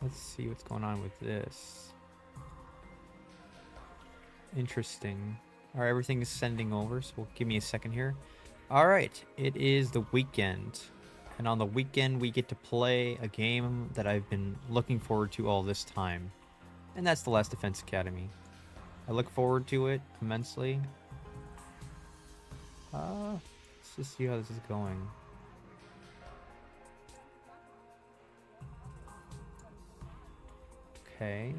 Let's see what's going on with this. Interesting. All right, everything is sending over, so give me a second here. All right, it is the weekend. And on the weekend, we get to play a game that I've been looking forward to all this time. And that's the Last Defense Academy. I look forward to it immensely. Let's just see how this is going. Okay.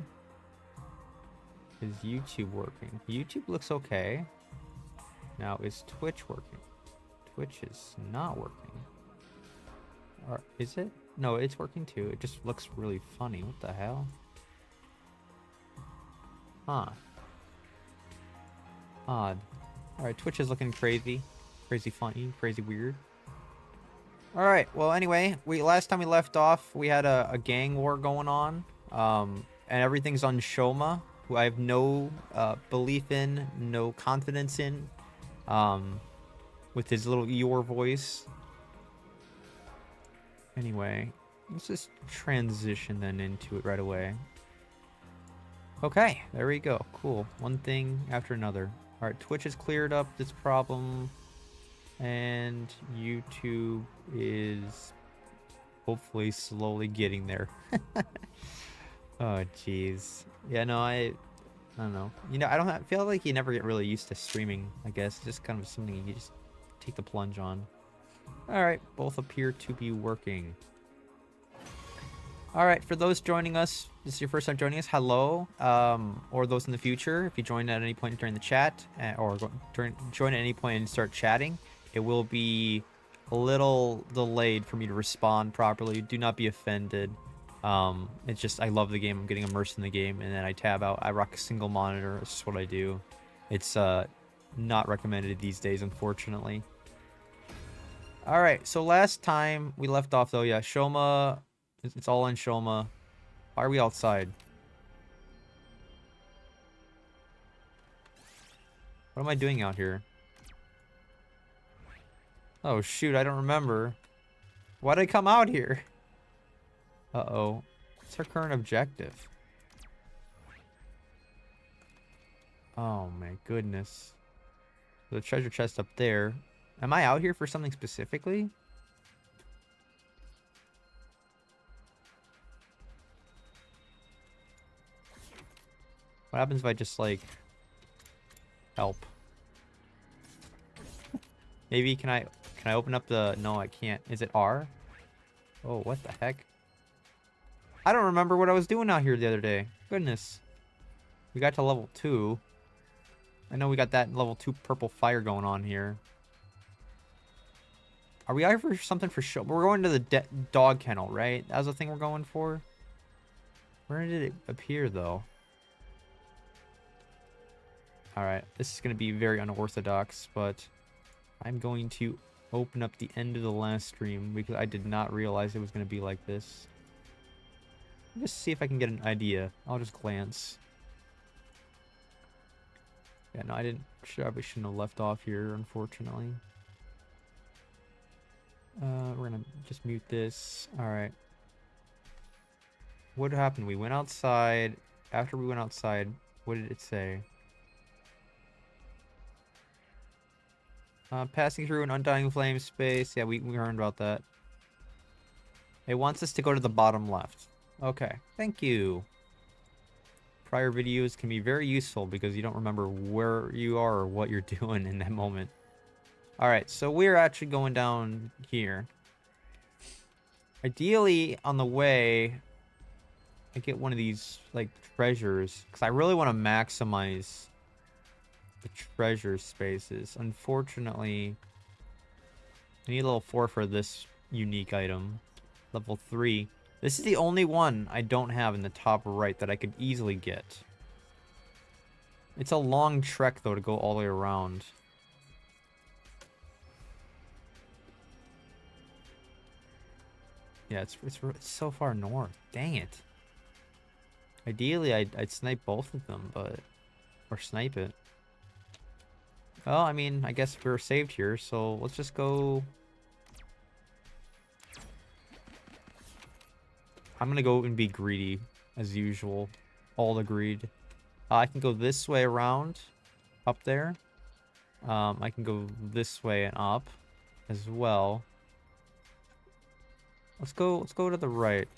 Is YouTube working? YouTube looks okay. Now, is Twitch working? Twitch is not working. Or is it? No, it's working too. It just looks really funny. What the hell? Huh. Odd. Alright, Twitch is looking crazy. Crazy funny. Crazy weird. Alright, well anyway, last time we left off, we had a gang war going on. And everything's on Shouma, who I have no belief in, no confidence in. With his little Eeyore voice. Anyway, let's just transition then into it right away. Okay, there we go. Cool. One thing after another. Alright, Twitch has cleared up this problem. And YouTube is hopefully slowly getting there. Oh, jeez. Yeah, no, I don't know. You know, I feel like you never get really used to streaming, I guess. It's just kind of something you just take the plunge on. Alright, both appear to be working. Alright, for those joining us, this is your first time joining us, hello. Or those in the future, if you join at any point during the chat, or join at any point and start chatting, it will be a little delayed for me to respond properly. Do not be offended. It's just, I love the game, I'm getting immersed in the game, and then I tab out. I rock a single monitor, it's just what I do. It's not recommended these days, unfortunately. Alright, so last time we left off though, yeah, Shouma, it's all in Shouma. Why are we outside? What am I doing out here? Oh shoot, I don't remember. Why'd I come out here? Uh-oh. What's our current objective? Oh my goodness. The treasure chest up there. Am I out here for something specifically? What happens if I just, like, help? Maybe, can I open up the... No, I can't. Is it R? Oh, what the heck? I don't remember what I was doing out here the other day. Goodness. We got to level 2. I know we got that level 2 purple fire going on here. Are we out here for something for show? We're going to the dog kennel, right? That was the thing we're going for? Where did it appear, though? Alright, this is going to be very unorthodox, but I'm going to open up the end of the last stream because I did not realize it was going to be like this. Just see if I can get an idea. I'll just glance. Yeah, no, I didn't. Probably shouldn't have left off here, unfortunately. We're gonna just mute this. Alright. What happened? We went outside. After we went outside, what did it say? Passing through an undying flame space. Yeah, we learned about that. It wants us to go to the bottom left. Okay, thank you. Prior videos can be very useful because you don't remember where you are or what you're doing in that moment. Alright, so we're actually going down here. Ideally, on the way, I get one of these, like, treasures. Because I really want to maximize the treasure spaces. Unfortunately, I need level 4 for this unique item. Level 3. This is the only one I don't have in the top right that I could easily get. It's a long trek, though, to go all the way around. Yeah, it's so far north. Dang it. Ideally, I'd snipe both of them, but... Or snipe it. Well, I mean, I guess we're saved here, so let's just go... I'm gonna go and be greedy as usual. All the greed. I can go this way around, up there. I can go this way and up as well. Let's go to the right.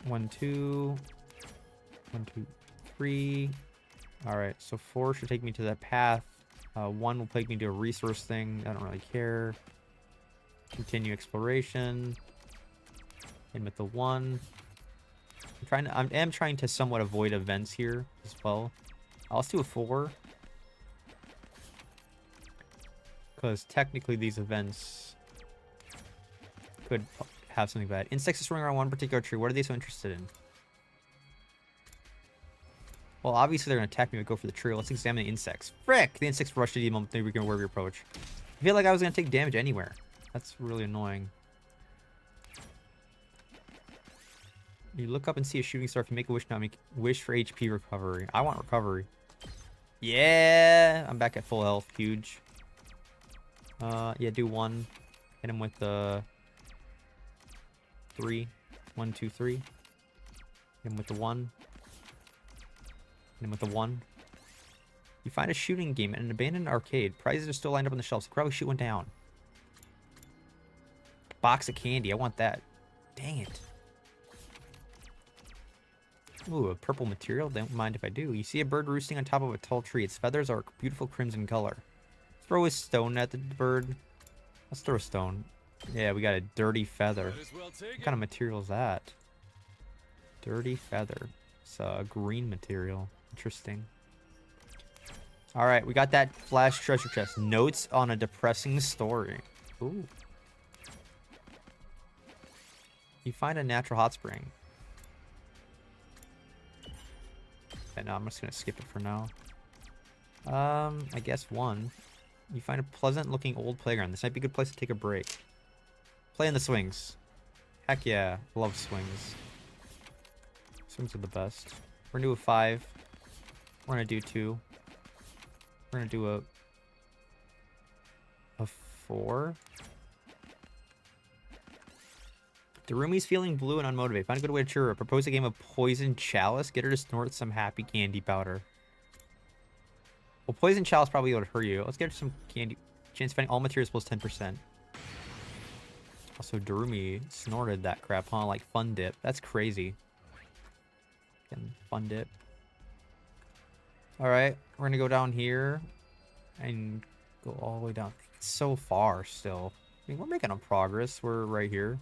1, 2. 1, 2, 3. Alright, so 4 should take me to that path. 1 will take me to a resource thing. I don't really care. Continue exploration. In with the 1. I am trying to somewhat avoid events here as well. Let's do a 4. Because technically these events could have something bad. Insects are swimming around one particular tree. What are they so interested in? Well, obviously they're going to attack me if I go for the tree. Let's examine the insects. Frick! The insects rush to the moment they begin where we approach. I feel like I was going to take damage anywhere. That's really annoying. You look up and see a shooting star. If you make a wish now, wish for HP recovery. I want recovery. Yeah! I'm back at full health. Huge. Yeah, do 1. Hit him with the 3. 1, 2, 3. Hit him with the 1. Hit him with the 1. You find a shooting game at an abandoned arcade. Prizes are still lined up on the shelves. So probably shoot one down. Box of candy. I want that. Dang it. Ooh, a purple material. Don't mind if I do. You see a bird roosting on top of a tall tree. Its feathers are beautiful crimson color. Throw a stone at the bird. Let's throw a stone. Yeah, we got a dirty feather. What kind of material is that? Dirty feather. It's a green material. Interesting. Alright, we got that flash treasure chest. Notes on a depressing story. Ooh. You find a natural hot spring. Okay, no, I'm just gonna skip it for now. I guess 1. You find a pleasant-looking old playground. This might be a good place to take a break. Play in the swings. Heck yeah, love swings. Swings are the best. We're gonna do a 5. We're gonna do 2. We're gonna do a 4. Darumi's feeling blue and unmotivated. Find a good way to cheer her. Propose a game of Poison Chalice. Get her to snort some happy candy powder. Well, Poison Chalice probably would hurt you. Let's get her some candy. Chance of finding all materials plus 10%. Also, Darumi snorted that crap, huh? Like Fun Dip. That's crazy. Fun Dip. Alright, we're gonna go down here and go all the way down. It's so far still. I mean, we're making progress. We're right here.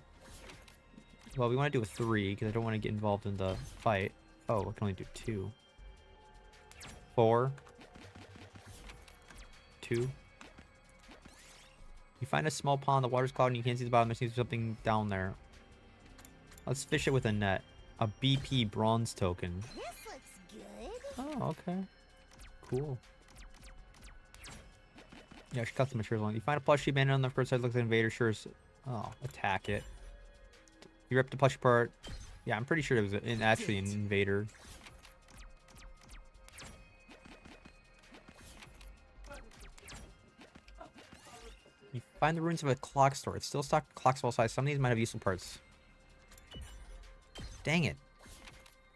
Well, we want to do a 3 because I don't want to get involved in the fight. Oh, we can only do 2. 4. 2. You find a small pond, the water's clouded, and you can't see the bottom. There seems to be something down there. Let's fish it with a net. A BP bronze token. This looks good. Oh, okay. Cool. Yeah, I should cut the materials on. You find a plushie abandoned on the first side, looks like an invader. Sure. Oh, attack it. You ripped the plush apart. Yeah, I'm pretty sure it was actually an invader. You find the ruins of a clock store. It's still stocked clock small size. Some of these might have useful parts. Dang it.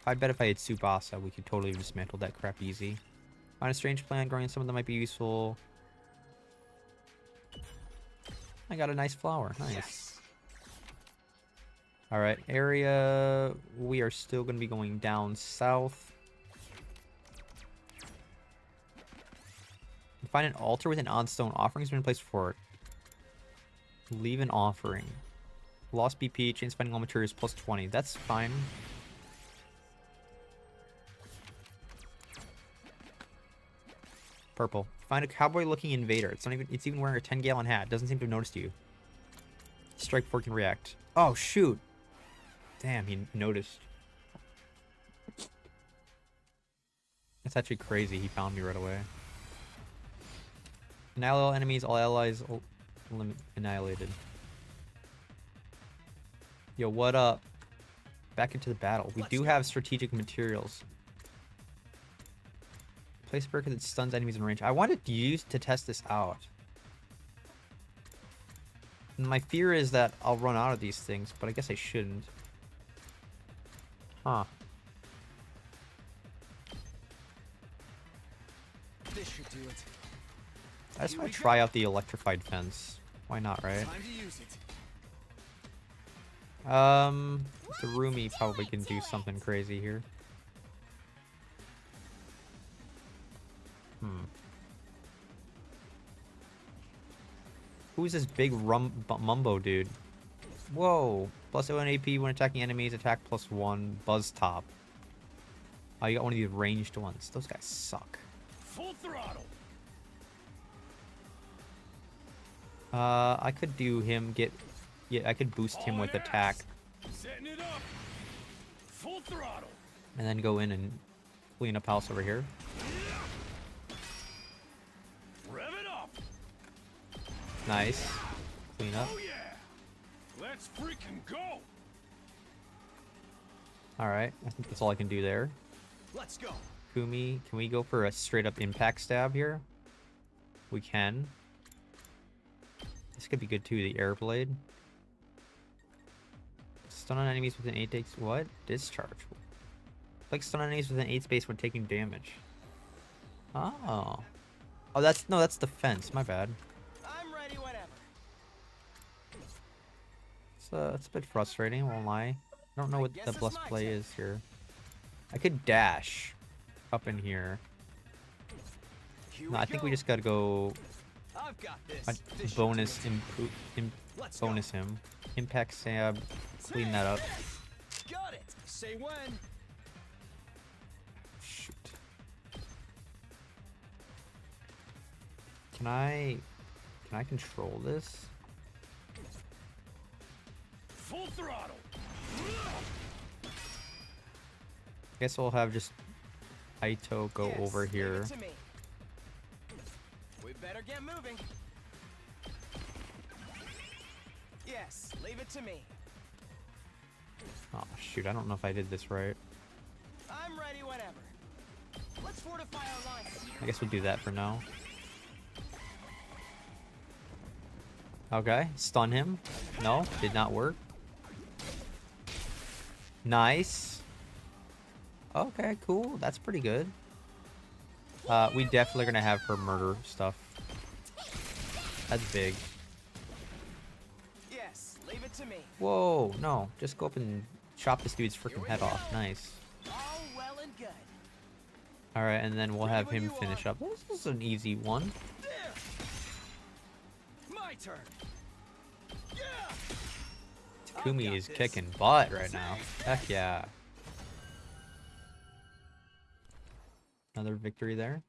I bet if I had Tsubasa, we could totally dismantle that crap easy. Find a strange plant growing. Some of them might be useful. I got a nice flower. Nice. Yes. Alright, area. We are still going to be going down south. Find an altar with an odd stone. Offering has been placed for it. Leave an offering. Lost BP. Chains finding all materials plus 20. That's fine. Purple. Find a cowboy-looking invader. It's even wearing a 10-gallon hat. Doesn't seem to have noticed you. Strike before it can react. Oh shoot. Damn, he noticed. That's actually crazy. He found me right away. Annihilate all enemies. All allies annihilated. Yo, what up? Back into the battle. We do have strategic materials. Place a breaker that stuns enemies in range. I wanted to test this out. My fear is that I'll run out of these things, but I guess I shouldn't. Huh. This should do it. I just want to try out the electrified fence. Why not, right? Time to use it. The Roomy probably can do something crazy here. Who's this big mumbo dude? Whoa. Plus 1 AP when attacking enemies. Attack +1. Buzz top. Oh, you got one of these ranged ones. Those guys suck. Full throttle. I could do him yeah, I could boost him with attack. Setting it up. Full throttle. And then go in and clean up house over here. Rev it up. Nice. Clean up. Oh yeah. Let's freaking go. Alright, I think that's all I can do there. Let's go. Kumi, can we go for a straight up impact stab here? We can. This could be good too, the air blade. Stun on enemies within 8 takes what? Discharge. Like stun on enemies within 8 space when taking damage. Oh. Oh, that's defense, my bad. I'm ready whenever. It's a bit frustrating, won't lie. I don't know what the blessed play is here. I could dash up in here. No, I think we just gotta go I've got this. bonus bonus him. Impact stab, clean that up. Got it. Say when. Shoot. Can I control this? Full throttle. Guess we'll have just Aito go over here. Leave it to me. We better get moving. Yes, leave it to me. Oh shoot, I don't know if I did this right. I'm ready whenever. Let's fortify our lines. I guess we'll do that for now. Okay, stun him. No, did not work. Nice. Okay, cool. That's pretty good. We definitely gonna have her murder stuff. That's big. Yes, leave it to me. Whoa, no. Just go up and chop this dude's freaking head off. Nice. All well and good. Alright, and then we'll have him finish up. This is an easy one. There. My turn. Yeah. Takumi is kicking butt right now. Heck yeah. Another victory there.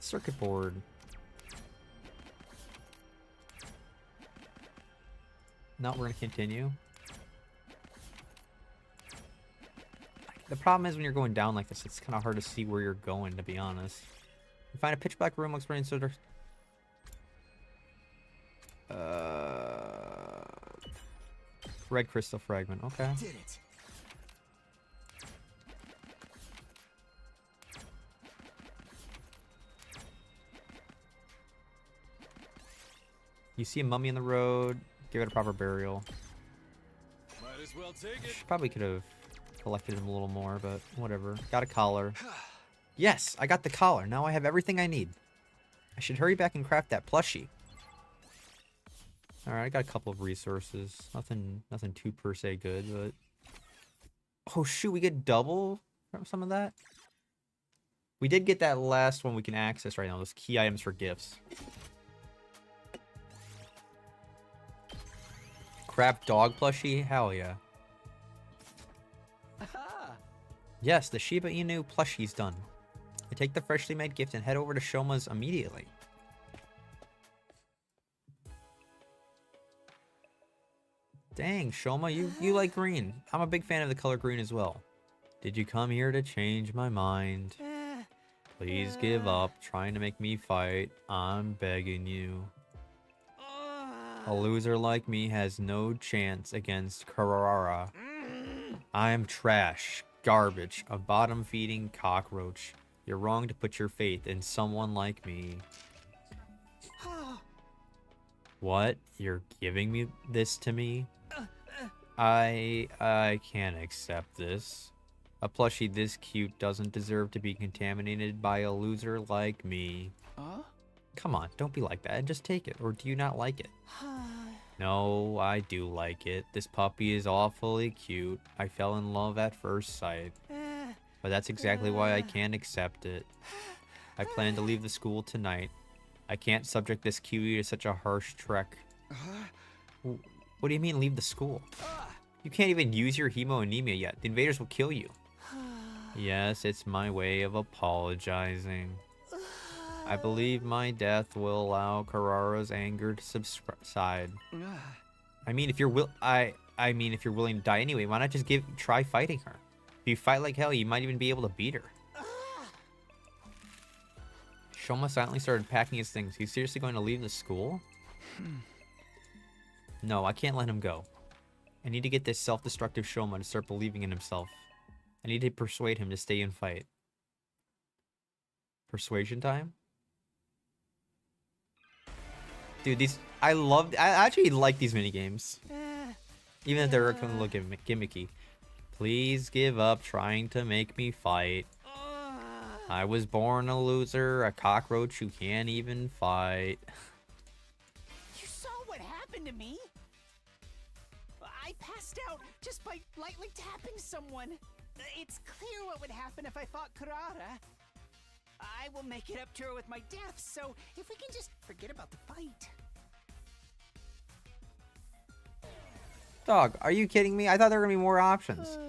Circuit board. No, we're gonna continue. The problem is when you're going down like this, it's kind of hard to see where you're going, to be honest. You find a pitch black room, looks pretty sort of. Red crystal fragment. Okay. Did it. You see a mummy in the road, give it a proper burial. Might as well take it. Probably could have collected him a little more, but whatever. Got a collar. Yes, I got the collar. Now I have everything I need. I should hurry back and craft that plushie. Alright, I got a couple of resources. Nothing too per se good, but... Oh shoot, we get double from some of that? We did get that last one we can access right now, those key items for gifts. Crap dog plushie? Hell yeah. Aha. Yes, the Shiba Inu plushie's done. I take the freshly made gift and head over to Shouma's immediately. Dang, Shouma, you like green. I'm a big fan of the color green as well. Did you come here to change my mind? Please give up trying to make me fight. I'm begging you. A loser like me has no chance against Carrara. I'm trash, garbage, a bottom-feeding cockroach. You're wrong to put your faith in someone like me. What? You're giving me this to me? I can't accept this. A plushie this cute doesn't deserve to be contaminated by a loser like me. Come on, don't be like that. Just take it. Or do you not like it? No, I do like it. This puppy is awfully cute. I fell in love at first sight. But that's exactly why I can't accept it. I plan to leave the school tonight. I can't subject this cutie to such a harsh trek. What do you mean leave the school? You can't even use your hemoanemia yet. The invaders will kill you. Yes, it's my way of apologizing. I believe my death will allow Karara's anger to subside. I mean, if you're if you're willing to die anyway, why not just try fighting her? If you fight like hell, you might even be able to beat her. Shouma silently started packing his things. He's seriously going to leave the school? No, I can't let him go. I need to get this self-destructive Shouma to start believing in himself. I need to persuade him to stay and fight. Persuasion time? Dude, I actually like these minigames. Even if they're a little gimmicky. Please give up trying to make me fight. I was born a loser, a cockroach who can't even fight. You saw what happened to me? I passed out just by lightly tapping someone. It's clear what would happen if I fought Karara. I will make it up to her with my death, so if we can just forget about the fight. Dog, are you kidding me? I thought there were gonna be more options.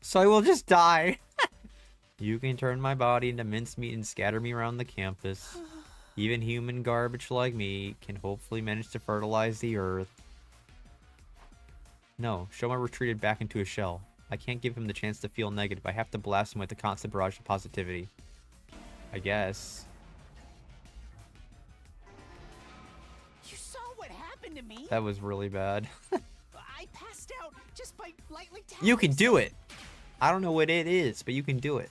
So I will just die. You can turn my body into mincemeat and scatter me around the campus. Even human garbage like me can hopefully manage to fertilize the earth. No, Shouma retreated back into his shell. I can't give him the chance to feel negative. I have to blast him with a constant barrage of positivity. I guess. You saw what happened to me? That was really bad. I passed out just by lightly tapping. You can do it! I don't know what it is, but you can do it.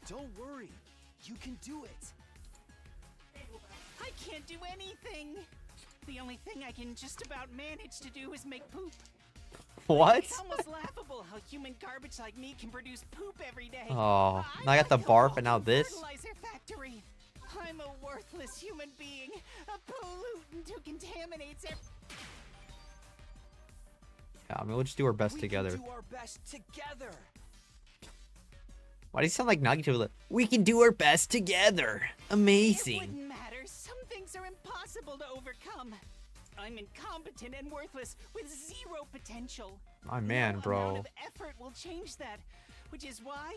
Don't worry. You can do it. I can't do anything. The only thing I can just about manage to do is make poop. What? It's almost laughable how human garbage like me can produce poop every day. Oh, now I got the barf and now this. Fertilizer factory. I'm a worthless human being, a pollutant who contaminates every... Yeah, I mean, we'll just do our best together. We can do our best together. Why do you sound like Nagito? We can do our best together. It Amazing. wouldn't matter. Some things are impossible to overcome. I'm incompetent and worthless with zero potential. My man, No bro. amount of effort will change that, which is why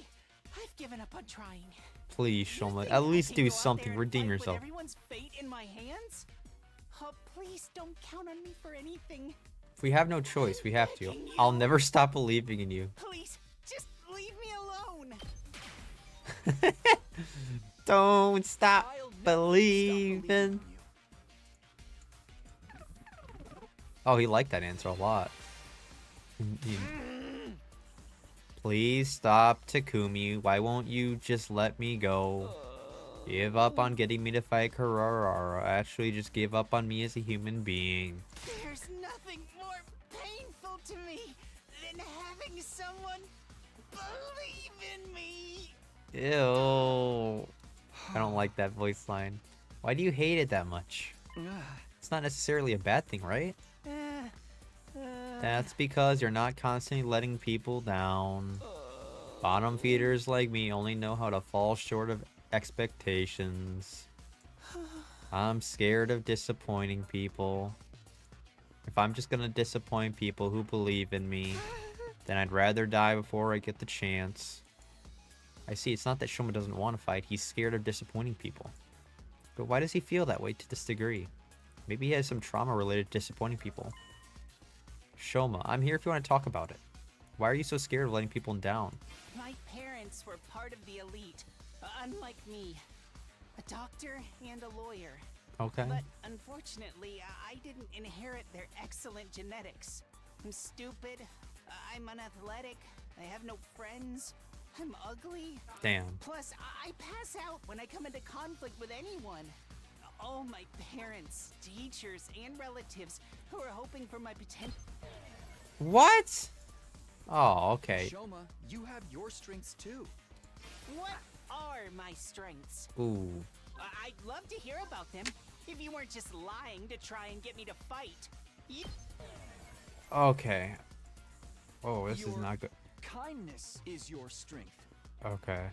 I've given up on trying. Please, You Shouma, think at I least can do go out something. there and Redeem fight with yourself. Everyone's fate in my hands? Oh, please don't count on me for anything. If we have no choice, we have to. I'll never stop believing in you. Please, just leave me alone. Don't stop I'll never stop believing. in you. Oh, he liked that answer a lot. Please stop, Takumi. Why won't you just let me go? Give up on getting me to fight Karara. Actually, just give up on me as a human being. There's nothing more painful to me than having someone believe in me. Ew. I don't like that voice line. Why do you hate it that much? It's not necessarily a bad thing, right? That's because you're not constantly letting people down. Bottom feeders like me only know how to fall short of expectations. I'm scared of disappointing people. If I'm just gonna disappoint people who believe in me, then I'd rather die before I get the chance. I see, it's not that Shouma doesn't want to fight, he's scared of disappointing people. But why does he feel that way to this degree? Maybe he has some trauma related to disappointing people. Shouma, I'm here if you want to talk about it. Why are you so scared of letting people down? My parents were part of the elite, unlike me. A doctor and a lawyer. Okay. But unfortunately, I didn't inherit their excellent genetics. I'm stupid, I'm unathletic, I have no friends, I'm ugly. Damn. Plus, I pass out when I come into conflict with anyone. all my parents, teachers, and relatives who are hoping for my potential. What? Oh, okay. Shouma, you have your strengths too. What are my strengths? Ooh. I'd love to hear about them if you weren't just lying to try and get me to fight. Okay. Oh, this is Your not good. Kindness is your strength. Okay.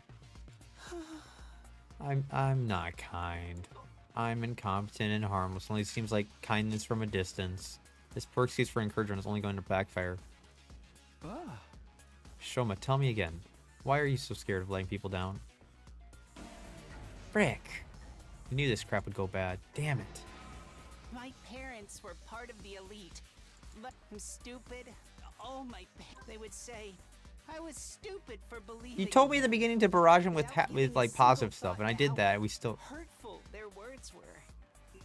I'm not kind. I'm incompetent and harmless. Only seems like kindness from a distance. This poor excuse for encouragement is only going to backfire. Ah. Shouma, tell me again. Why are you so scared of letting people down? Frick. I knew this crap would go bad. Damn it. My parents were part of the elite. But I'm stupid. Oh my, they would say I was stupid for believing. You told me in the beginning to barrage him with without with giving like a single positive stuff, thought and I to did how that. We still. hurtful their words were.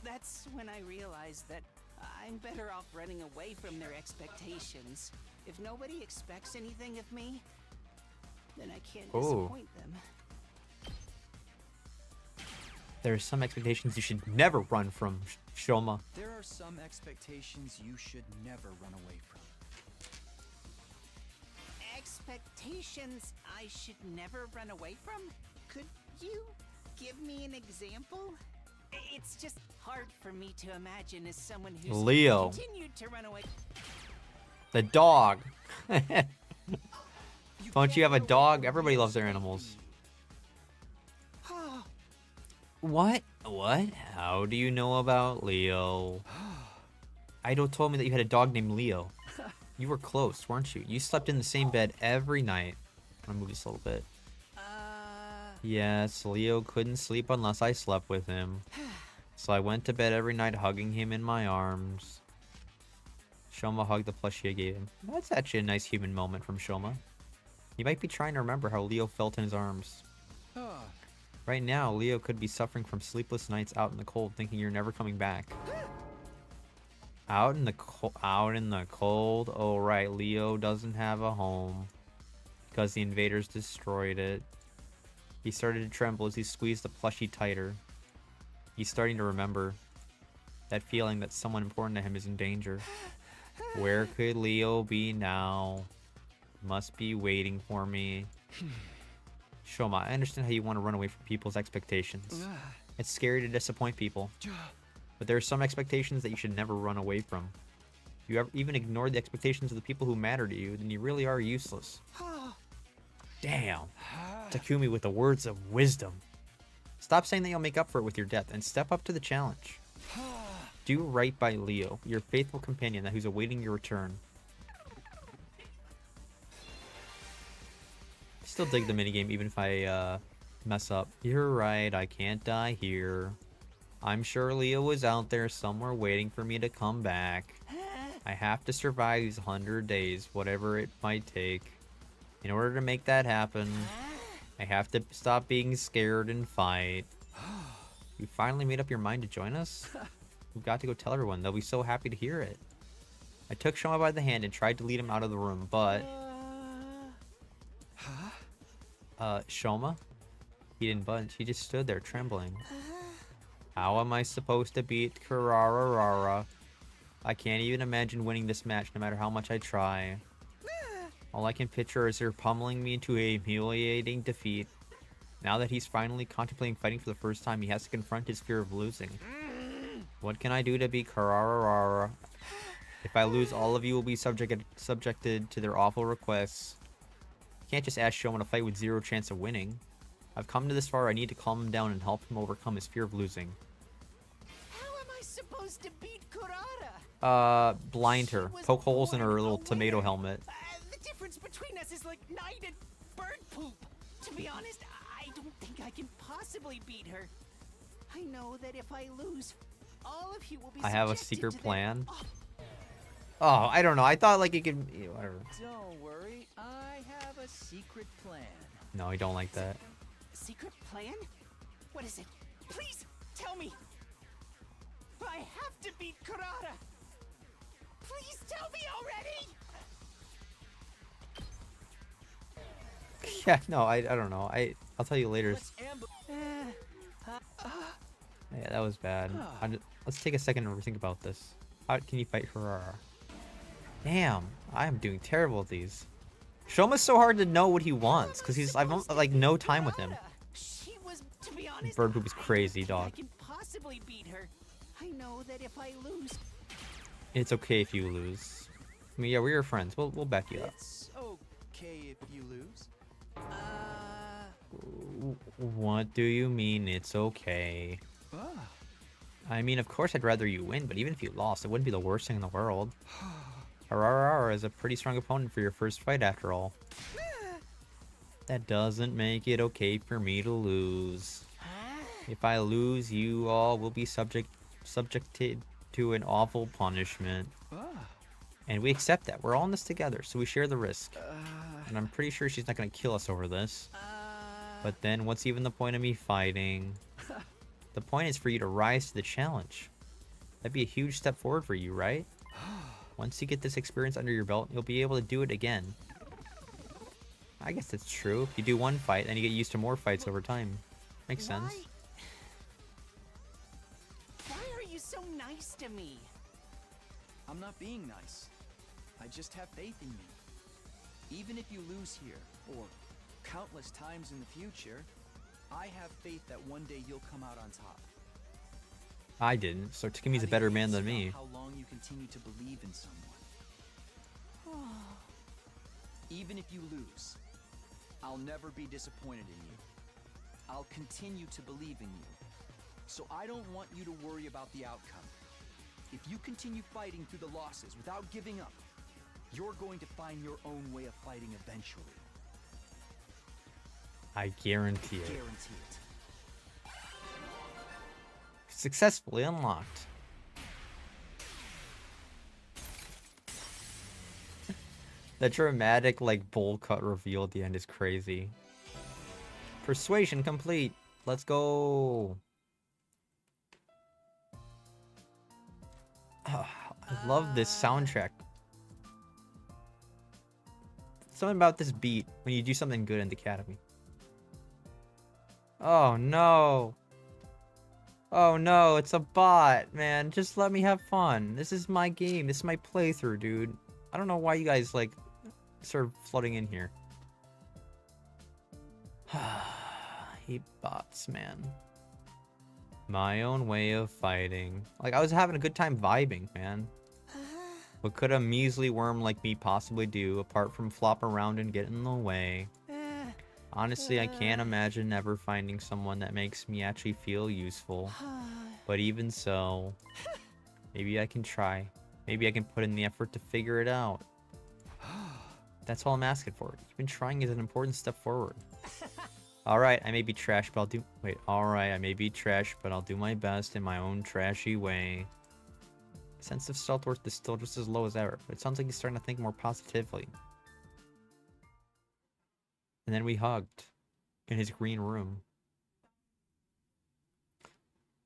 That's when I realized that I'm better off running away from their expectations. If nobody expects anything of me, then I can't disappoint them. There are some expectations you should never run from, Shouma. There are some expectations you should never run away from. Expectations I should never run away from? Could you give me an example? It's just hard for me to imagine as someone who's Leo. continued to run away. The dog. Don't you have a dog? Everybody loves their animals. What? What? How do you know about Leo? Ido told me that you had a dog named Leo. You were close, weren't you? You slept in the same bed every night. I'm gonna move this a little bit. Yes, Leo couldn't sleep unless I slept with him. So I went to bed every night hugging him in my arms. Shouma hugged the plushie I gave him. That's actually a nice human moment from Shouma. He might be trying to remember how Leo felt in his arms. Right now, Leo could be suffering from sleepless nights out in the cold, thinking you're never coming back. Out in the cold. Oh right, Leo doesn't have a home because the invaders destroyed it. He started to tremble as he squeezed the plushie tighter. He's starting to remember that feeling that someone important to him is in danger. Where could Leo be now? Must be waiting for me. Shouma, I understand how you want to run away from people's expectations. It's scary to disappoint people. But there are some expectations that you should never run away from. If you ever even ignore the expectations of the people who matter to you, then you really are useless. Damn. Takumi with the words of wisdom. Stop saying that you'll make up for it with your death and step up to the challenge. Do right by Leo, your faithful companion who's awaiting your return. Still dig the minigame even if I mess up. You're right, I can't die here. I'm sure Leo was out there somewhere waiting for me to come back. I have to survive these 100 days, whatever it might take. In order to make that happen, I have to stop being scared and fight. You finally made up your mind to join us? We've got to go tell everyone. They'll be so happy to hear it. I took Shouma by the hand and tried to lead him out of the room, but... Shouma? He didn't budge. He just stood there, trembling. How am I supposed to beat Karararara? I can't even imagine winning this match, no matter how much I try. All I can picture is her pummeling me into a humiliating defeat. Now that he's finally contemplating fighting for the first time, he has to confront his fear of losing. What can I do to beat Karararara? If I lose, all of you will be subjected to their awful requests. You can't just ask Shouma to fight with zero chance of winning. I've come to this far, I need to calm him down and help him overcome his fear of losing. How am I supposed to beat Kurata? Blind her. Poke holes in her little tomato helmet. The difference between us is like night and bird poop. To be honest, I don't think I can possibly beat her. I know that if I lose, all of you will be I have a subjected secret to their- plan. Oh, I don't know. I thought like it could... Whatever. Don't worry, I have a secret plan. No, I don't like that. Secret plan? What is it? Please tell me. I have to beat Kurata. Please tell me already. Yeah, no, I don't know. I'll tell you later. Let's ambush. Yeah, that was bad. Let's take a second to think about this. How can you fight Harara? Damn, I am doing terrible at these. Shouma's so hard to know what he wants, because I've like no time with him. She was, to be honest, Bird poop is I don't crazy, think dog. I can possibly beat her. I know that if I lose, It's okay if you lose. I mean, yeah, we're your friends. We'll back you up. It's okay if you lose. What do you mean it's okay? Ah. I mean, of course I'd rather you win, but even if you lost, it wouldn't be the worst thing in the world. Harara is a pretty strong opponent for your first fight, after all. That doesn't make it okay for me to lose. If I lose, you all will be subjected to an awful punishment. And we accept that. We're all in this together, so we share the risk. And I'm pretty sure she's not going to kill us over this. But then what's even the point of me fighting? The point is for you to rise to the challenge. That'd be a huge step forward for you, right? Once you get this experience under your belt, you'll be able to do it again. I guess that's true. If you do one fight, then you get used to more fights over time. Makes sense. why are you so nice to me? I'm not being nice. I just have faith in you. Even if you lose here, or countless times in the future, I have faith that one day you'll come out on top. I didn't, so Takemi's a better man than me. How long you continue to believe in someone. Even if you lose, I'll never be disappointed in you. I'll continue to believe in you. So I don't want you to worry about the outcome. If you continue fighting through the losses without giving up, you're going to find your own way of fighting eventually. I guarantee it. Guarantee it. Successfully unlocked. The dramatic, like, bowl cut reveal at the end is crazy. Persuasion complete. Let's go. Oh, I love this soundtrack. Something about this beat when you do something good in the academy. Oh no. Oh no, it's a bot, man. Just let me have fun. This is my game. This is my playthrough, dude. I don't know why you guys, like, start flooding in here. Hate bots, man. My own way of fighting. Like, I was having a good time vibing, man. What could a measly worm like me possibly do, apart from flop around and get in the way? Honestly, I can't imagine ever finding someone that makes me actually feel useful. But even so, maybe I can try. Maybe I can put in the effort to figure it out. That's all I'm asking for. Even trying is an important step forward. Alright, I may be trash, but I'll do... Wait, alright, I may be trash, but I'll do my best in my own trashy way. Sense of self-worth is still just as low as ever, but it sounds like he's starting to think more positively. And then we hugged in his green room.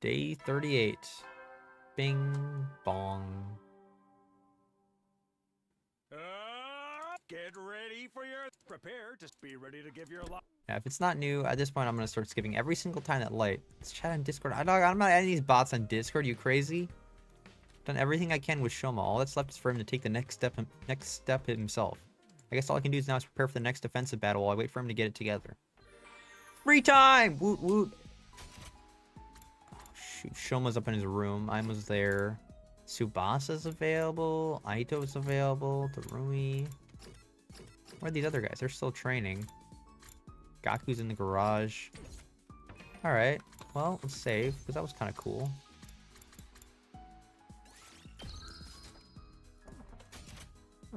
Day 38. Bing bong. Get ready for your... Prepare to be ready to give your life. Yeah, if it's not new, at this point I'm gonna start skipping every single time that light. Let's chat on Discord. I'm not adding these bots on Discord, you crazy? Done everything I can with Shouma. All that's left is for him to take the next step himself. I guess all I can do is now is prepare for the next defensive battle while I wait for him to get it together. Free time! Woot woot! Oh, shoot, Shouma's up in his room. Aima's there. Tsubasa's available. Aito's available. Terumi. Where are these other guys? They're still training. Gaku's in the garage. Alright. Well, let's save, because that was kind of cool.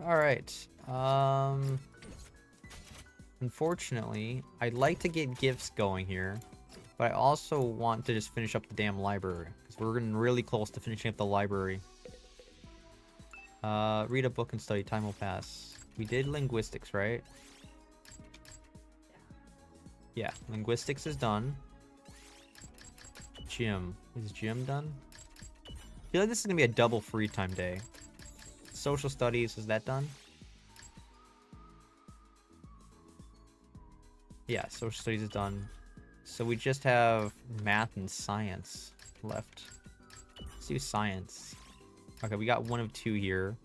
Alright. Unfortunately, I'd like to get gifts going here, but I also want to just finish up the damn library, because we're getting really close to finishing up the library. Read a book and study. Time will pass. We did linguistics, right? Yeah, linguistics is done. Gym. Is gym done? I feel like this is gonna be a double free time day. Social studies, is that done? Yeah, social studies is done. So we just have math and science. left. Let's do science. Okay, we got 1 of 2 here.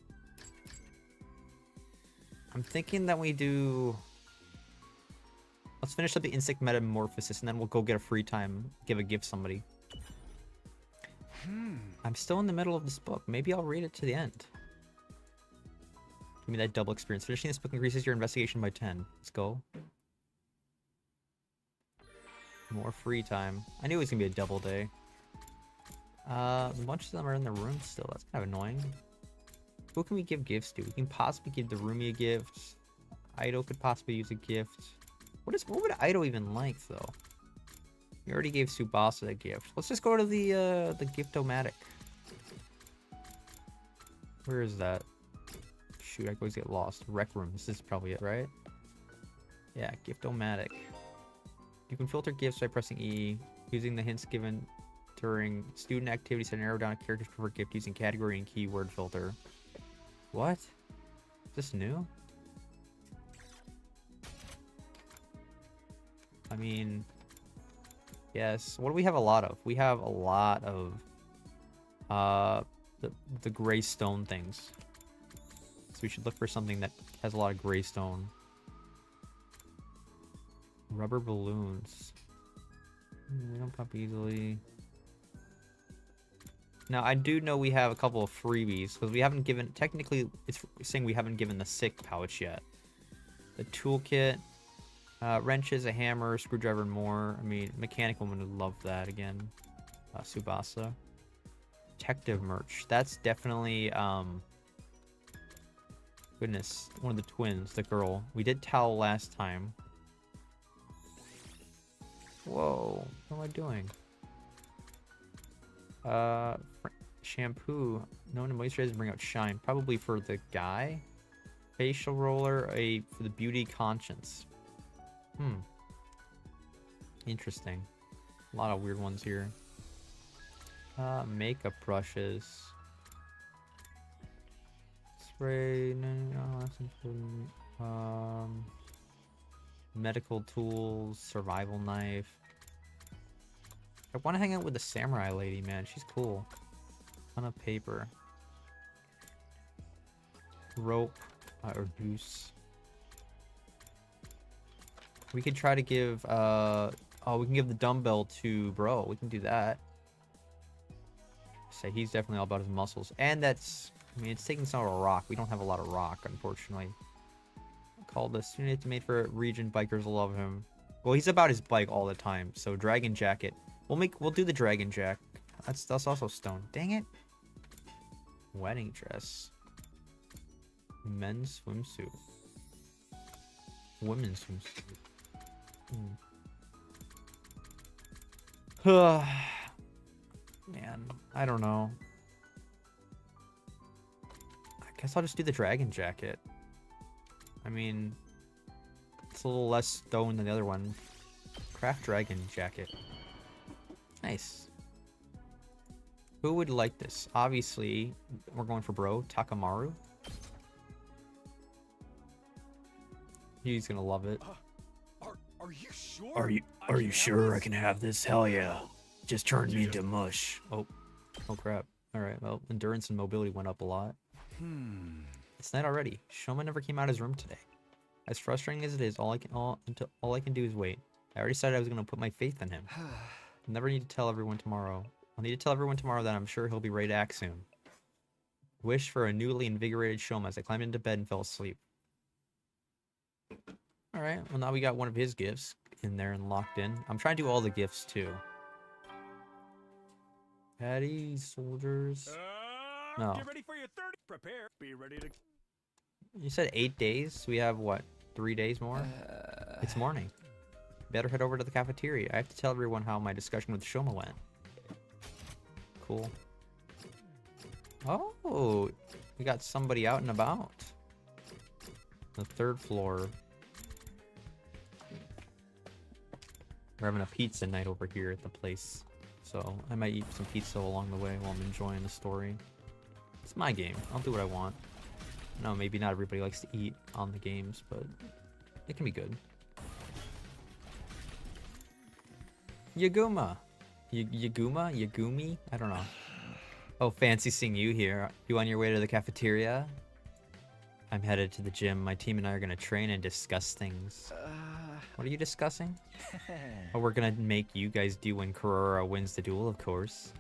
I'm thinking that we do... Let's finish up the insect metamorphosis, and then we'll go get a free time, give a gift somebody. I'm still in the middle of this book. Maybe I'll read it to the end. Give me that double experience. Finishing this book increases your investigation by 10. Let's go. More free time. I knew it was gonna be a double day. A bunch of them are in the room still. That's kind of annoying. Who can we give gifts to? We can possibly give the Rumi a gift. Ido could possibly use a gift. What would Ido even like though? We already gave Tsubasa a gift. Let's just go to the Gift-O-Matic. Where is that? Shoot, I always get lost. Rec room. This is probably it, right? Yeah, Gift-O-Matic. You can filter gifts by pressing E, using the hints given during student activities to narrow down a character's preferred gift using category and keyword filter. What? Is this new? I mean... Yes. What do we have a lot of? We have a lot of the gray stone things. So we should look for something that has a lot of gray stone. Rubber balloons. They don't pop easily. Now I do know we have a couple of freebies because we haven't given. Technically, it's saying we haven't given the sick pouch yet. The toolkit. Wrenches, a hammer, screwdriver, and more. I mean, mechanic woman would love that again. Tsubasa. Detective merch. That's definitely, goodness, one of the twins, the girl. We did towel last time. Whoa, what am I doing? Shampoo. Known to moisturize and bring out shine. Probably for the guy. Facial roller, for the beauty conscience. Interesting. A lot of weird ones here. Makeup brushes. Spray. No, that's important. Medical tools. Survival knife. I want to hang out with the samurai lady, man. She's cool. Ton of paper. Rope. Or noose. We could try to give, oh, we can give the dumbbell to bro. We can do that. Say he's definitely all about his muscles. And that's, I mean, it's taking some of our rock. We don't have a lot of rock, unfortunately. Call this unit made for region. Bikers will love him. Well, he's about his bike all the time. So dragon jacket. We'll do the dragon jack. That's also stone. Dang it. Wedding dress. Men's swimsuit. Women's swimsuit. Man, I don't know. I guess I'll just do the dragon jacket. I mean, it's a little less stone than the other one. Craft dragon jacket. Nice. Who would like this? Obviously, we're going for bro, Takamaru. He's gonna love it. Are you sure? Are you sure I can have this? Hell yeah. Just turned me into mush. Oh crap. Alright, well, endurance and mobility went up a lot. It's night already. Shouma never came out of his room today. As frustrating as it is, all I can do is wait. I already decided I was gonna put my faith in him. I'll never need to tell everyone tomorrow. I'll need to tell everyone tomorrow that I'm sure he'll be ready to act soon. Wish for a newly invigorated Shouma as I climbed into bed and fell asleep. Alright, well now we got one of his gifts in there and locked in. I'm trying to do all the gifts too. Patty, soldiers. No. Get ready for your 30. Prepare. Be ready to. You said 8 days? We have what? 3 days more? It's morning. Better head over to the cafeteria. I have to tell everyone how my discussion with Shouma went. Cool. Oh, we got somebody out and about. The 3rd floor. We're having a pizza night over here at the place. So I might eat some pizza along the way while I'm enjoying the story. It's my game. I'll do what I want. No, maybe not everybody likes to eat on the games, but it can be good. Yaguma. Yaguma? Yagumi? I don't know. Oh, fancy seeing you here. You on your way to the cafeteria? I'm headed to the gym. My team and I are gonna train and discuss things. What are you discussing? Oh, we're gonna make you guys do when Kurora wins the duel, of course.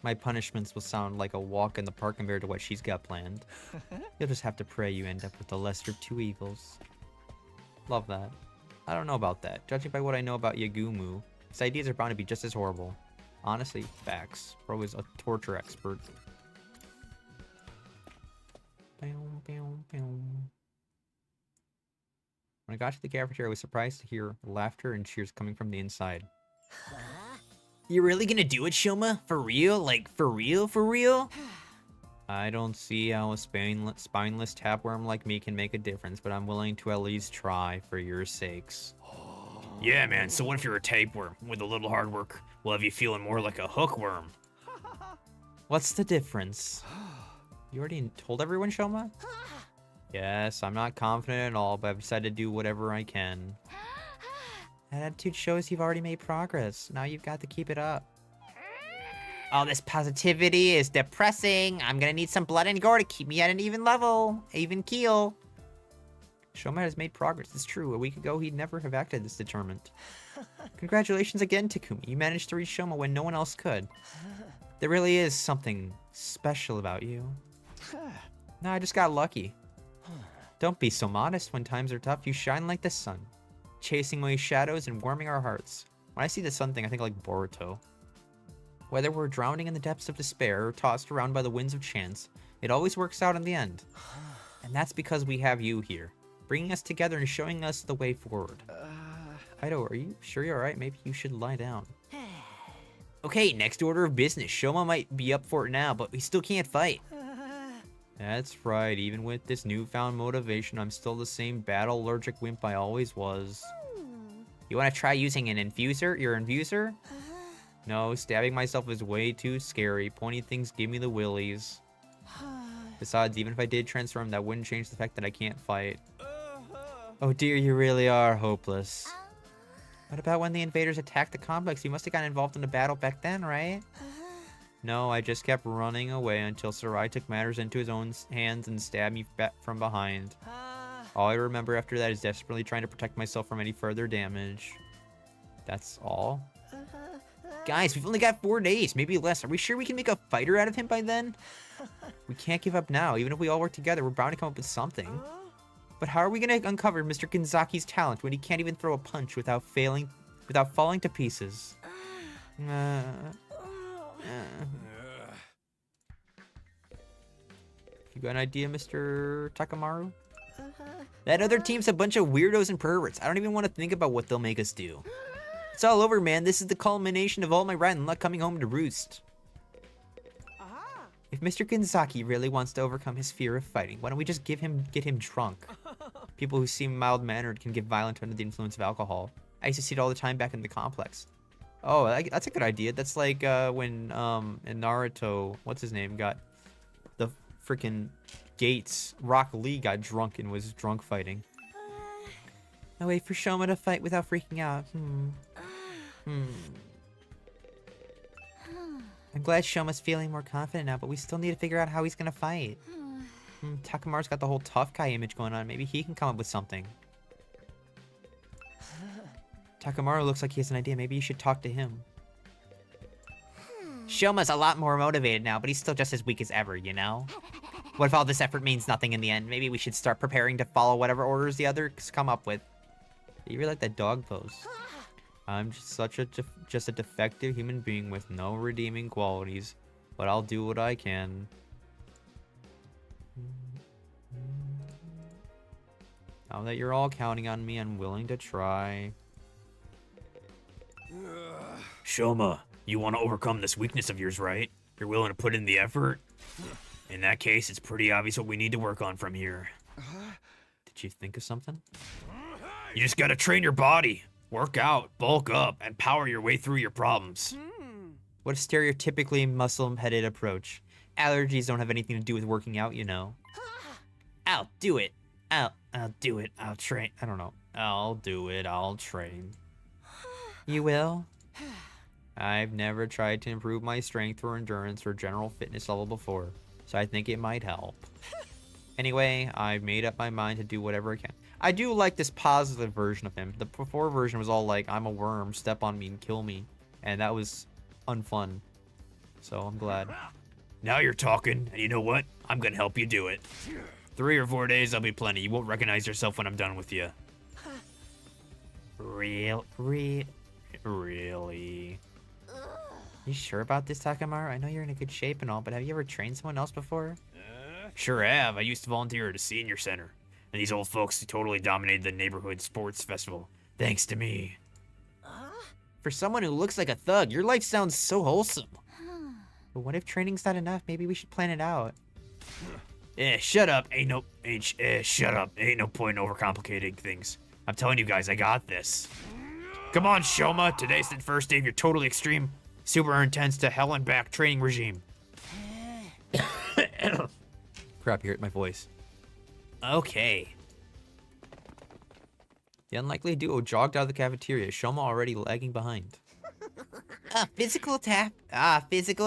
My punishments will sound like a walk in the park compared to what she's got planned. You'll just have to pray you end up with the lesser of two evils. Love that. I don't know about that. Judging by what I know about Yagumu, his ideas are bound to be just as horrible. Honestly, facts. Bro is a torture expert. When I got to the cafeteria, I was surprised to hear laughter and cheers coming from the inside. You really gonna do it, Shouma? For real? Like, for real? For real? I don't see how a spineless tapworm like me can make a difference, but I'm willing to at least try for your sakes. Yeah, man, so what if you're a tapeworm? With a little hard work, we'll have you feeling more like a hookworm. What's the difference? You already told everyone, Shouma? Yes, I'm not confident at all, but I've decided to do whatever I can. That attitude shows you've already made progress. Now you've got to keep it up. All this positivity is depressing. I'm gonna need some blood and gore to keep me at an even level, even keel. Shouma has made progress, it's true. A week ago, he'd never have acted this determined. Congratulations again, Takumi. You managed to reach Shouma when no one else could. There really is something special about you. No, I just got lucky. Don't be so modest. When times are tough, you shine like the sun, chasing away shadows and warming our hearts. When I see the sun thing, I think like Boruto. Whether we're drowning in the depths of despair or tossed around by the winds of chance, it always works out in the end. And that's because we have you here, bringing us together and showing us the way forward. Kaido, are you sure you're alright? Maybe you should lie down. Okay, next order of business. Shouma might be up for it now, but we still can't fight. That's right, even with this newfound motivation, I'm still the same battle-allergic wimp I always was. You wanna try using an infuser? Your infuser? No, stabbing myself is way too scary. Pointy things give me the willies. Besides, even if I did transform, that wouldn't change the fact that I can't fight. Oh dear, you really are hopeless. What about when the invaders attacked the complex? You must have gotten involved in a battle back then, right? No, I just kept running away until Sarai took matters into his own hands and stabbed me from behind. All I remember after that is desperately trying to protect myself from any further damage. That's all? Guys, we've only got 4 days, maybe less. Are we sure we can make a fighter out of him by then? We can't give up now. Even if we all work together, we're bound to come up with something. But how are we going to uncover Mr. Genzaki's talent when he can't even throw a punch without falling to pieces? You got an idea, Mr. Takamaru? That other team's a bunch of weirdos and perverts. I don't even want to think about what they'll make us do. It's all over, man. This is the culmination of all my rotten luck coming home to roost. If Mr. Genzaki really wants to overcome his fear of fighting, why don't we just get him drunk? People who seem mild-mannered can get violent under the influence of alcohol. I used to see it all the time back in the complex. Oh, that's a good idea. That's like when in Naruto, what's his name, got the freaking Gates, Rock Lee got drunk and was drunk fighting. I wait for Shouma to fight without freaking out. I'm glad Shoma's feeling more confident now, but we still need to figure out how he's gonna fight. Takamaru's got the whole tough guy image going on. Maybe he can come up with something. Takamaru looks like he has an idea. Maybe you should talk to him. Shoma's a lot more motivated now, but he's still just as weak as ever, you know? What if all this effort means nothing in the end? Maybe we should start preparing to follow whatever orders the others come up with. You really like that dog pose. I'm just a defective human being with no redeeming qualities, but I'll do what I can. Now that you're all counting on me, I'm willing to try. Shouma, you want to overcome this weakness of yours, right? You're willing to put in the effort? In that case, it's pretty obvious what we need to work on from here. Did you think of something? You just gotta train your body. Work out, bulk up, and power your way through your problems. What a stereotypically muscle-headed approach. Allergies don't have anything to do with working out, you know. I'll do it. I'll do it. I'll train. I don't know. I'll do it. I'll train. You will? I've never tried to improve my strength or endurance or general fitness level before, so I think it might help. Anyway, I've made up my mind to do whatever I can. I do like this positive version of him. The before version was all like, I'm a worm, step on me and kill me. And that was unfun. So I'm glad. Now you're talking, and you know what? I'm gonna help you do it. 3 or 4 days, I'll be plenty. You won't recognize yourself when I'm done with you. Really? You sure about this, Takamaru? I know you're in a good shape and all, but have you ever trained someone else before? Sure have. I used to volunteer at a senior center. And these old folks totally dominated the neighborhood sports festival. Thanks to me. For someone who looks like a thug, your life sounds so wholesome. But what if training's not enough? Maybe we should plan it out. Shut up. Shut up. Ain't no point in overcomplicating things. I'm telling you guys, I got this. Come on, Shouma. Today's the first day of your totally extreme, super intense to hell and back training regime. Crap, you hurt my voice. Okay. The unlikely duo jogged out of the cafeteria, Shouma already lagging behind. Physical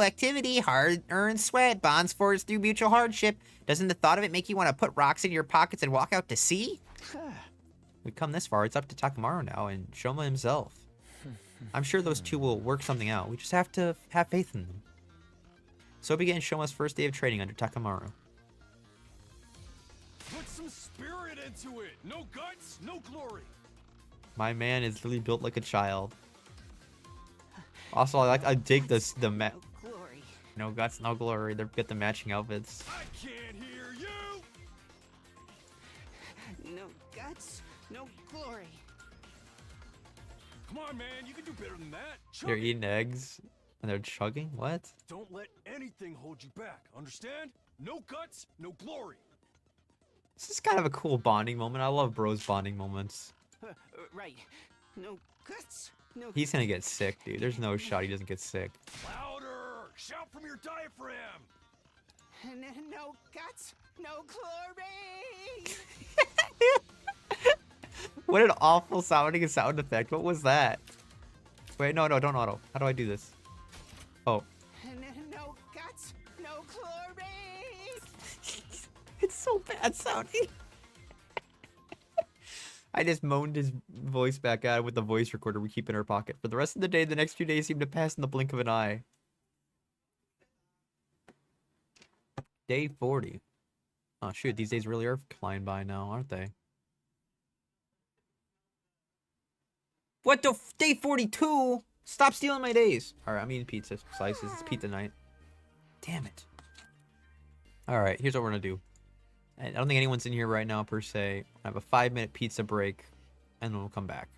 activity, hard-earned sweat, bonds forged through mutual hardship. Doesn't the thought of it make you want to put rocks in your pockets and walk out to sea? We've come this far, it's up to Takamaru now and Shouma himself. I'm sure those two will work something out. We just have to have faith in them. So began Shouma's first day of training under Takamaru. Put some spirit into it. No guts, no glory. My man is really built like a child. Also, I dig this No glory. no guts, no glory. They get the matching outfits. I can't hear you. No guts, no glory. Come on, man. You can do better than that. They're Chug it. eating eggs and they're chugging. What? Don't let anything hold you back. Understand? No guts, no glory. This is kind of a cool bonding moment. I love bros bonding moments. Right. No guts, no. He's gonna get sick, dude. There's no shot he doesn't get sick. Louder! Shout from your diaphragm. No guts, no glory. What an awful sounding sound effect. What was that? Wait, no, don't auto. How do I do this? Oh. No guts, no glory. It's so bad sounding. I just moaned his voice back out with the voice recorder we keep in our pocket. For the rest of the day, the next few days seem to pass in the blink of an eye. Day 40. Oh shoot, these days really are flying by now, aren't they? What the day 42? Stop stealing my days. Alright, I'm eating pizza slices. It's pizza night. Damn it. Alright, here's what we're gonna do. I don't think anyone's in here right now per se. I have a 5-minute pizza break, and then we'll come back.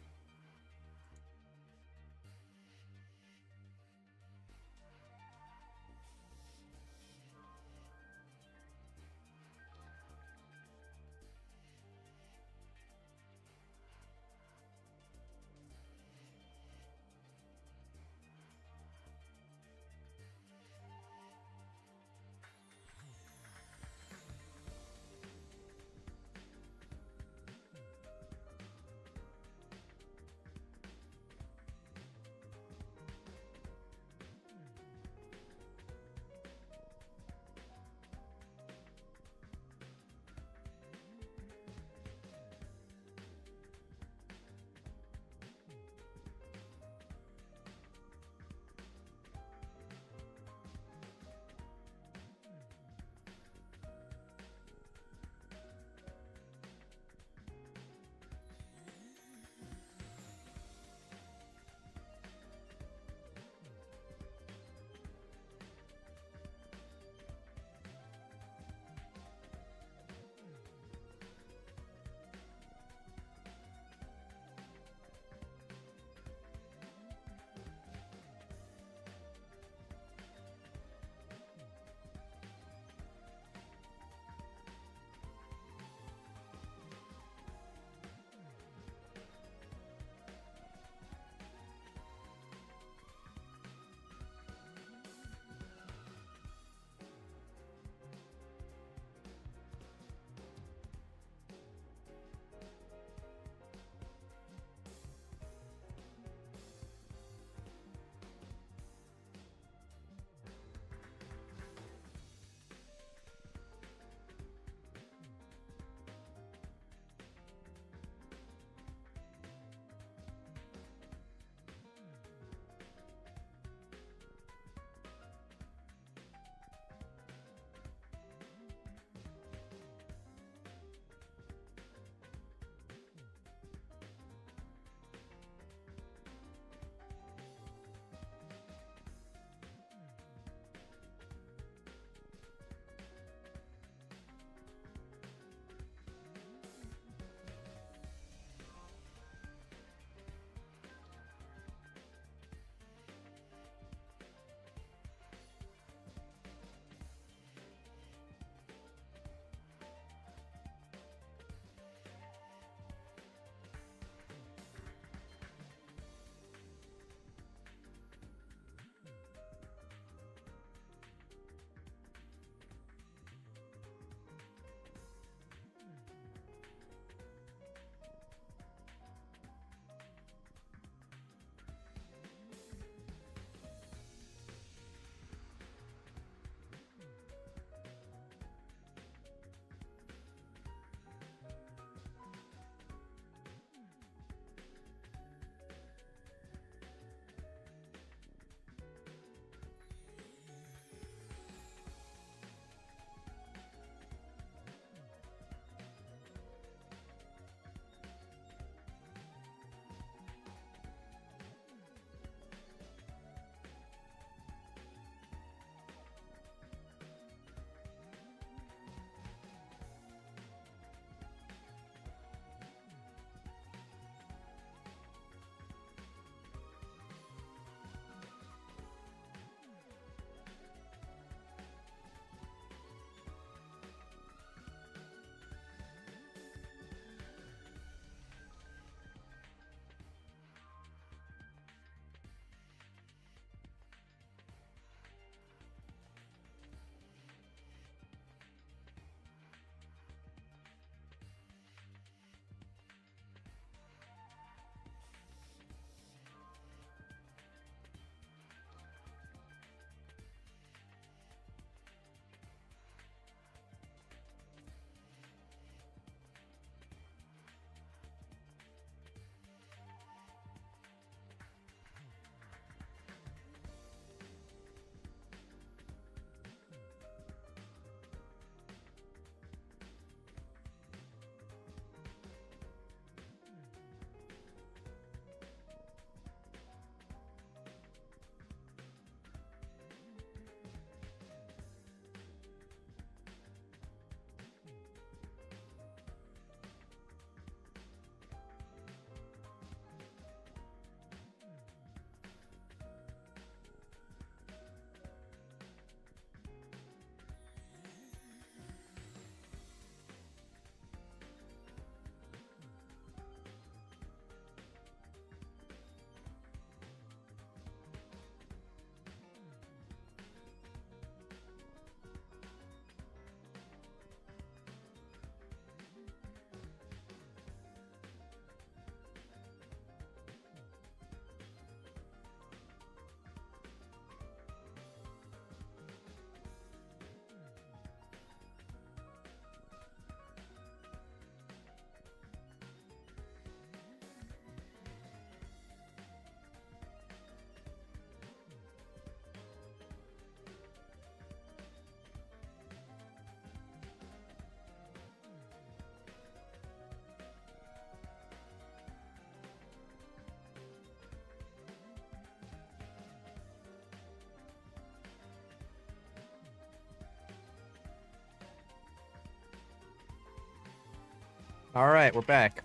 All right, we're back.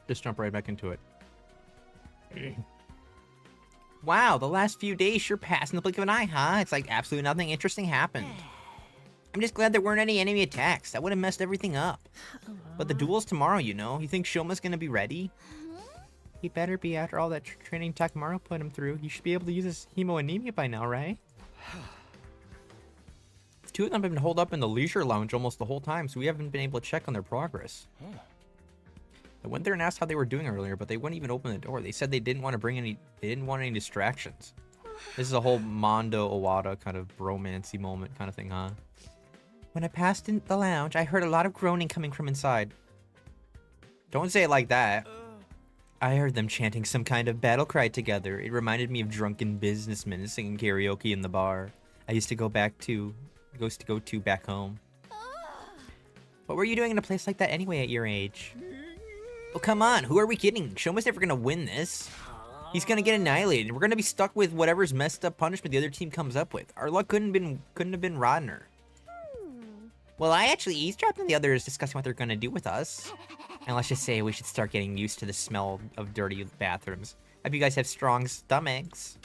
Just jump right back into it. Wow, the last few days sure passed in the blink of an eye, huh? It's like absolutely nothing interesting happened. I'm just glad there weren't any enemy attacks. That would have messed everything up. But the duel's tomorrow, you know. You think Shouma's gonna be ready? He better be after all that training Takamaru put him through. He should be able to use his hemoanemia by now, right? The two of them have been holed up in the leisure lounge almost the whole time, so we haven't been able to check on their progress. I went there and asked how they were doing earlier, but they wouldn't even open the door. They said they didn't want to bring any. They didn't want any distractions. This is a whole Mondo Owada kind of bromancy moment kind of thing, huh? When I passed in the lounge, I heard a lot of groaning coming from inside. Don't say it like that. I heard them chanting some kind of battle cry together. It reminded me of drunken businessmen singing karaoke in the bar I used to go to back home. What were you doing in a place like that anyway at your age? Oh, come on. Who are we kidding? Shouma's never gonna win this. He's gonna get annihilated. We're gonna be stuck with whatever's messed up punishment the other team comes up with. Our luck couldn't have been rottener. Well, I actually eavesdropped on the others discussing what they're gonna do with us. And let's just say we should start getting used to the smell of dirty bathrooms. I hope you guys have strong stomachs.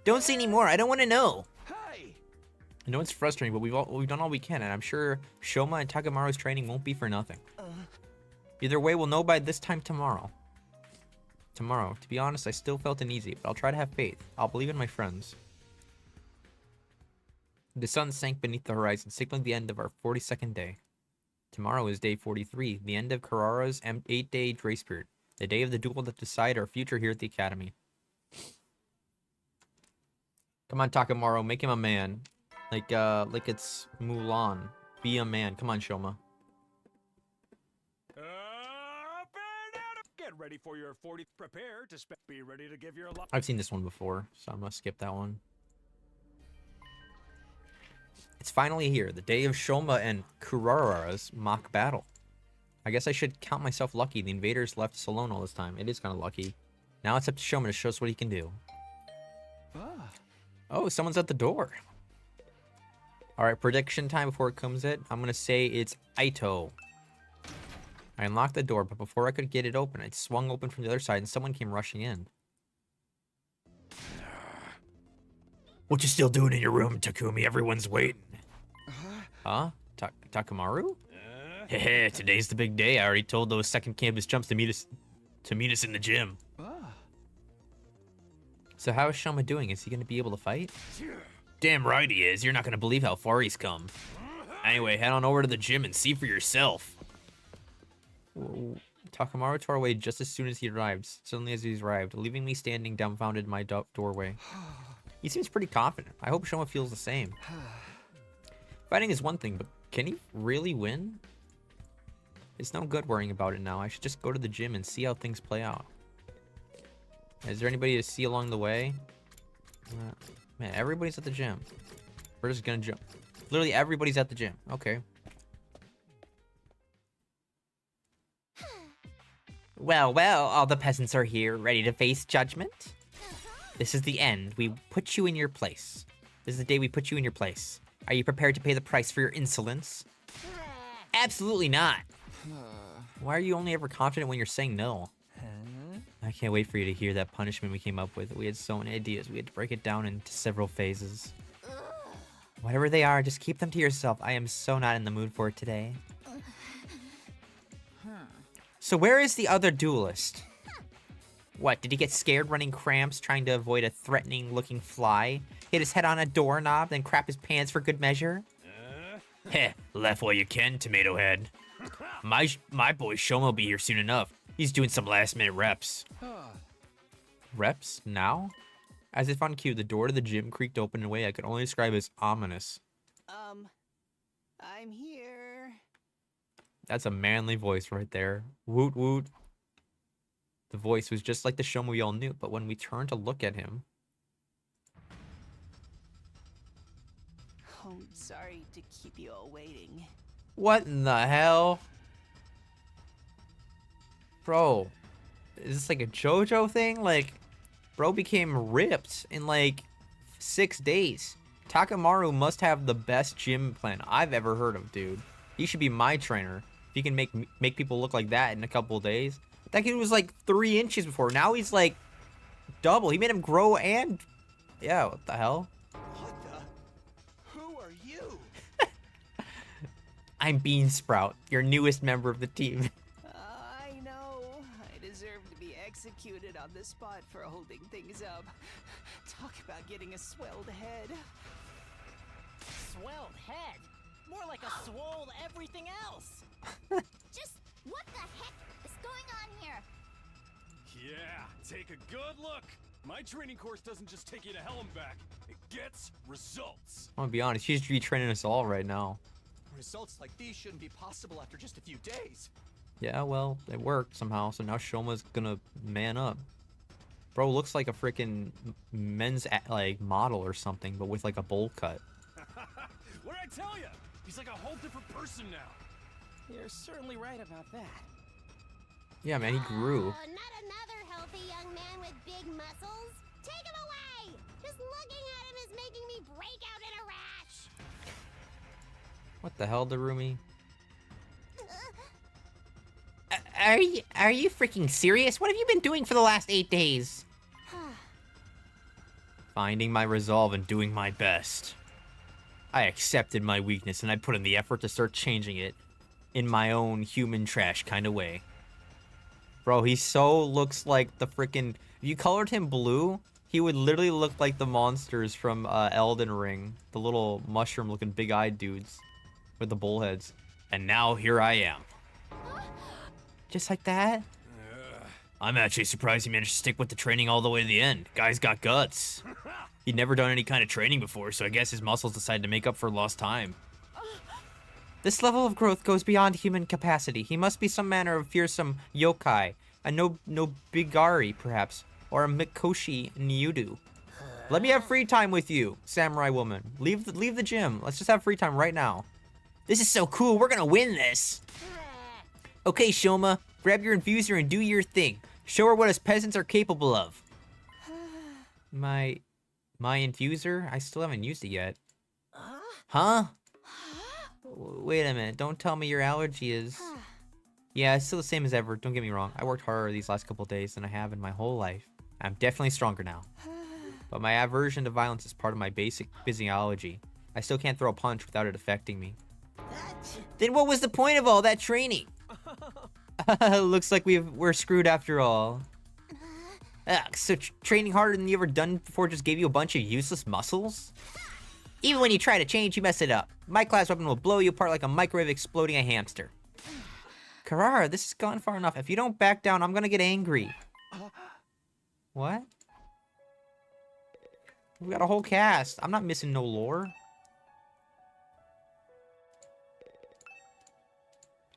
Don't say any more. I don't want to know. Hey! I know it's frustrating, but we've done all we can, and I'm sure Shouma and Takamaru's training won't be for nothing. Either way, we'll know by this time tomorrow. To be honest, I still felt uneasy, but I'll try to have faith. I'll believe in my friends. The sun sank beneath the horizon, signaling the end of our 42nd day. Tomorrow is day 43, the end of Kurara's 8-day grace period, the day of the duel that decide our future here at the academy. Come on, Takamaru, make him a man. Like it's Mulan. Be a man. Come on, Shouma. Get ready for your 40th. Prepare to be ready to give your life. I've seen this one before, so I'm gonna skip that one. It's finally here, the day of Shouma and Kurara's mock battle. I guess I should count myself lucky. The invaders left us alone all this time. It is kind of lucky. Now it's up to Shouma to show us what he can do. Oh, someone's at the door. Alright, prediction time before it comes in. I'm gonna say it's Aito. I unlocked the door, but before I could get it open, it swung open from the other side and someone came rushing in. What you still doing in your room, Takumi? Everyone's waiting. Huh? Takamaru? Heh, today's the big day. I already told those second campus chumps to meet us in the gym. So how is Shouma doing? Is he gonna be able to fight? Damn right he is. You're not gonna believe how far he's come. Anyway, head on over to the gym and see for yourself. Takamaru tore away just as soon as he arrived, suddenly as he arrived, leaving me standing dumbfounded in my doorway. He seems pretty confident. I hope Shouma feels the same. Fighting is one thing, but can he really win? It's no good worrying about it now. I should just go to the gym and see how things play out. Is there anybody to see along the way? Man, everybody's at the gym. We're just gonna jump. Literally everybody's at the gym. Okay. Well, all the peasants are here, ready to face judgment. This is the end. We put you in your place. This is the day we put you in your place. Are you prepared to pay the price for your insolence? Absolutely not. Why are you only ever confident when you're saying no? I can't wait for you to hear that punishment we came up with. We had so many ideas. We had to break it down into several phases. Whatever they are, just keep them to yourself. I am so not in the mood for it today. So where is the other duelist? What, did he get scared running cramps trying to avoid a threatening-looking fly? Hit his head on a doorknob, then crap his pants for good measure? Heh, laugh while you can, tomato head. My boy Shouma will be here soon enough. He's doing some last-minute reps. Reps? Now? As if on cue, the door to the gym creaked open in a way I could only describe as ominous. I'm here. That's a manly voice right there. Woot woot. The voice was just like the Shouma we all knew, but when we turned to look at him... Oh, sorry to keep you all waiting. What in the hell? Bro, is this like a JoJo thing? Like, bro became ripped in like 6 days. Takamaru must have the best gym plan I've ever heard of, dude. He should be my trainer. If he can make people look like that in a couple of days. That kid was like 3 inches before. Now he's like double. He made him grow and... Yeah, what the hell? What the? Who are you? I'm Bean Sprout, your newest member of the team. I know. I deserve to be executed on the spot for holding things up. Talk about getting a swelled head. Swelled head? More like a swole everything else. Just what the heck is going on here? Yeah, take a good look. My training course doesn't just take you to hell and back. It gets results. I'm gonna be honest, he's retraining us all right now. Results like these shouldn't be possible after just a few days. Yeah, well, it worked somehow, so now Shouma's gonna man up. Bro looks like a freaking men's like model or something, but with like a bowl cut. What'd I tell you? He's like a whole different person now. You're certainly right about that. Yeah, man, he grew. Oh, not another healthy young man with big muscles. Take him away! Just looking at him is making me break out in a rash. What the hell, Darumi? Are you freaking serious? What have you been doing for the last 8 days? Finding my resolve and doing my best. I accepted my weakness and I put in the effort to start changing it in my own human trash kind of way. Bro, he so looks like the freaking... If you colored him blue, he would literally look like the monsters from Elden Ring. The little mushroom-looking big-eyed dudes with the bullheads. And now here I am. Just like that? I'm actually surprised he managed to stick with the training all the way to the end. Guy's got guts. He'd never done any kind of training before, so I guess his muscles decided to make up for lost time. This level of growth goes beyond human capacity. He must be some manner of fearsome yokai, a Nobigari, perhaps, or a Mikoshi Nyudu. Let me have free time with you, samurai woman. Leave the gym. Let's just have free time right now. This is so cool, we're gonna win this! Okay, Shouma, grab your infuser and do your thing. Show her what us peasants are capable of. My infuser? I still haven't used it yet. Huh? Wait a minute, don't tell me your allergy is... Yeah, it's still the same as ever, don't get me wrong. I worked harder these last couple days than I have in my whole life. I'm definitely stronger now. But my aversion to violence is part of my basic physiology. I still can't throw a punch without it affecting me. Then what was the point of all that training? Looks like we're screwed after all. So training harder than you ever done before just gave you a bunch of useless muscles? Even when you try to change, you mess it up. My class weapon will blow you apart like a microwave exploding a hamster. Carrara, this has gone far enough. If you don't back down, I'm gonna get angry. What? We got a whole cast. I'm not missing no lore.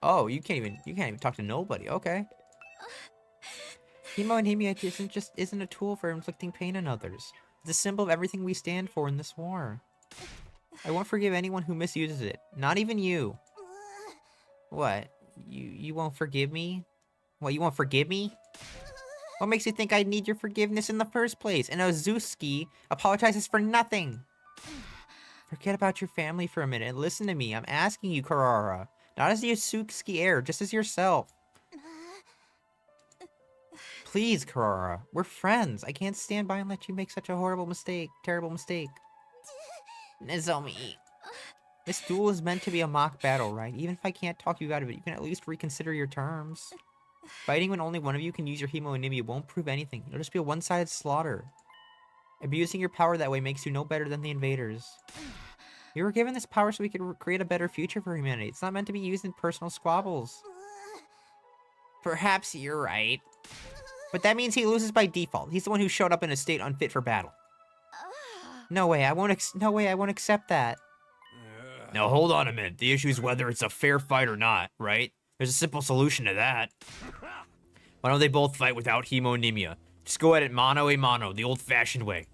Oh, you can't even talk to nobody. Okay. Hemoanemia isn't a tool for inflicting pain on others. It's a symbol of everything we stand for in this war. I won't forgive anyone who misuses it. Not even you. What? You won't forgive me? What, you won't forgive me? What makes you think I'd need your forgiveness in the first place? And Ozuski apologizes for nothing. Forget about your family for a minute and listen to me. I'm asking you, Carrara. Not as the Ozuki heir, just as yourself. Please, Carrara. We're friends. I can't stand by and let you make such a horrible mistake. Terrible mistake. Nozomi. This duel is meant to be a mock battle, right? Even if I can't talk you out of it, you can at least reconsider your terms. Fighting when only one of you can use your hemoanemia won't prove anything. It'll just be a one-sided slaughter. Abusing your power that way makes you no better than the invaders. We were given this power so we could create a better future for humanity. It's not meant to be used in personal squabbles. Perhaps you're right. But that means he loses by default. He's the one who showed up in a state unfit for battle. No way, I won't accept that. Now hold on a minute. The issue is whether it's a fair fight or not, right? There's a simple solution to that. Why don't they both fight without hemoanemia? Just go at it mano a mano, the old-fashioned way.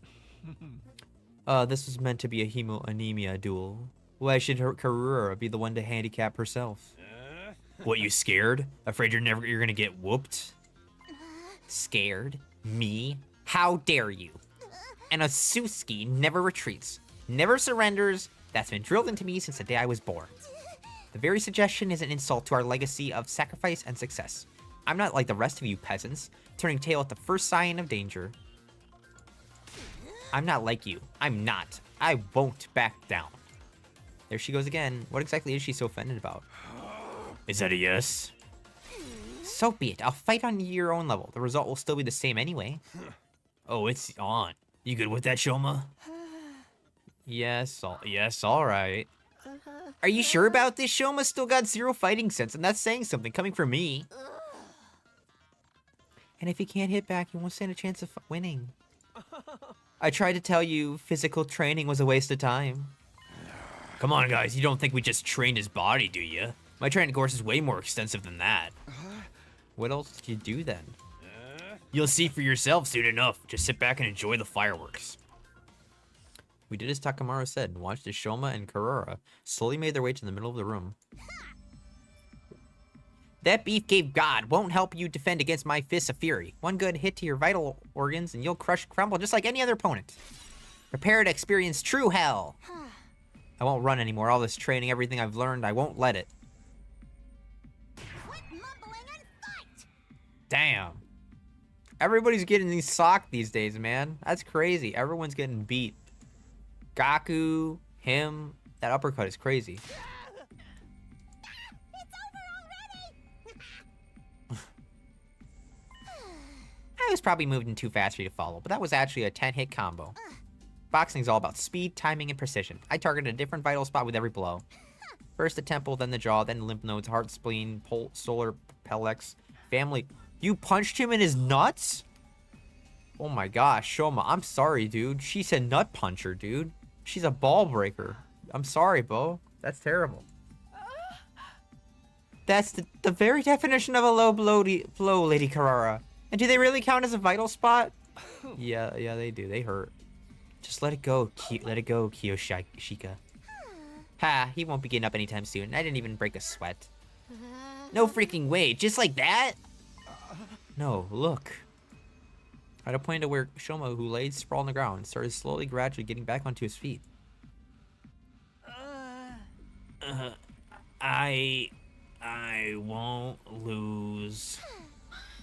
This was meant to be a hemoanemia duel. Why should Karura be the one to handicap herself? What, you scared? Afraid you're gonna get whooped? Scared? Me? How dare you? And Ozuki never retreats, never surrenders. That's been drilled into me since the day I was born. The very suggestion is an insult to our legacy of sacrifice and success. I'm not like the rest of you peasants, turning tail at the first sign of danger. I'm not like you. I'm not. I won't back down. There she goes again. What exactly is she so offended about? Is that a yes? So be it. I'll fight on your own level. The result will still be the same anyway. Oh, it's on. You good with that, Shouma? Yes, all right. Are you sure about this? Shouma still got 0 fighting sense, and that's saying something coming from me. And if he can't hit back, he won't stand a chance of winning. I tried to tell you physical training was a waste of time. Come on, guys. You don't think we just trained his body, do you? My training course is way more extensive than that. What else did you do then? You'll see for yourself soon enough. Just sit back and enjoy the fireworks. We did as Takamaru said and watched as Shouma and Karura slowly made their way to the middle of the room. That beef cave god won't help you defend against my fists of fury. One good hit to your vital organs and you'll crumble just like any other opponent. Prepare to experience true hell. I won't run anymore. All this training, everything I've learned, I won't let it. Quit mumbling and fight! Damn. Everybody's getting these socked these days, man. That's crazy. Everyone's getting beat. Gaku, him, that uppercut is crazy. I was probably moving too fast for you to follow, but that was actually a 10-hit combo. Boxing's all about speed, timing, and precision. I targeted a different vital spot with every blow. First the temple, then the jaw, then lymph nodes, heart, spleen, solar pellex, family. You punched him in his nuts? Oh my gosh, Shouma, I'm sorry, dude. She's a nut puncher, dude. She's a ball breaker. I'm sorry, Bo. That's terrible. That's the very definition of a low blow, Lady Karara. And do they really count as a vital spot? Yeah, they do. They hurt. Just let it go, Kiyoshika. Ha, he won't be getting up anytime soon. I didn't even break a sweat. No freaking way. Just like that? No, look. I pointed to where Shouma, who laid sprawled on the ground, started slowly, gradually getting back onto his feet. I won't lose.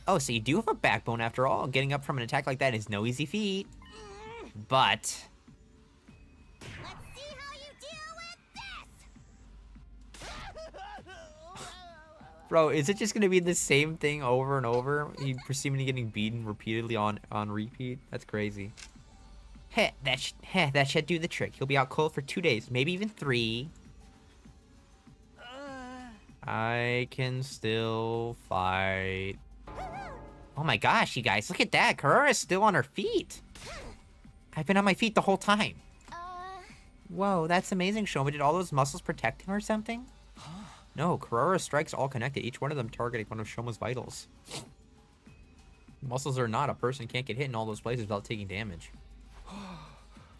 Oh, so you do have a backbone after all. Getting up from an attack like that is no easy feat. But... Let's see how you deal with this! Bro, is it just gonna be the same thing over and over? You perceiving getting beaten repeatedly on repeat? That's crazy. Heh, that should do the trick. He'll be out cold for 2 days, maybe even 3. I can still fight. Oh my gosh, you guys, look at that. Karura's still on her feet. I've been on my feet the whole time. Whoa, that's amazing, Shouma. Did all those muscles protect him or something? No, Karura's strikes all connected, each one of them targeting one of Shouma's vitals. Muscles or not, a person can't get hit in all those places without taking damage.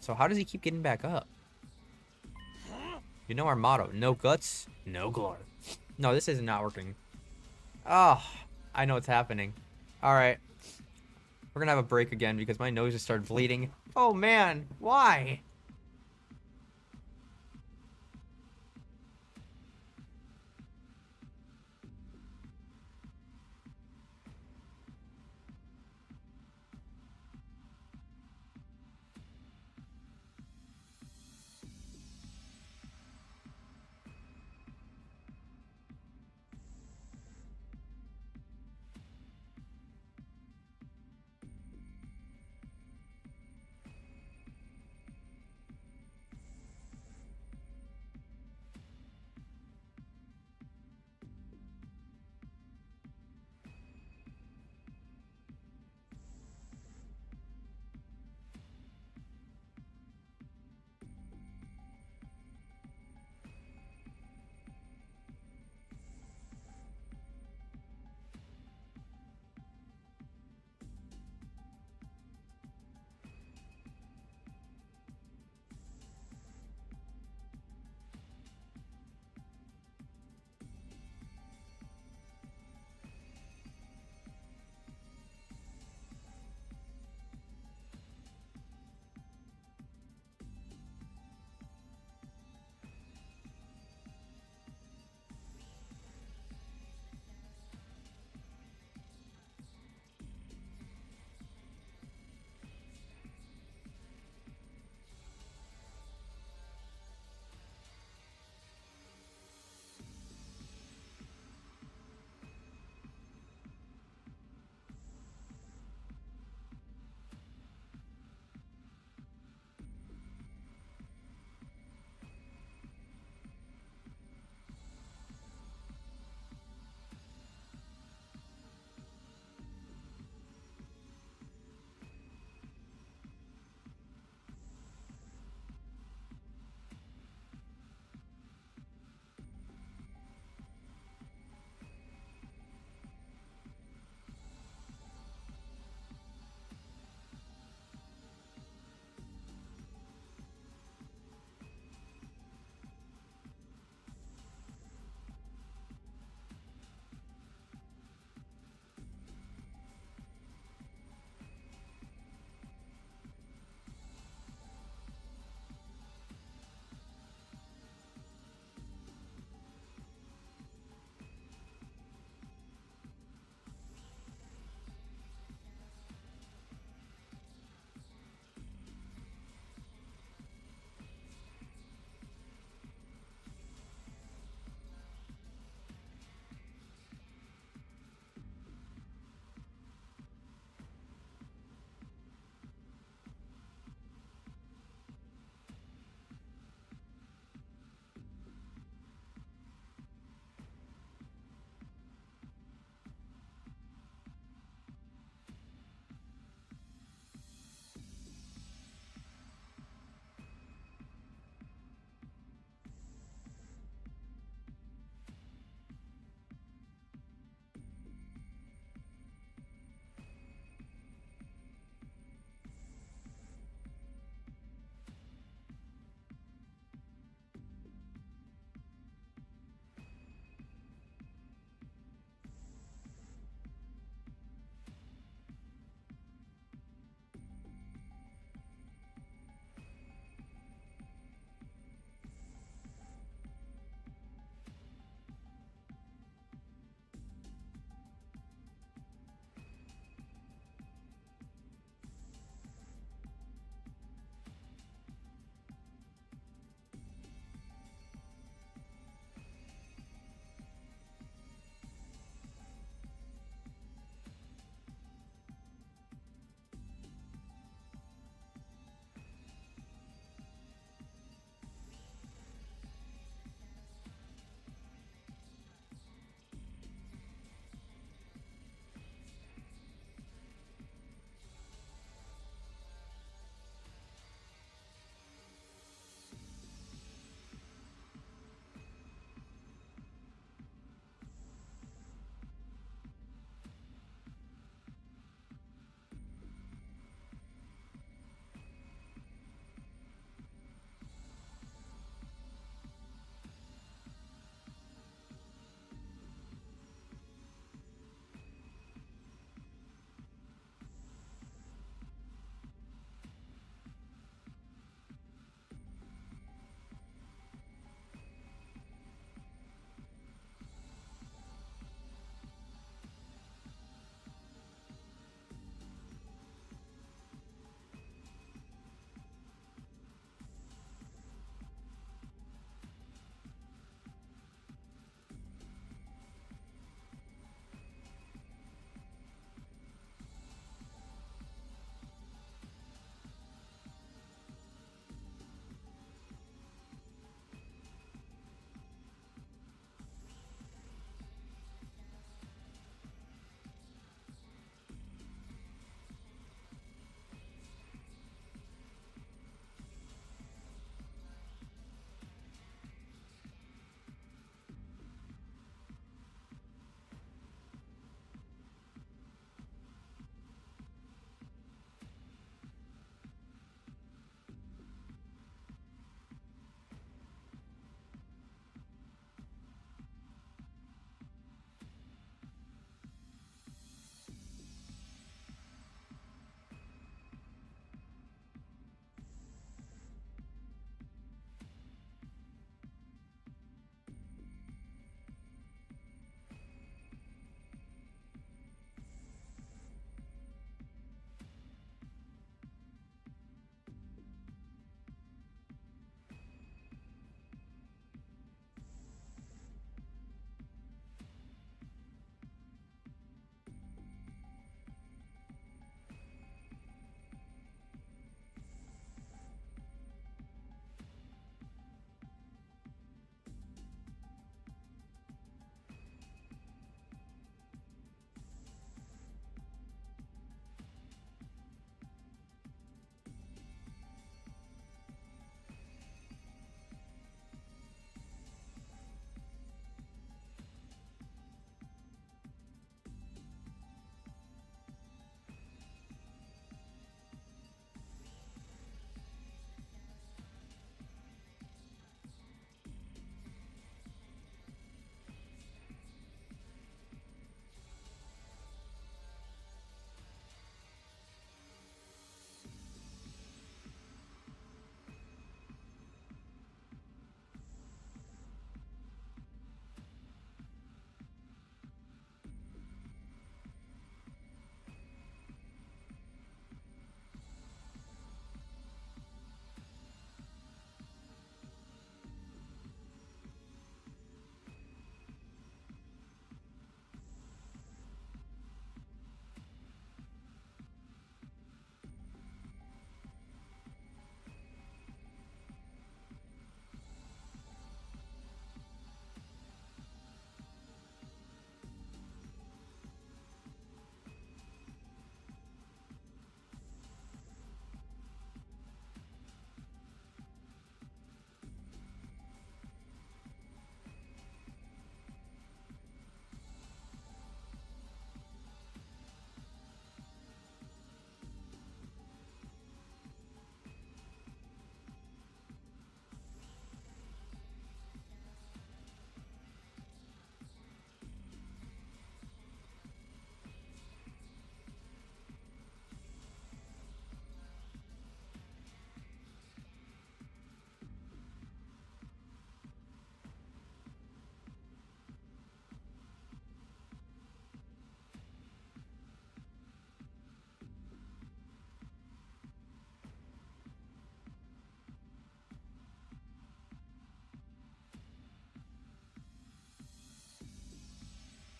So how does he keep getting back up? You know our motto, no guts, no glory. No, this is not working. Oh, I know what's happening. Alright. We're gonna have a break again because my nose just started bleeding. Oh man, why?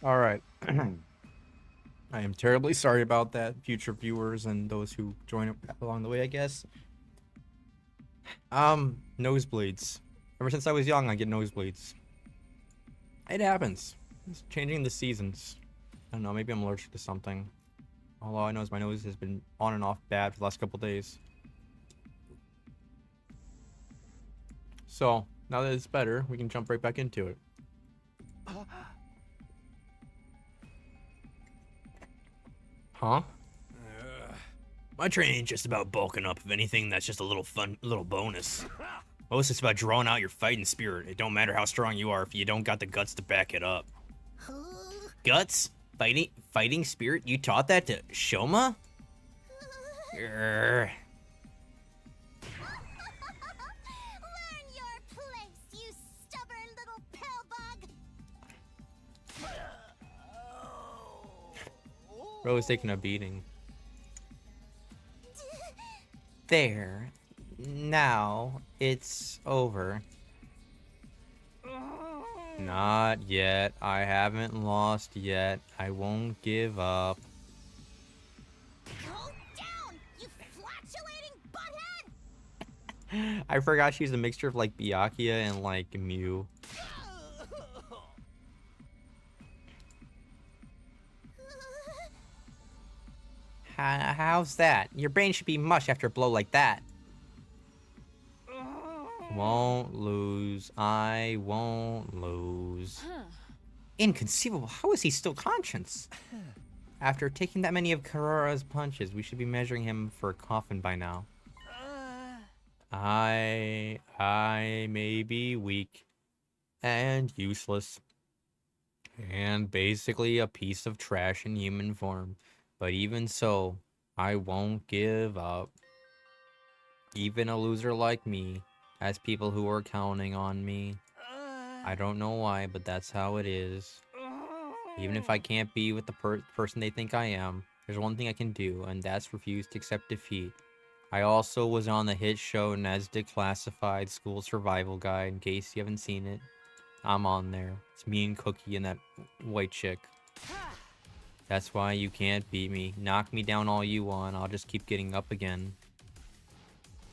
All right. I am terribly sorry about that, future viewers and those who join along the way, I guess. Nosebleeds. Ever since I was young, I get nosebleeds. It happens. It's changing the seasons. I don't know, maybe I'm allergic to something. All I know is my nose has been on and off bad for the last couple days. So, now that it's better, we can jump right back into it. Huh? My training's just about bulking up. If anything, that's just a little fun, little bonus. Most it's about drawing out your fighting spirit. It don't matter how strong you are if you don't got the guts to back it up. Guts? Fighting spirit? You taught that to Shouma? Learn your place, you stubborn little pill bug. Bro is taking a beating. There. Now it's over. Not yet. I haven't lost yet. I won't give up. Go down, you flatulating butthead! I forgot she's a mixture of like Byakuya and like Mew. How's that? Your brain should be mush after a blow like that. Won't lose. I won't lose. Inconceivable. How is he still conscious? After taking that many of Karara's punches, we should be measuring him for a coffin by now. I may be weak and useless and basically a piece of trash in human form. But even so, I won't give up. Even a loser like me has people who are counting on me. I don't know why, but that's how it is. Even if I can't be with the person they think I am, there's one thing I can do, and that's refuse to accept defeat. I also was on the hit show Nesda Classified School Survival Guide, in case you haven't seen it. I'm on there. It's me and Cookie and that white chick. That's why you can't beat me. Knock me down all you want, I'll just keep getting up again.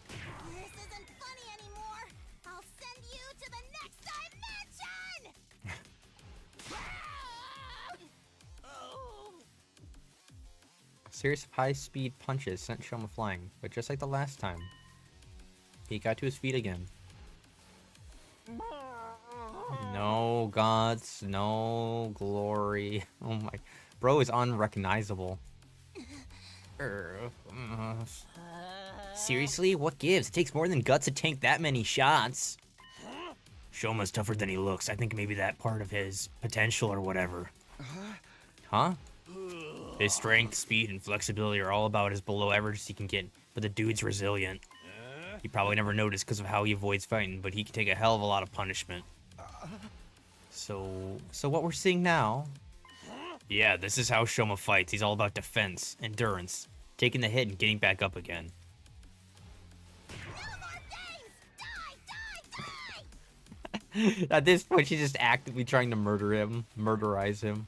This isn't funny anymore. I'll send you to the next dimension! A series of high-speed punches sent Shouma flying, but just like the last time, he got to his feet again. No gods, no glory. Oh my... Bro is unrecognizable. Seriously? What gives? It takes more than guts to tank that many shots. Shouma's tougher than he looks. I think maybe that part of his potential or whatever. Huh? His strength, speed, and flexibility are all about as below average as he can get, but the dude's resilient. He probably never noticed because of how he avoids fighting, but he can take a hell of a lot of punishment. So what we're seeing now... Yeah, this is how Shouma fights. He's all about defense, endurance, taking the hit and getting back up again. At this point, she's just actively trying to murderize him.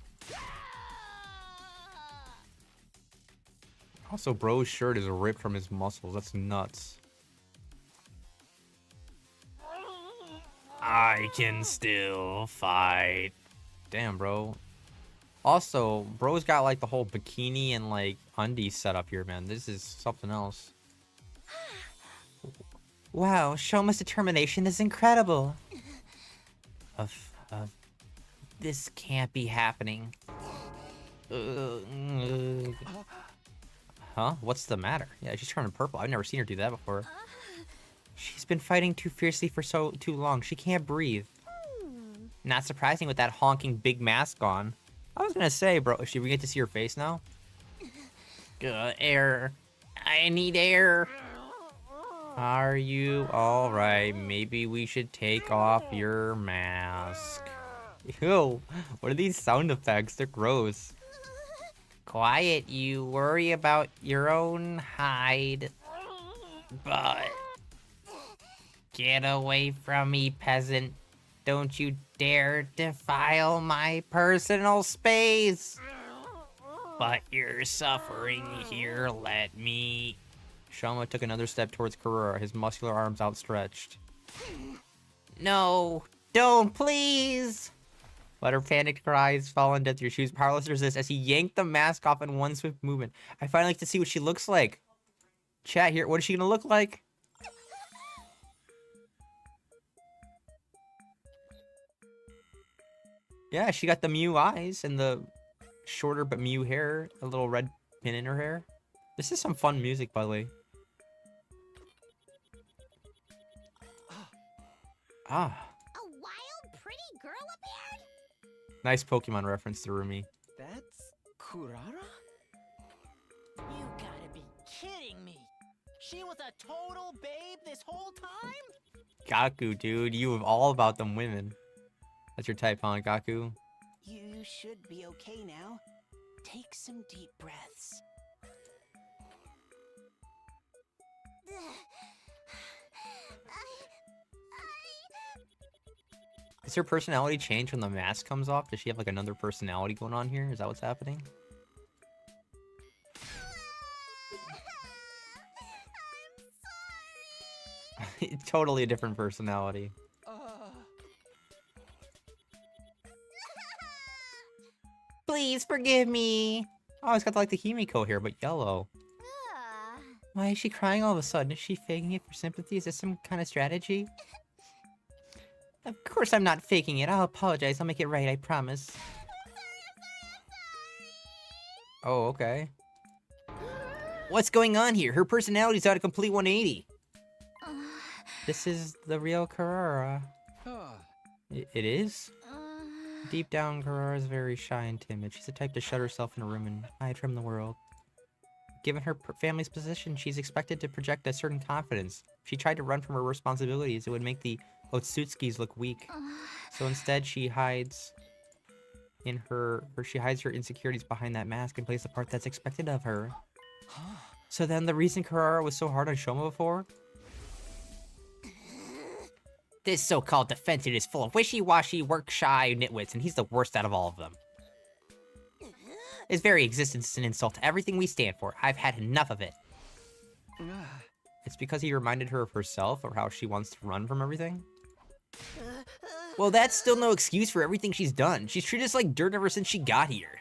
Also, bro's shirt is ripped from his muscles. That's nuts. I can still fight. Damn, bro. Also, bro's got like the whole bikini and like undies set up here, man. This is something else. Wow, Shouma's determination is incredible. This can't be happening. Huh? What's the matter? Yeah, she's turning purple. I've never seen her do that before. She's been fighting too fiercely for too long. She can't breathe. Not surprising with that honking big mask on. I was gonna say, bro, should we get to see her face now? Air. I need air. Are you alright? Maybe we should take off your mask. Ew, what are these sound effects? They're gross. Quiet, you worry about your own hide. But get away from me, peasant. Don't you dare defile my personal space! But you're suffering here, let me... Shouma took another step towards Karura, his muscular arms outstretched. No, don't, please! But her panicked cries fall into your shoes, powerless to resist as he yanked the mask off in one swift movement. I finally like to see what she looks like. Chat here, what is she gonna look like? Yeah, she got the Mew eyes and the shorter but Mew hair, a little red pin in her hair. This is some fun music, by the way. Ah, A wild, pretty girl appeared? nice Pokemon reference to Rumi. That's Kurara? You gotta be kidding me. She was a total babe this whole time? Gaku, dude, you have all about them women. That's your type, huh, Gaku? You should be okay now. Take some deep breaths. Does her personality change when the mask comes off? Does she have like another personality going on here? Is that what's happening? Totally a different personality. Please forgive me. Oh, it's got like the Himiko here, but yellow. Why is she crying all of a sudden? Is she faking it for sympathy? Is this some kind of strategy? Of course I'm not faking it. I'll apologize. I'll make it right, I promise. Oh, okay. What's going on here? Her personality's at a complete 180. This is the real Karara. It is? Deep down, Karara is very shy and timid. She's the type to shut herself in a room and hide from the world. Given her family's position, she's expected to project a certain confidence. If she tried to run from her responsibilities, it would make the Otsutskis look weak. So instead, she hides her insecurities behind that mask and plays the part that's expected of her. So then the reason Karara was so hard on Shouma before? This so-called defensive is full of wishy-washy, work-shy nitwits, and he's the worst out of all of them. His very existence is an insult to everything we stand for. I've had enough of it. It's because he reminded her of herself or how she wants to run from everything? Well, that's still no excuse for everything she's done. She's treated us like dirt ever since she got here.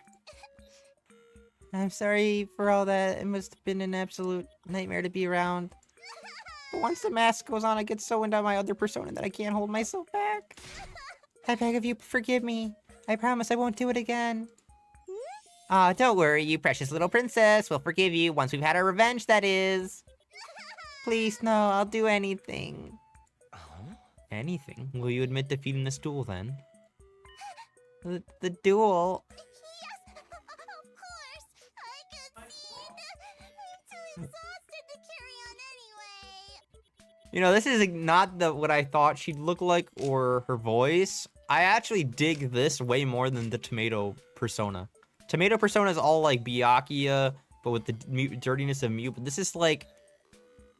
I'm sorry for all that. It must have been an absolute nightmare to be around. But once the mask goes on, I get so into my other persona that I can't hold myself back. I beg of you, forgive me. I promise I won't do it again. Aw, don't worry, you precious little princess. We'll forgive you once we've had our revenge, that is. Please, no, I'll do anything. Anything? Will you admit defeating this duel, then? The duel? Yes, of course. I could see. I'm too exhausted to carry on anyway. You know, this is not what I thought she'd look like or her voice. I actually dig this way more than the tomato persona. Tomato persona is all like Byakuya, but with the dirtiness of Mew. But this is like,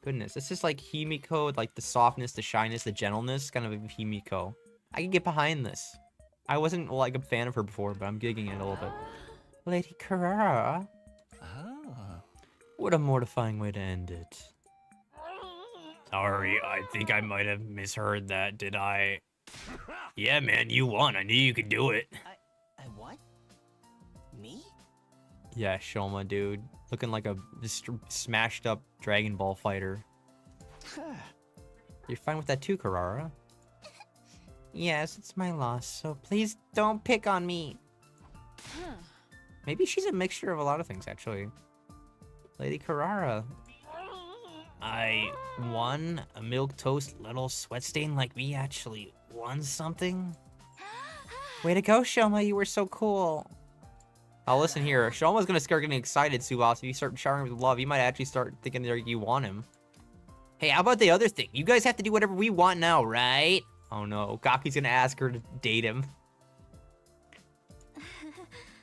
goodness, this is like Himiko, like the softness, the shyness, the gentleness, kind of Himiko. I can get behind this. I wasn't like a fan of her before, but I'm gigging it a little bit. Lady Karara. What a mortifying way to end it. Sorry, I think I might have misheard that, did I? Yeah, man, you won. I knew you could do it. I what? Me? Yeah, Shouma, dude. Looking like a smashed up Dragon Ball fighter. You're fine with that too, Karara? Yes, it's my loss, so please don't pick on me. Maybe she's a mixture of a lot of things, actually. Lady Karara. I won? A milquetoast little sweat stain like me actually won something? Way to go, Shouma, you were so cool. Oh, listen here. Shouma's gonna start getting excited, Subas. If you start showering with love, you might actually start thinking that you want him. Hey, how about the other thing? You guys have to do whatever we want now, right? Oh no, Gaku's gonna ask her to date him.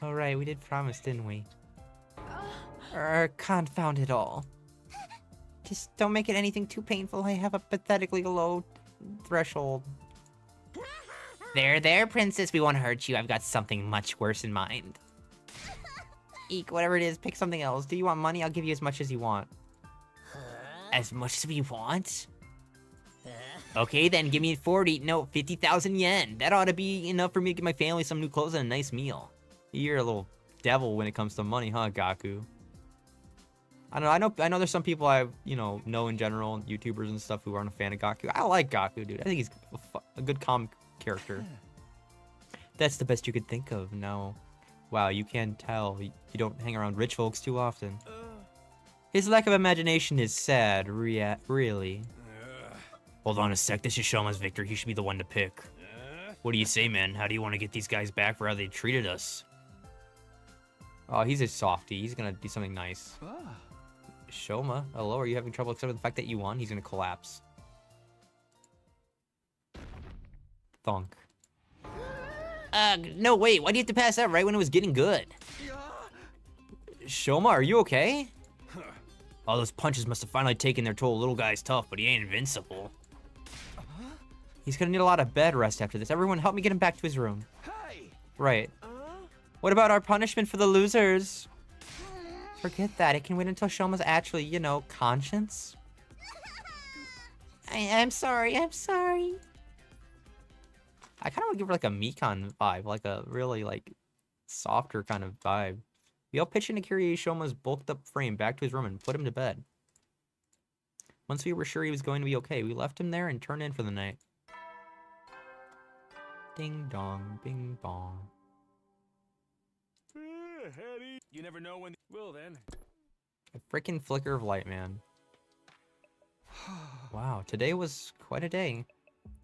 All right, we did promise, didn't we? Confound it all. Just don't make it anything too painful. I have a pathetically low threshold. There, princess. We won't hurt you. I've got something much worse in mind. Eek, whatever it is, pick something else. Do you want money? I'll give you as much as you want. As much as we want? Okay, then give me 50,000 yen. That ought to be enough for me to get my family some new clothes and a nice meal. You're a little devil when it comes to money, huh, Gaku? I know there's some people I, know in general, YouTubers and stuff who aren't a fan of Gaku. I like Gaku, dude. I think he's a good comic character. That's the best you could think of. No. Wow, you can tell. You don't hang around rich folks too often. His lack of imagination is sad, really. Hold on a sec, this is Shouma's victory. He should be the one to pick. What do you say, man? How do you want to get these guys back for how they treated us? Oh, he's a softie. He's gonna do something nice. Shouma, hello, are you having trouble accepting the fact that you won? He's gonna collapse. Thunk. No, wait, why do you have to pass out right when it was getting good? Shouma, are you okay? All those punches must have finally taken their toll. Little guy's tough, but he ain't invincible. He's gonna need a lot of bed rest after this. Everyone help me get him back to his room. Right. What about our punishment for the losers? Forget that. It can wait until Shouma's actually, conscience. I'm sorry. I kind of want to give her like a Mikan vibe, like a really softer kind of vibe. We all pitched in to carry Shouma's bulked up frame back to his room and put him to bed. Once we were sure he was going to be okay, we left him there and turned in for the night. Ding dong, bing bong. You never know when. Well then. A freaking flicker of light, man. Wow, today was quite a day.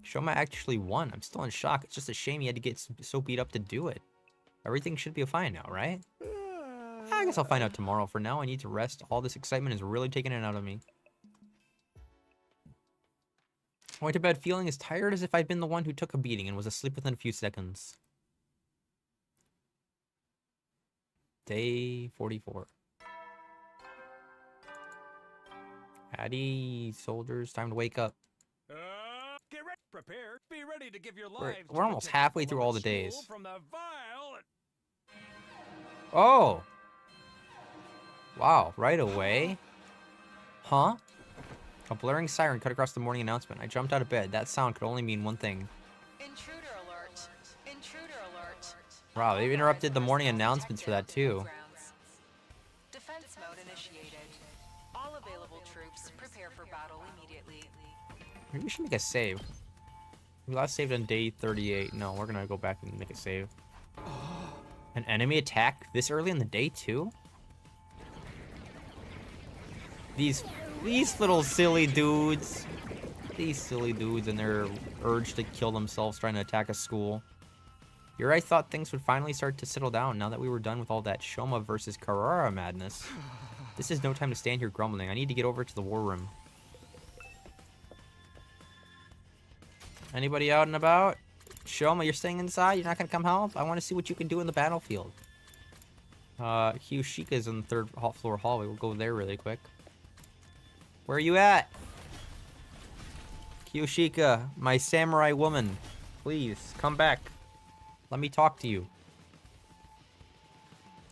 Shouma actually won. I'm still in shock. It's just a shame he had to get so beat up to do it. Everything should be fine now, right? I guess I'll find out tomorrow. For now, I need to rest. All this excitement is really taking it out of me. I went to bed feeling as tired as if I'd been the one who took a beating and was asleep within a few seconds. Day 44. Addy, soldiers, time to wake up. Get ready, prepare, be ready to give your lives. We're almost halfway through all the days. From the vile... Oh! Wow, right away? Huh? A blaring siren cut across the morning announcement. I jumped out of bed. That sound could only mean one thing. Intruder alert. Intruder alert. Wow, they interrupted the morning announcements for that too. Defense mode initiated. All available troops prepare for battle immediately. Maybe we should make a save. We last saved on day 38. No, we're gonna go back and make a save. An enemy attack this early in the day too? These little silly dudes. These silly dudes and their urge to kill themselves trying to attack a school. Here I thought things would finally start to settle down now that we were done with all that Shouma versus Carrara madness. This is no time to stand here grumbling. I need to get over to the war room. Anybody out and about? Shouma, you're staying inside? You're not gonna come help? I want to see what you can do in the battlefield. Kyoshika's in the third floor hallway. We'll go there really quick. Where are you at? Kyoshika, my samurai woman. Please, come back. Let me talk to you.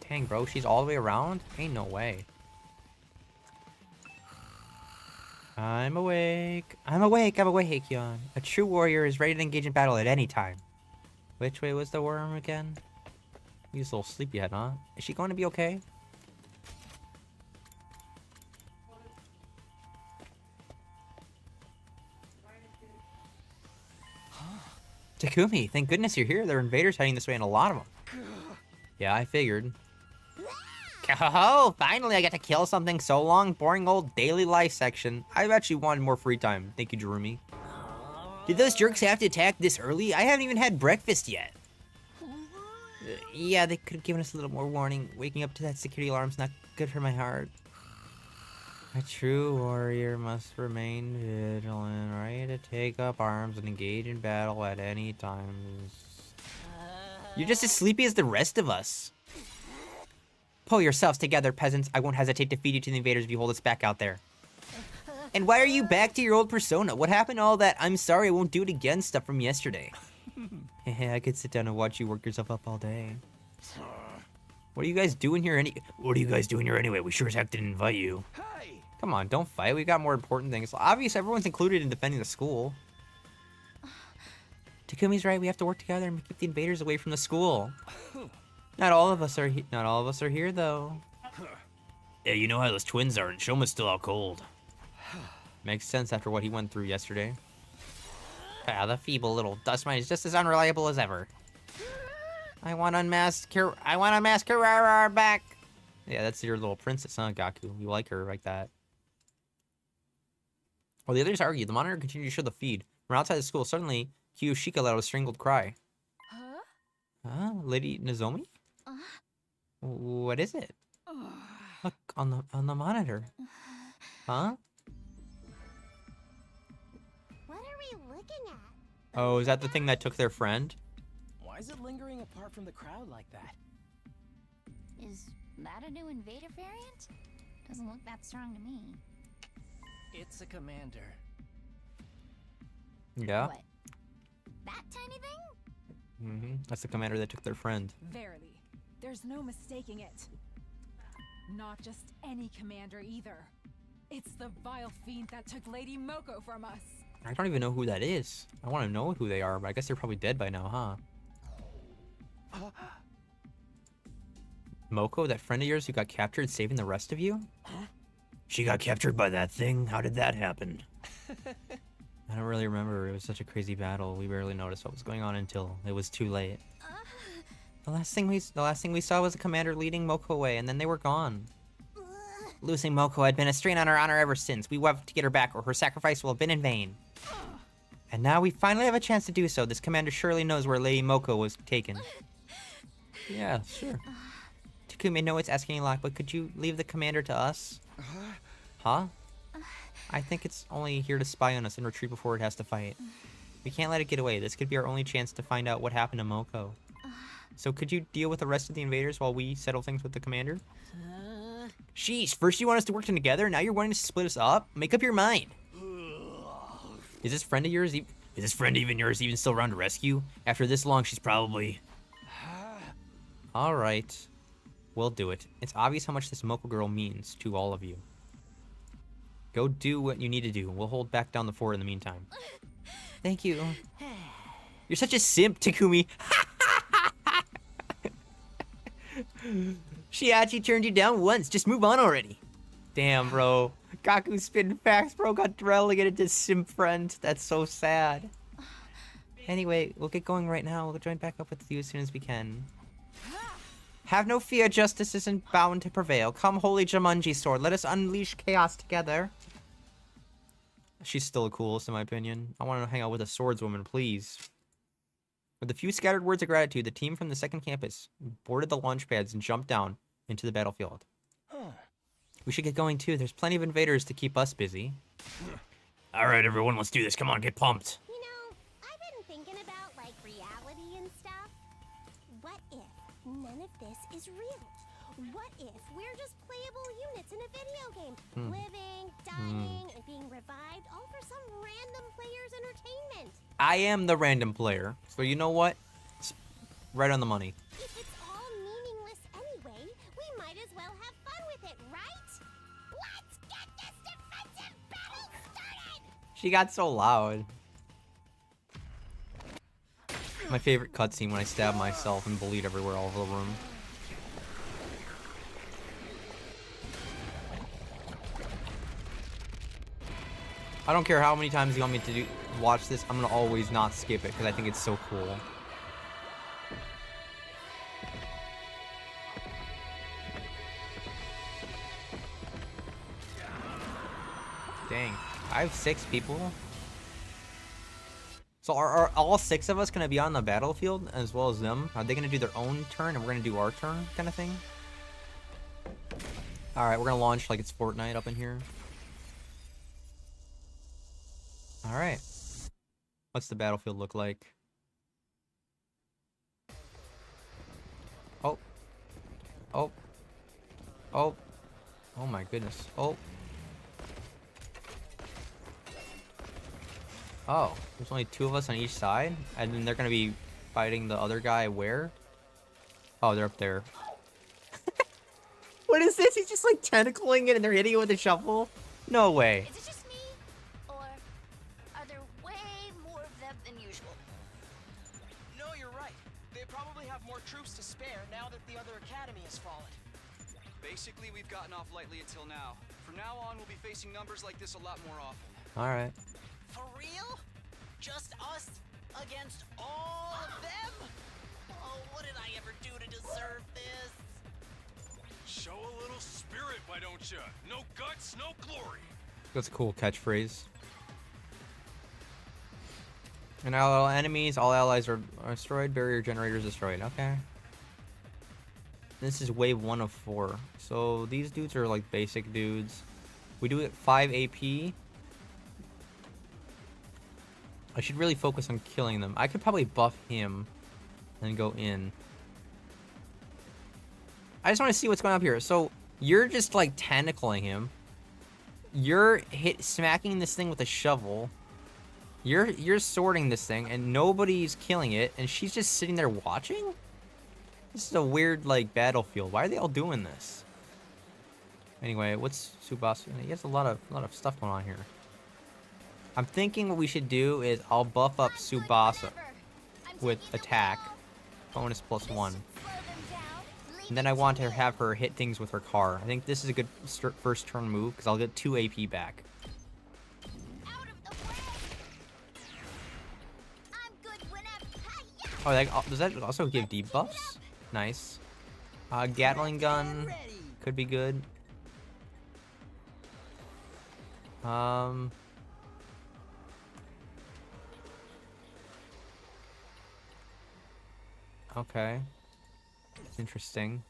Dang, bro, she's all the way around? Ain't no way. I'm awake. I'm awake, Yon. A true warrior is ready to engage in battle at any time. Which way was the worm again? He's a little sleepyhead, huh? Is she going to be okay? Takumi, thank goodness you're here. There are invaders heading this way and a lot of them. Yeah, I figured. Oh, finally I got to kill something. So long, boring old daily life section. I've actually wanted more free time. Thank you, Jerumi. Did those jerks have to attack this early? I haven't even had breakfast yet. Yeah, they could have given us a little more warning. Waking up to that security alarm's not good for my heart. A true warrior must remain vigilant, ready to take up arms and engage in battle at any time. You're just as sleepy as the rest of us. Pull yourselves together, peasants. I won't hesitate to feed you to the invaders if you hold us back out there. And why are you back to your old persona? What happened to all that I'm sorry I won't do it again stuff from yesterday? I could sit down and watch you work yourself up all day. What are you guys doing here What are you guys doing here anyway? We sure as heck didn't invite you. Hey! Come on, don't fight. We got more important things. Obviously, everyone's included in defending the school. Takumi's right. We have to work together and keep the invaders away from the school. Not all of us are here, though. Yeah, you know how those twins are, and Shouma's still out cold. Makes sense after what he went through yesterday. Ah, the feeble little dust mite is just as unreliable as ever. I want unmasked Carrara back. Yeah, that's your little princess, huh, Gaku? You like her like that. While the others argue, the monitor continued to show the feed. From outside the school, suddenly, Kiyoshika let out a strangled cry. Huh? Huh? Lady Nozomi? What is it? Look, on the monitor. Huh? What are we looking at? Oh, is that the thing that took their friend? Why is it lingering apart from the crowd like that? Is that a new invader variant? Doesn't look that strong to me. It's a commander. Yeah. What? That tiny thing? Mm-hmm. That's the commander that took their friend. Verily, there's no mistaking it. Not just any commander either. It's the vile fiend that took Lady Moko from us. I don't even know who that is. I want to know who they are, but I guess they're probably dead by now, huh? Moko, that friend of yours who got captured saving the rest of you? She got captured by that thing? How did that happen? I don't really remember. It was such a crazy battle. We barely noticed what was going on until it was too late. The last thing we saw was the commander leading Moko away, and then they were gone. Losing Moko had been a strain on our honor ever since. We have to get her back, or her sacrifice will have been in vain. And now we finally have a chance to do so. This commander surely knows where Lady Moko was taken. Yeah, sure. Takumi, I know it's asking a lot, but could you leave the commander to us? Huh? I think it's only here to spy on us and retreat before it has to fight. We can't let it get away. This could be our only chance to find out what happened to Moko. So could you deal with the rest of the invaders while we settle things with the commander? Sheesh, first you want us to work together, now you're wanting to split us up? Make up your mind. Is this friend of yours even still around to rescue? After this long, she's probably... Alright. We'll do it. It's obvious how much this Moko girl means to all of you. Go do what you need to do. We'll hold back down the fort in the meantime. Thank you. You're such a simp, Takumi. She actually turned you down once. Just move on already. Damn, bro. Gaku's spitting facts, bro. Got relegated to simp friend. That's so sad. Anyway, we'll get going right now. We'll join back up with you as soon as we can. Have no fear. Justice isn't bound to prevail. Come, holy Jumanji sword. Let us unleash chaos together. She's still the coolest, in my opinion. I want to hang out with a swordswoman, please. With a few scattered words of gratitude, the team from the second campus boarded the launch pads and jumped down into the battlefield. We should get going too. There's plenty of invaders to keep us busy. Alright, everyone, let's do this. Come on, get pumped. You know, I've been thinking about, like, reality and stuff. What if none of this is real? What if we're just playable units in a video game? Living, dying, and being revived, all for some random player's entertainment. I am the random player, so you know what? It's right on the money. If it's all meaningless anyway, we might as well have fun with it, right? Let's get this defensive battle started! She got so loud. My favorite cutscene when I stab myself and bleed everywhere all over the room. I don't care how many times you want me to watch this, I'm gonna always not skip it because I think it's so cool. Dang, I have 6 people. So are all 6 of us gonna be on the battlefield as well as them? Are they gonna do their own turn and we're gonna do our turn kind of thing? Alright, we're gonna launch like it's Fortnite up in here. Alright. What's the battlefield look like? Oh. Oh. Oh. Oh my goodness. Oh. Oh, there's only 2 of us on each side? And then they're gonna be fighting the other guy where? Oh, they're up there. What is this? He's just like tentacling it and they're hitting it with a shovel? No way. Is it just me? Or are there way more of them than usual? No, you're right. They probably have more troops to spare now that the other academy has fallen. Basically, we've gotten off lightly until now. From now on, we'll be facing numbers like this a lot more often. Alright. For real? Just us against all of them? Oh, what did I ever do to deserve this? Show a little spirit, why don't you? No guts, no glory. That's a cool catchphrase. And all enemies, all allies are destroyed, barrier generators destroyed. Okay. This is wave 1 of 4. So these dudes are like basic dudes. We do it 5 AP. I should really focus on killing them. I could probably buff him and go in. I just want to see what's going on up here. So you're just like tentacling him. You're smacking this thing with a shovel. You're sorting this thing and nobody's killing it, and she's just sitting there watching? This is a weird like battlefield. Why are they all doing this? Anyway, what's Tsubasa? He has a lot of stuff going on here. I'm thinking what we should do is I'll buff up Tsubasa with attack, bonus +1. And then I want to have her hit things with her car. I think this is a good first turn move because I'll get 2 AP back. Out of the way! I'm good whenever. Oh, does that also give debuffs? Nice. Gatling gun could be good. Okay. Interesting.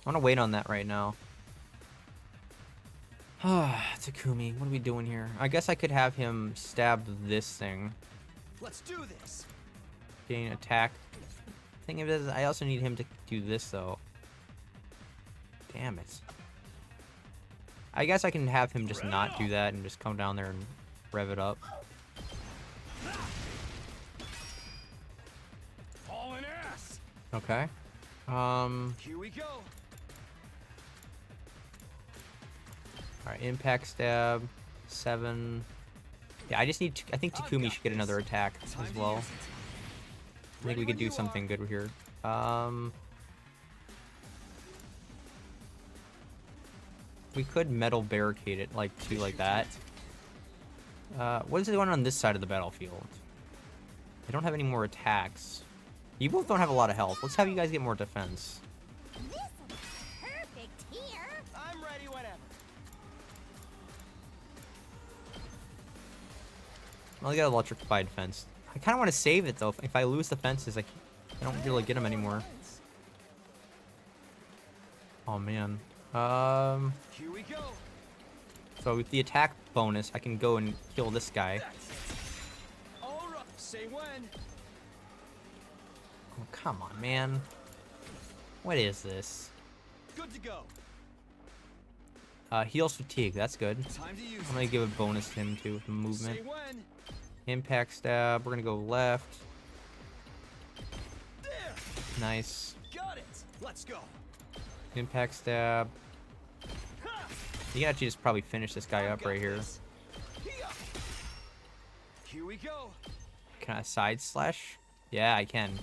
I want to wait on that right now. Takumi, what are we doing here? I guess I could have him stab this thing. Let's do this. Gain attack. Thing of it is, I also need him to do this though. Damn it. I guess I can have him just not do that and just come down there and rev it up. Hauling ass. Okay. Here we go. Alright, impact stab. 7. Yeah, I just need I think Takumi should get another attack as well. I think we could do something good here. We could metal barricade it like that. What is going on this side of the battlefield? I don't have any more attacks. You both don't have a lot of health. Let's have you guys get more defense. This is perfect here. I'm ready whenever. Well, I got electrified fence. I kind of want to save it though. If I lose the fences, I don't really get them anymore. Oh man. Here we go. So with the attack bonus, I can go and kill this guy. All right. Say when. Oh, come on, man. What is this? Good to go. Heals fatigue. That's good. Time to use I'm gonna give a bonus to him too with the movement. Say when. Impact stab. We're gonna go left. There. Nice. Got it. Let's go. Impact stab. You can actually just probably finish this guy up right here. Here we go. Can I side slash? Yeah, I can.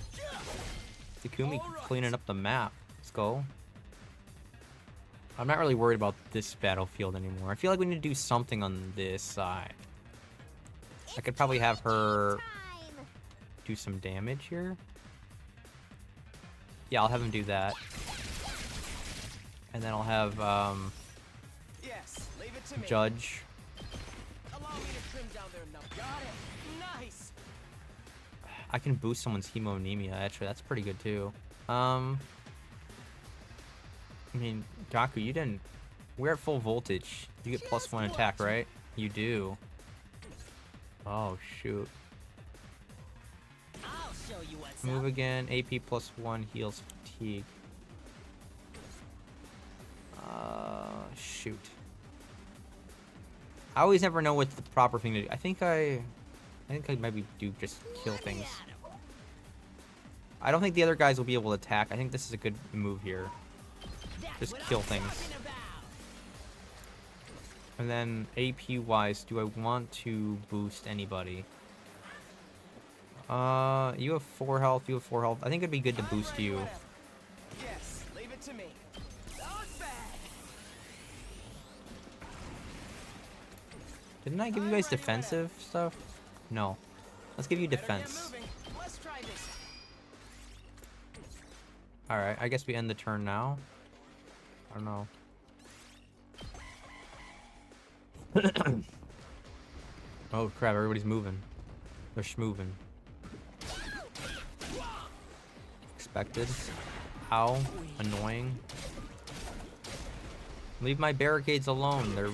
Takumi cleaning up the map. Let's go. I'm not really worried about this battlefield anymore. I feel like we need to do something on this side. I could probably have her do some damage here. Yeah, I'll have him do that. And then I'll have Yes. Leave it to me. Judge. Allow me to trim down their numbers. Got it. Nice. I can boost someone's hemonemia, actually. That's pretty good, too. I mean, Gaku, you didn't... We're at full voltage. You get +1 attack, right? You do. Oh, shoot. I'll show you what's Move up. again. AP +1 heals fatigue. Shoot. I always never know what's the proper thing to do. I think I I think I maybe do just kill things. I don't think the other guys will be able to attack. I think this is a good move here. Just kill things. And then AP wise, do I want to boost anybody? You have 4 health, you have 4 health. I think it'd be good to boost you. Yes, leave it to me. Didn't I give you guys defensive stuff? No. Let's give you defense. Let's try this. Alright, I guess we end the turn now. I don't know. Oh crap, everybody's moving. They're schmoving. Expected. Ow. Annoying. Leave my barricades alone. They're...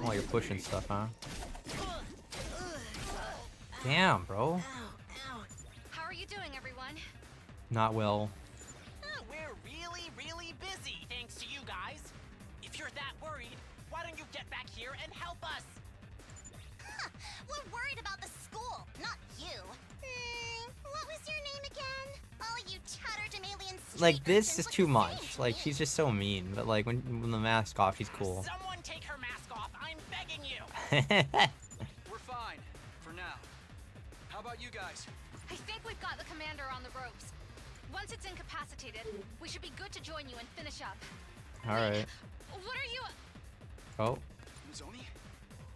Oh, you're pushing stuff, huh? Damn, bro. How are you doing, everyone? Not well. We're really busy, thanks to you guys. If you're that worried, why don't you get back here and help us? We're worried about the school, not you. What was your name again? Oh, you tatterdemalion. Like, this is too much. Like, she's just so mean. But, like, when the mask off, she's cool. Someone take her mask off. I'm begging you. We're fine. For now. How about you guys? I think we've got the commander on the ropes. Once it's incapacitated, we should be good to join you and finish up. Alright. What are you... Oh. Nozomi?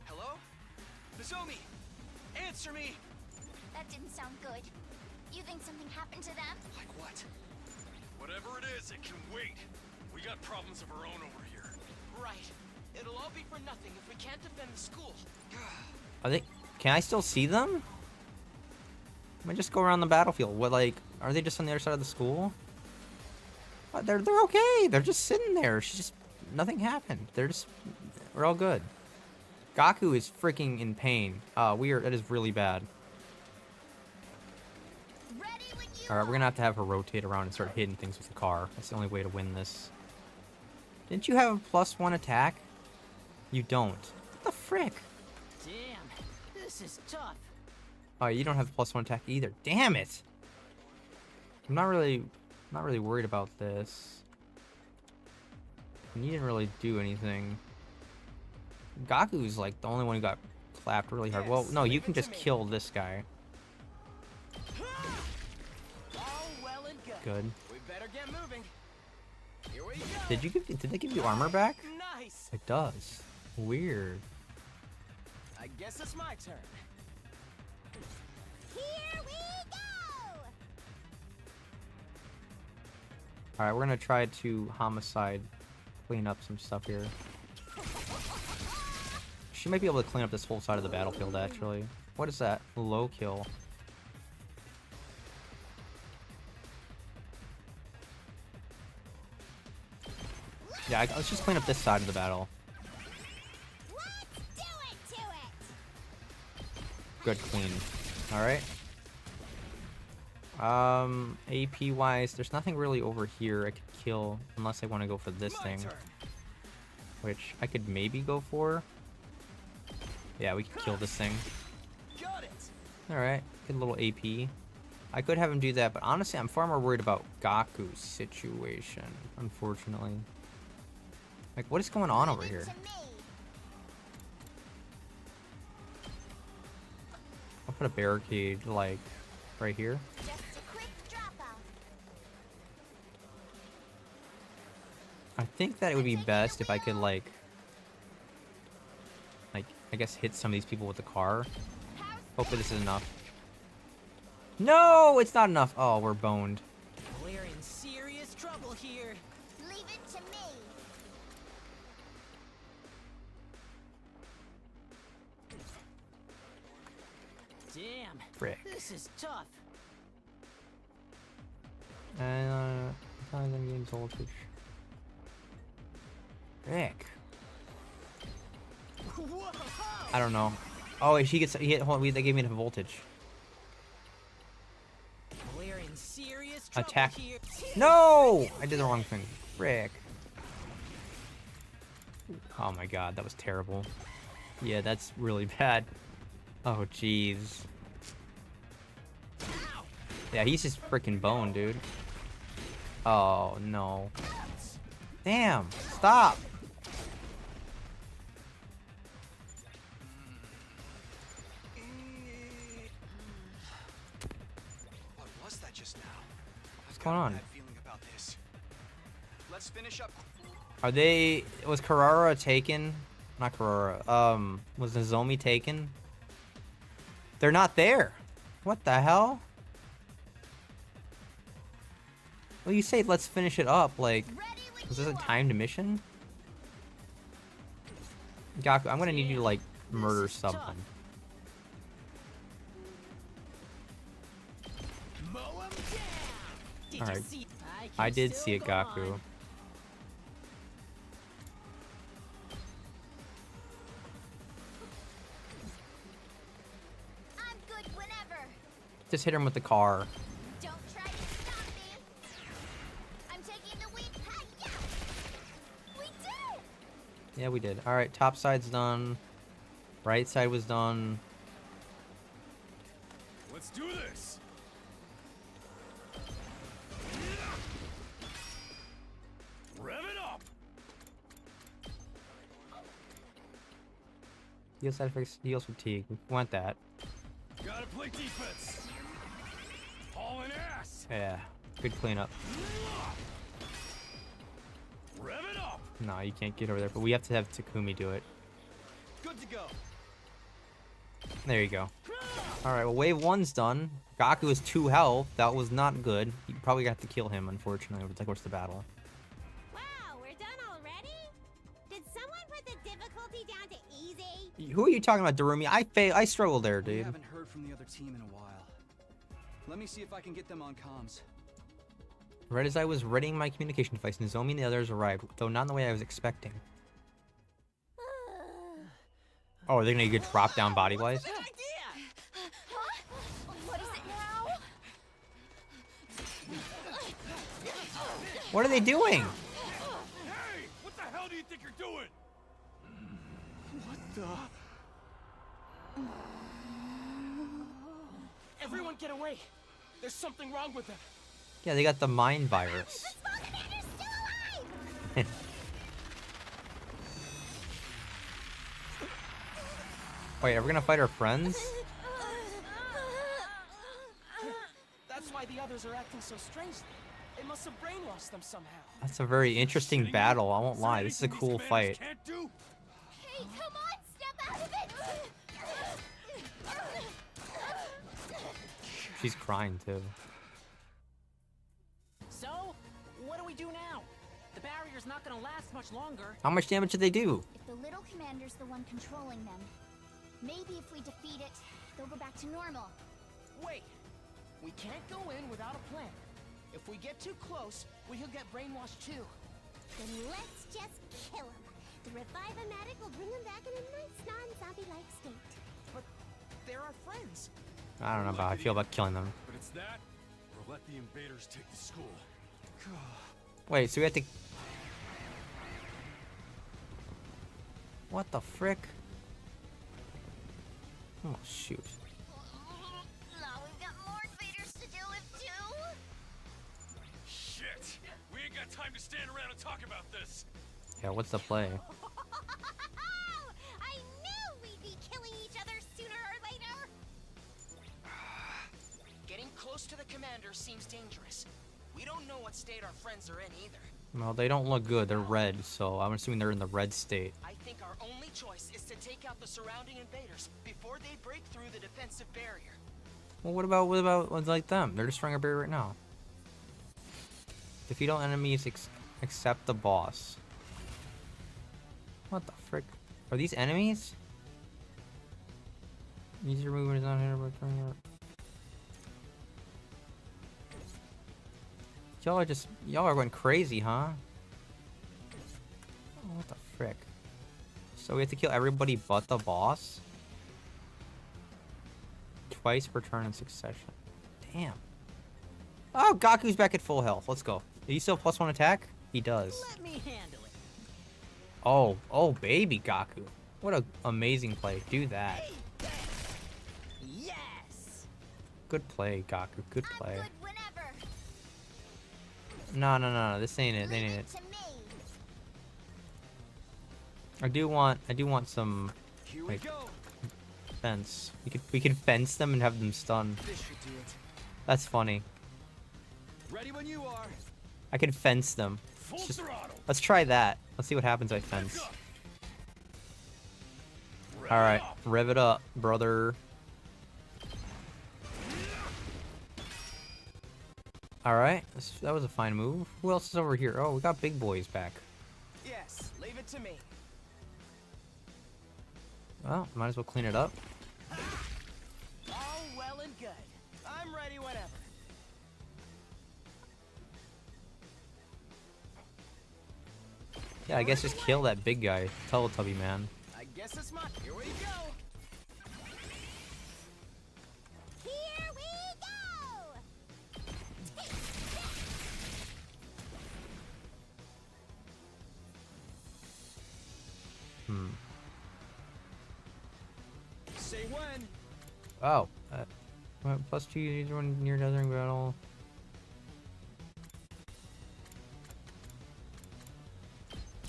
Hello? Nozomi! Answer me! That didn't sound good. You think something happened to them? Like what? Whatever it is, it can wait. We got problems of our own over here. Right. It'll all be for nothing if we can't defend the school. Are they... Can I still see them? Let me just go around the battlefield. What, like... Are they just on the other side of the school? They're okay. They're just sitting there. She's just... Nothing happened. They're just... We're all good. Gaku is freaking in pain. That is really bad. Alright, we're gonna have to have her rotate around and start hitting things with the car. That's the only way to win this. Didn't you have a +1 attack? You don't. What the frick? Damn, this is tough. Oh, you don't have a +1 attack either. Damn it! I'm not really worried about this. And you didn't really do anything. Gaku's like the only one who got clapped really hard. Well, no, you can just kill this guy. Good. We better get moving. Here we go. Did they give you armor back? Nice. It does. Weird. I guess it's my turn. Here we go! Alright, we're gonna try to homicide clean up some stuff here. She might be able to clean up this whole side of the battlefield, actually. What is that? Low kill. Yeah, let's just clean up this side of the battle. Let's do it to it! Good clean. Alright. AP wise, there's nothing really over here I could kill unless I want to go for this thing. Which I could maybe go for. Yeah, we could kill this thing. Alright, good little AP. I could have him do that, but honestly, I'm far more worried about Gaku's situation, unfortunately. Like, what is going on over here? I'll put a barricade, like, right here. Just a quick drop off. I think that it would be best if I could, like, I guess hit some of these people with the car. Hopefully this is enough. No, it's not enough. Oh, we're boned. We're in serious trouble here. Leave it to me. Damn. Frick. This is tough. And, gains voltage. Frick. I don't know. Oh, he hit, hold on, they gave me the voltage. We're in serious trouble Attack. here. No! I did the wrong thing. Frick. Oh my god, that was terrible. Yeah, that's really bad. Oh, jeez. Yeah, he's just freaking bone, dude. Oh, no. Damn, stop. What was that just now? What's going on? Bad feeling about this. Let's finish up. Are they... Was Carrara taken? Not Carrara. Was Nozomi taken? They're not there. What the hell? Well, you say let's finish it up. Like, is this a timed mission? Gaku, I'm gonna need you to, like, murder something. Alright. I did see it, Gaku. I'm good whenever. Just hit him with the car. Don't try to stop me. I'm taking the lead. Hi-ya! We did! Yeah, we did. Alright, top side's done. Right side was done. Let's do this. Rev it up. Heal side effects, heals fatigue. We want that. Gotta play defense. Hauling ass. Yeah, good cleanup. Rev it up. No, you can't get over there, but we have to have Takumi do it. Good to go. There you go. Alright, well, wave 1's done. Gaku is 2 health. That was not good. You probably got to kill him, unfortunately, over the course of the battle. Wow, we're done already? Did someone put the difficulty down to easy? Who are you talking about, Darumi? I struggled there, We dude. haven't heard from the other team in a while. Let me see if I can get them on comms. Right as I was readying my communication device, Nozomi and the others arrived, though not in the way I was expecting. Oh, are they gonna get dropped down body-wise? What is it now? What are they doing? Hey, what the hell do you think you're doing? Everyone get away! There's something wrong with them. Yeah, they got the mind virus. The small commander's still alive! Wait, are we gonna fight our friends? That's why the others are acting so strangely. It must have brainwashed them somehow. That's a very interesting battle, I won't lie. This is a cool fight. Can't do? Hey, come on, step out of it! She's crying too. So, what do we do now? The barrier's not gonna last much longer. How much damage did they do? If the little commander's the one controlling them, maybe if we defeat it, they'll go back to normal. Wait, we can't go in without a plan. If we get too close, we'll get brainwashed too. Then let's just kill him. The Revive-O-Matic will bring him back in a nice non-zombie-like state. But they're our friends. I don't know about how I feel about killing them. But it's that, or let the invaders take the school. Wait, so we have to... What the frick? Oh, shoot. Now we've got more invaders to deal with too. Shit! We ain't got time to stand around and talk about this. Yeah, what's the play? I knew we'd be killing each other sooner or later. Getting close to the commander seems dangerous. We don't know what state our friends are in either. Well, they don't look good. They're red, so I'm assuming they're in the red state. I think our only choice is to take out the surrounding invaders before they break through the defensive barrier. Well, what about ones like them? They're destroying our barrier right now. Defeat all enemies except the boss. What the frick? Are these enemies? User movement is not here, but y'all are going crazy, huh? Oh, what the frick? So we have to kill everybody but the boss? Twice per turn in succession. Damn. Oh, Gaku's back at full health. Let's go. Do you still have +1 attack? He does. Let me handle it. Oh, baby Gaku. What a amazing play. Do that. Good play, Gaku. Good play. I'm good whenever. No. This ain't it. This ain't it. To me. I do want some Here we like go. fence. We could fence them and have them stunned. This should do it. That's funny. Ready when you are. I could fence them. Full Just- throttle. Let's try that. Let's see what happens if I fence. All right, rev it up, brother. All right, that was a fine move. Who else is over here? Oh, we got big boys back. Yes, leave it to me. Well, might as well clean it up. All well and good. I'm ready whenever. Yeah, I guess just kill that big guy, Teletubby man. I guess it's my. Here we go. Here we go. Say when. Oh, +2 user when near during battle.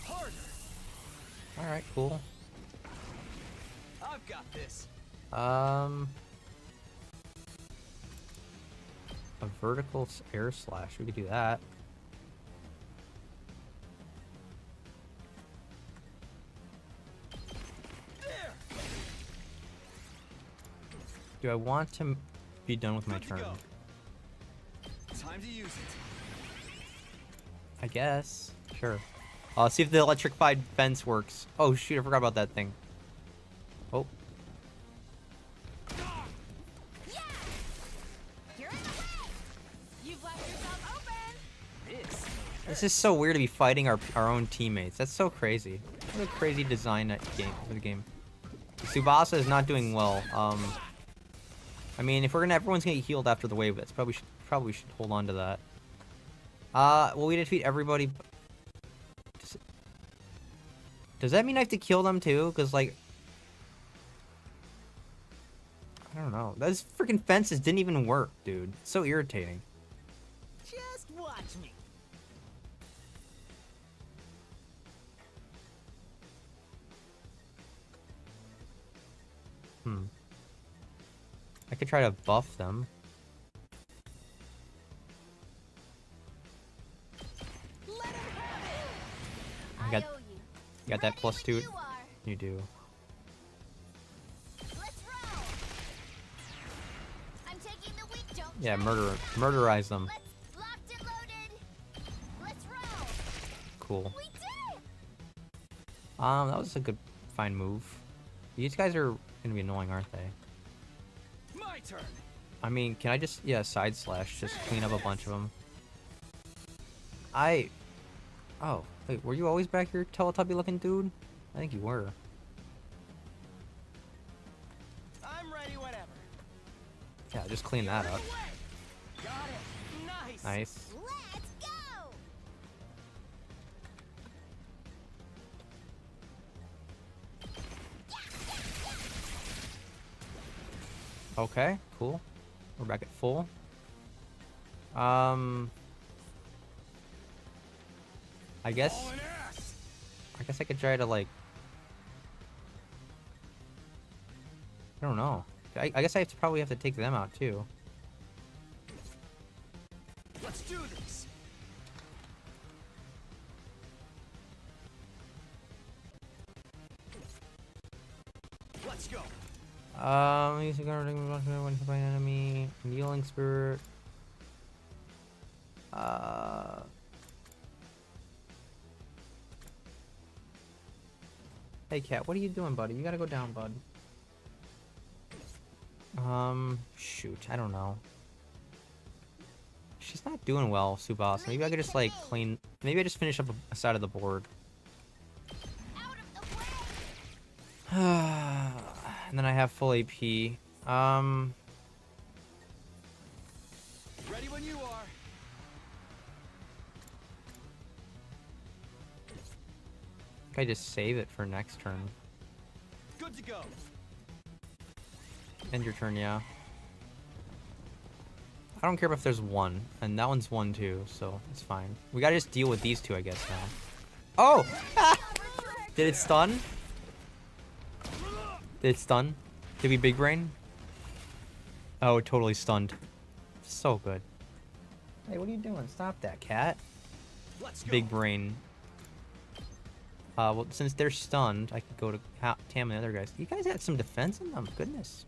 Harder. All right, cool. I've got this. A vertical air slash. We could do that. There. Do I want to be done with my Good to turn? go. Time to use it. I guess. Sure. See if the electrified fence works. Oh shoot, I forgot about that thing. Oh. You're in the way. You've left yourself open. This. This is so weird to be fighting our own teammates. That's so crazy. What a crazy design game for the game. Tsubasa is not doing well. I mean, if everyone's gonna get healed after the wave, that's probably should hold on to that. Well, we defeat everybody. Does that mean I have to kill them too? Cause like, I don't know. Those freaking fences didn't even work, dude. It's so irritating. Just watch me. I could try to buff them. Let him have it. I got- owe you. You got that Ready +2? when you are. You do. Let's roll. I'm taking the weak. Don't Yeah, try. murderize them. Let's locked and loaded. Let's roll. Cool. We did. That was a good, fine move. These guys are gonna be annoying, aren't they? My turn. I mean, can I just, side slash, just clean up a bunch of them? Oh, wait, were you always back here, Teletubby looking dude? I think you were. I'm ready whenever. Yeah, just clean that up. Got it. Nice. Nice. Let's go. Okay, cool. We're back at full. I guess I could try to like, I don't know. I guess I probably have to take them out too. Let's do this. Let's go. Use a guard when hit by an enemy. Kneeling spirit. Hey cat, what are you doing, buddy? You gotta go down, bud. Shoot, I don't know. She's not doing well, Tsubasa. Maybe I could just like clean. Maybe I just finish up a side of the board. Out of the way. And then I have full AP. Ready when you are. I think I just save it for next turn. Good to go. End your turn, yeah. I don't care if there's one, and that one's one too, so it's fine. We gotta just deal with these two, I guess, now. Oh! Ah! Did it stun? Did it stun? Did we big brain? Oh, it totally stunned. So good. Hey, what are you doing? Stop that, cat. Big brain. Well, since they're stunned, I could go to Tam and the other guys. You guys had some defense in them. Goodness.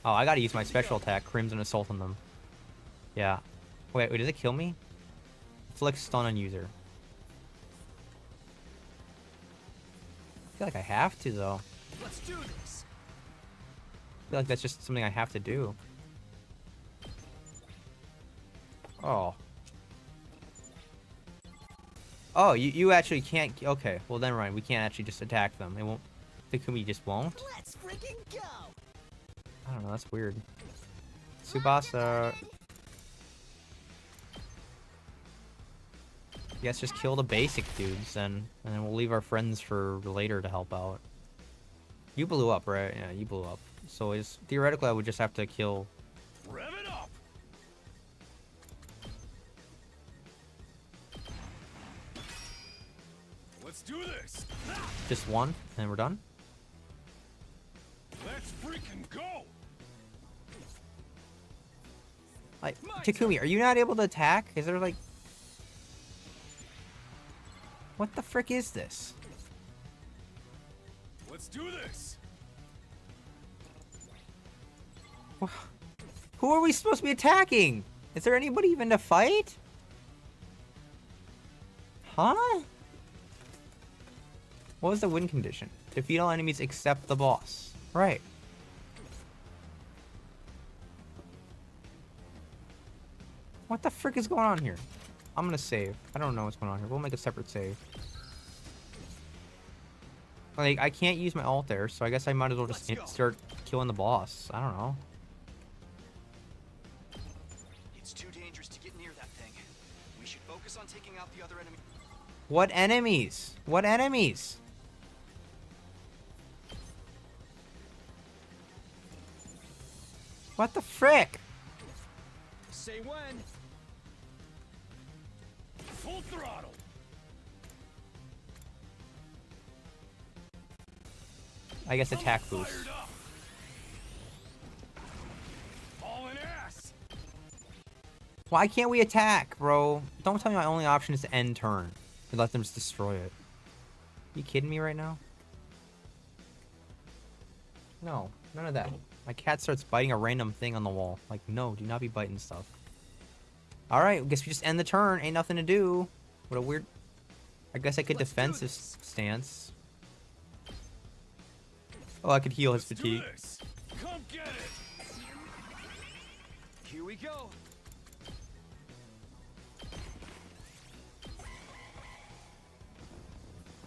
Oh, I gotta use my special attack, Crimson Assault on them. Yeah. Wait, does it kill me? Flick stun on user. I feel like I have to, though. Let's do this. I feel like that's just something I have to do. Oh. Oh, you actually can't... Okay, well, never mind. We can't actually just attack them. It won't... Takumi just won't? Let's freaking go. I don't know, that's weird. Tsubasa. Guess just kill the basic dudes then, and then we'll leave our friends for later to help out. You blew up, right? Yeah, you blew up. So it's theoretically I would just have to kill. Rev it up. Let's do this. Just one, and then we're done. Let's freaking go. Like, Takumi, are you not able to attack? Is there like... What the frick is this? Let's do this. Who are we supposed to be attacking? Is there anybody even to fight? Huh? What was the win condition? Defeat all enemies except the boss. Right. What the frick is going on here? I'm gonna save. I don't know what's going on here. We'll make a separate save. Like, I can't use my ult there, so I guess I might as well just start killing the boss. I don't know. It's too dangerous to get near that thing. We should focus on taking out the other enemy. What enemies? What enemies? What the frick? Say when. Full throttle. I guess attack boost. Fired up. All in ass. Why can't we attack, bro? Don't tell me my only option is to end turn and let them just destroy it. You kidding me right now? No, none of that. My cat starts biting a random thing on the wall. Like, no, do not be biting stuff. Alright, I guess we just end the turn. Ain't nothing to do. What a weird... I guess I could defensive stance. Oh, I could heal his fatigue. Come get it. Here we go.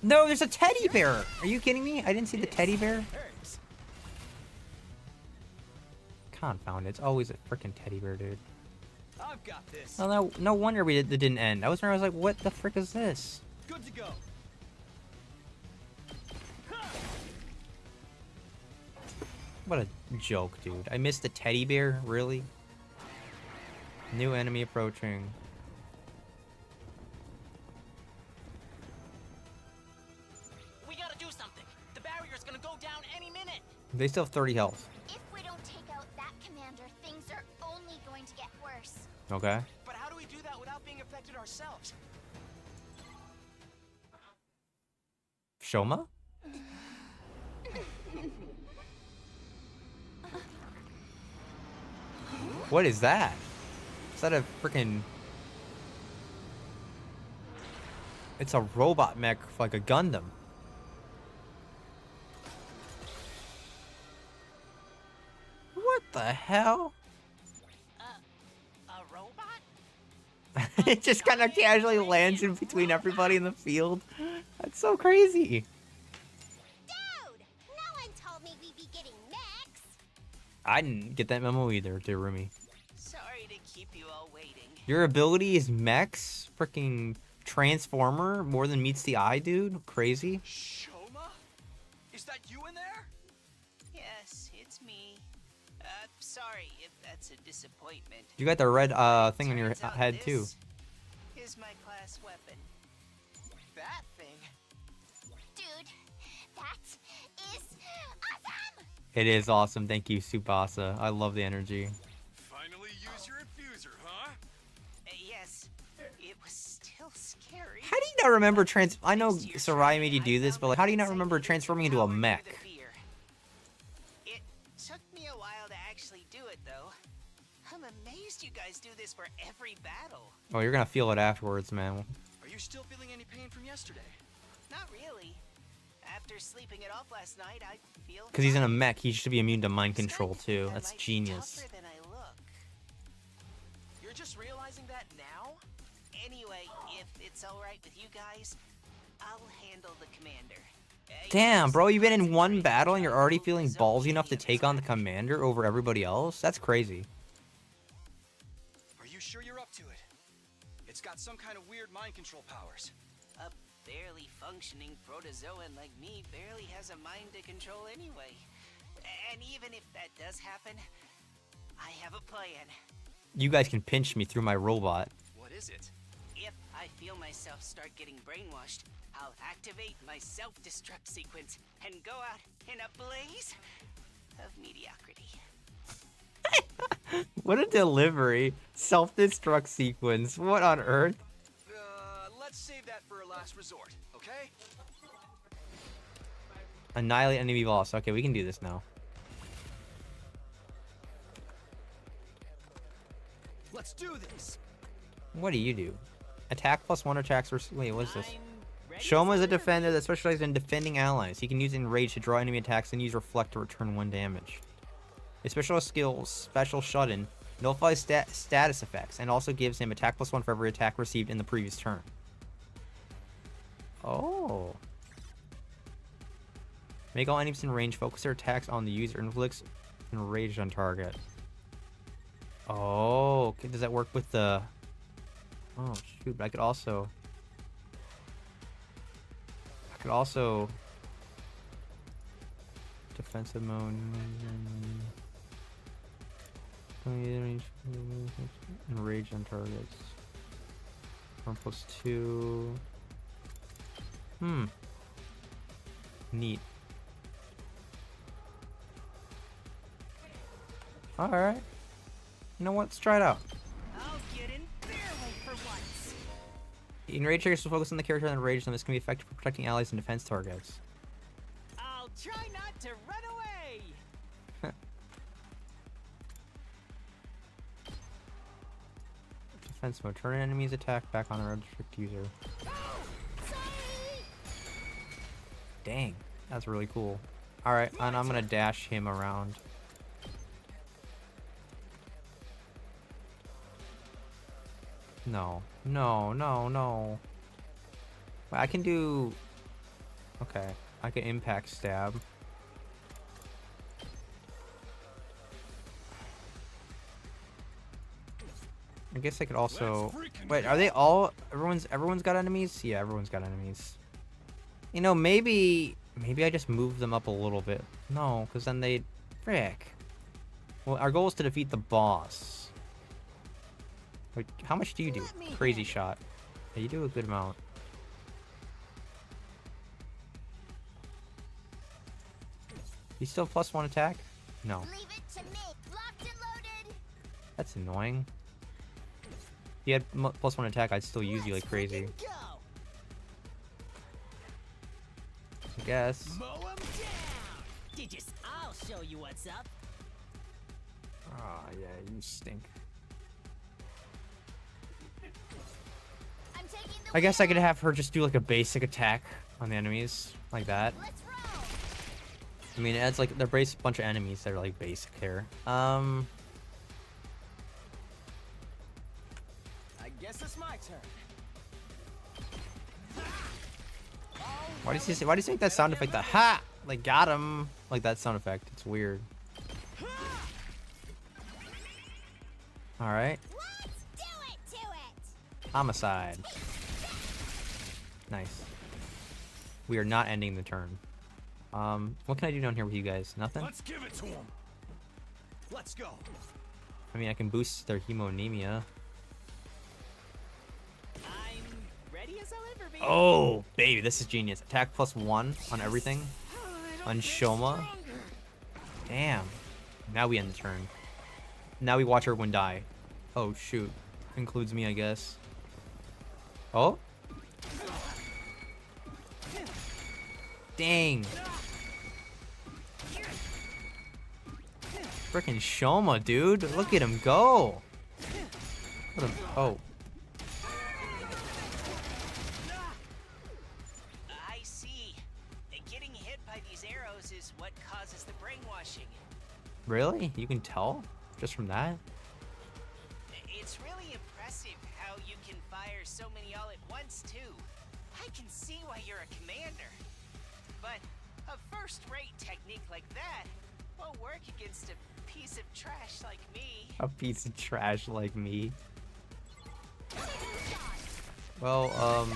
No, there's a teddy bear! Are you kidding me? I didn't see the teddy bear. Confound it. It's always a freaking teddy bear, dude. I've got this. Well, no wonder it didn't end. I was like, what the frick is this? Good to go. What a joke, dude. I missed the teddy bear? Really? New enemy approaching. We gotta do something. The barrier's gonna go down any minute. They still have 30 health. If we don't take out that commander, things are only going to get worse. Okay. But how do we do that without being affected ourselves? Shouma? What is that? Is that a freaking... It's a robot mech, like a Gundam. What the hell? A robot? It just kind of casually lands in between everybody in the field. That's so crazy. Dude! No one told me we'd be getting mechs! I didn't get that memo either, Derumi. Sorry to keep you all waiting. Your ability is mechs? Freaking Transformer? More than meets the eye, dude? Crazy. Shouma? Is that you in there? Yes, it's me. sorry if that's a disappointment. You got the red thing on your Turns out head too. this is my class weapon. That thing. Dude, that is awesome! It is awesome. Thank you, Subasa. I love the energy. Finally use your infuser, huh? Yes, it was still scary. How do you not remember I know Sarai made you do this, but like, how do you not remember transforming into a mech? It took me a while to actually do it, though. I'm amazed you guys do this for every battle. Oh, you're gonna feel it afterwards, man. Are you still feeling any pain from yesterday? Not really. After sleeping it off last night, I feel. Because he's in a fine. mech, he should be immune to mind Starting control to think too. I That's might be genius. tougher than I look. You're just realizing that now? Anyway, if it's all right with you guys, I'll handle the commander. Damn, bro, you've been in one battle and you're already feeling ballsy enough to take on the commander over everybody else? That's crazy. Are you sure you're up to it? It's got some kind of weird mind control powers. A barely functioning protozoan like me barely has a mind to control anyway. And even if that does happen, I have a plan. You guys can pinch me through my robot. What is it? If I feel myself start getting brainwashed, I'll activate my self-destruct sequence and go out in a blaze of mediocrity. What a delivery. Self-destruct sequence. What on earth? Let's save that for a last resort, okay? Annihilate enemy boss. Okay, we can do this now. Let's do this. What do you do? Attack plus 1 attacks versus... Wait, what's this? I'm ready Shouma is a for defender that specializes in defending allies. He can use Enrage to draw enemy attacks and use Reflect to return 1 damage. His special skill, Special Shut-In, nullifies status effects and also gives him attack plus 1 for every attack received in the previous turn. Oh. Make all enemies in range focus their attacks on the user and inflicts Enraged on target. Oh, okay. Does that work with the... Oh, shoot, but I could also... Defensive mode... Enrage on targets. 1+2... Neat. Alright. You know what? Let's try it out. I'll get in their way for once. Enrage triggers will focus on the character and enrage them. This can be effective for protecting allies and defense targets. I'll try not to run away. Defense mode. Turn an enemy's attack back on the restrict user. Dang. That's really cool. Alright, and I'm gonna dash him around. No. No, no, no. Wait, I can do... Okay. I can impact stab. I guess I could also... Wait, are they all... Everyone's got enemies? Yeah, everyone's got enemies. You know, maybe I just move them up a little bit. No, because then they... Frick. Well, our goal is to defeat the boss. Wait, how much do you do? Crazy shot. Yeah, you do a good amount. You still have +1 attack? No. Leave it to me. Locked and loaded. That's annoying. If you had +1 attack, I'd still use you like crazy. Go. I guess. Mow 'em down. I'll show you what's up. Ah, yeah, you stink. I'm taking the I guess I wheel. could have her just do like a basic attack on the enemies, like that. Let's roll. I mean, it's like they're a bunch of enemies that are like basic here. I guess it's my turn. Why does he make that sound effect? The ha, like got him, like that sound effect. It's weird. All right, Let's do it to it. homicide. Nice. We are not ending the turn. What can I do down here with you guys? Nothing. Let's give it to him. Let's go. I mean, I can boost their hemonemia. I'm ready as I'll ever be. Oh, baby, this is genius. Attack +1 on everything. On Shouma. Damn. Now we end the turn. Now we watch everyone die. Oh, shoot. Includes me, I guess. Oh? Dang. Frickin' Shouma, dude. Look at him go. What a, oh. I see. Getting hit by these arrows is what causes the brainwashing. Really? You can tell? Just from that? It's really impressive how you can fire so many all at once, too. I can see why you're a commander. But a first-rate technique like that won't work against a piece of trash like me. A piece of trash like me. Well,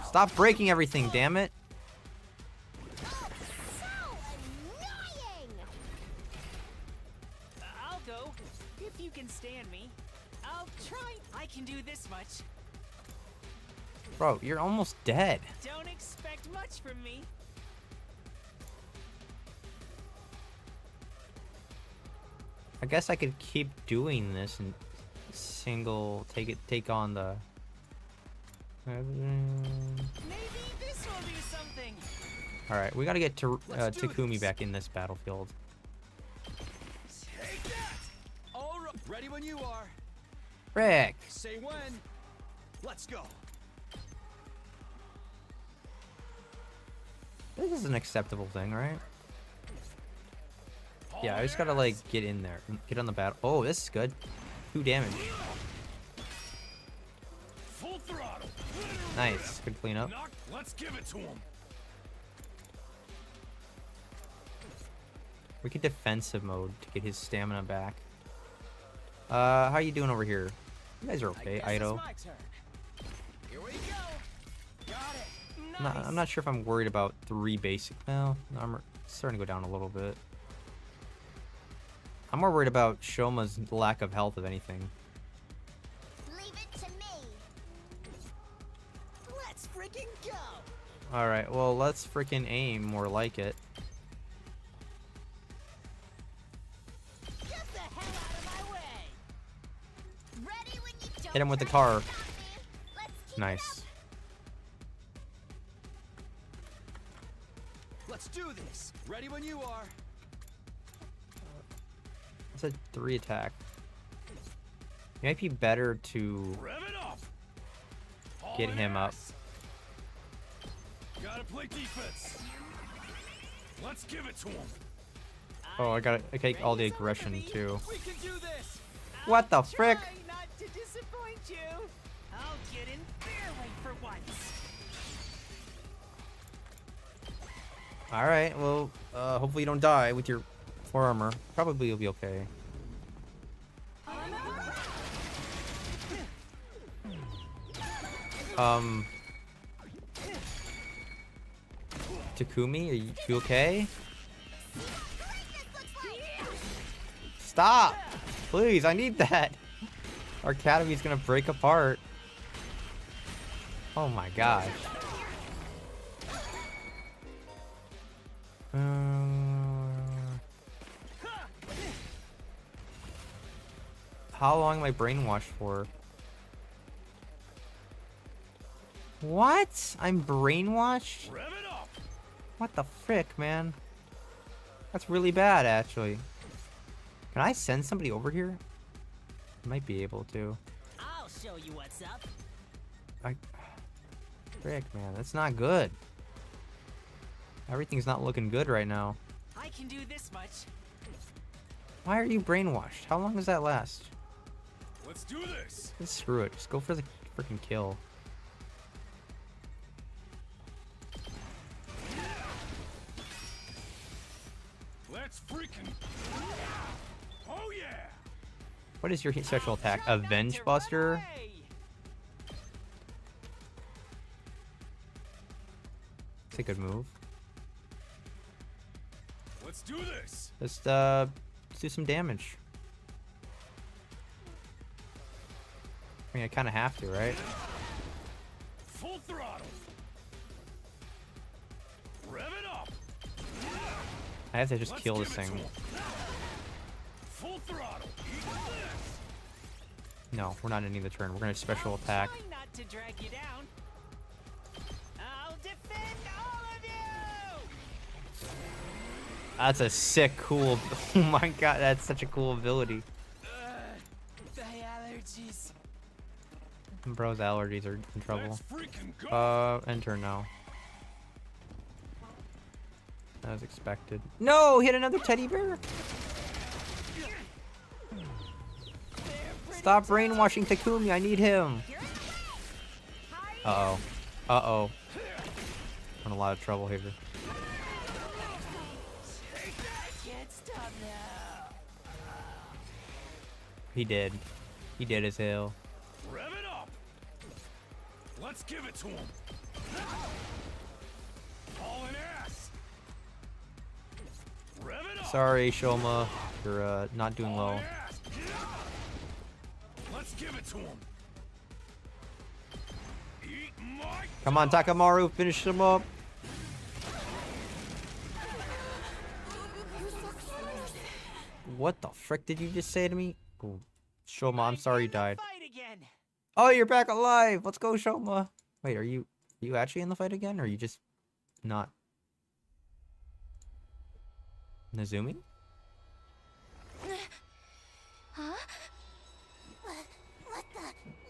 stop breaking everything, damn it. I'll go if you can stand me. I'll try. I can do this much. Bro, you're almost dead. Don't expect much from me. I guess I could keep doing this and take on the Maybe this will do something. Alright, we gotta get to Let's do Takumi this. back in this battlefield. Take that. All right. Ready when you are. Frick! Say when. Let's go. This is an acceptable thing, right? Yeah, I just gotta like get in there. Get on the battle. Oh, this is good. 2 damage. Full throttle. Nice. Good cleanup. Knock. Let's give it to him. We could defensive mode to get his stamina back. How you doing over here? You guys are okay, I guess Ido. it's my turn. Here we go. Got it. I'm not sure if I'm worried about 3 basic. Well, I'm starting to go down a little bit. I'm more worried about Shouma's lack of health, if anything. Leave it to me. Let's freaking go. Alright, well, let's freaking aim more like it. Get the hell out of my way. Ready when you don't Hit him with the try to car. stop me. Let's keep it Nice. Let's do this. Ready when you are. It's a 3 attack. It might be better to Rev it up. get Haul him up. ass. Gotta play defense. Let's give it to him. Oh, I gotta take all the aggression too. We can do this. What the I'll frick? try not to disappoint you. I'll get in fairly for once. Alright, well, hopefully you don't die with your 4 armor. Probably you'll be okay. Takumi, are you okay? Stop! Please, I need that! Our academy's gonna break apart. Oh my gosh. How long am I brainwashed for? What? I'm brainwashed? Rev it up. What the frick, man? That's really bad, actually. Can I send somebody over here? I might be able to. I'll show you what's up. Frick, man, that's not good. Everything's not looking good right now. I can do this much. Why are you brainwashed? How long does that last? Let's do this. Just screw it. Just go for the freaking kill. Let's freaking. Oh yeah. What is your special attack? Try not Avenge to Buster? run away. It's a good move. Let's do this. Let's do some damage. I mean, I kind of have to, right? Full throttle. Rev it up. I have to just Let's kill give this it to thing. 'em. Full throttle. No, we're not ending the turn. We're gonna special attack. Try not to drag you down. I'll defend all of you. That's a sick, cool. Oh my god, that's such a cool ability. The allergies. Bro's allergies are in trouble. Let's freaking go. Enter now. As expected. No, hit another teddy bear. Stop brainwashing Takumi. I need him. Uh-oh. Uh-oh. I'm in a lot of trouble here. Can't stop now. He did. He did as hell. Rev it up. Let's give it to him. Hauling ass. Rev it up. Sorry, Shouma. You're not doing well. Hauling ass. Let's give it to him. Eat my Come on, Takamaru. Finish him up. What the frick did you just say to me? Ooh. Shouma, I'm sorry you died. Fight again. Oh, you're back alive. Let's go, Shouma. Wait, are you actually in the fight again, or are you just not? Nazumi? Huh? What the?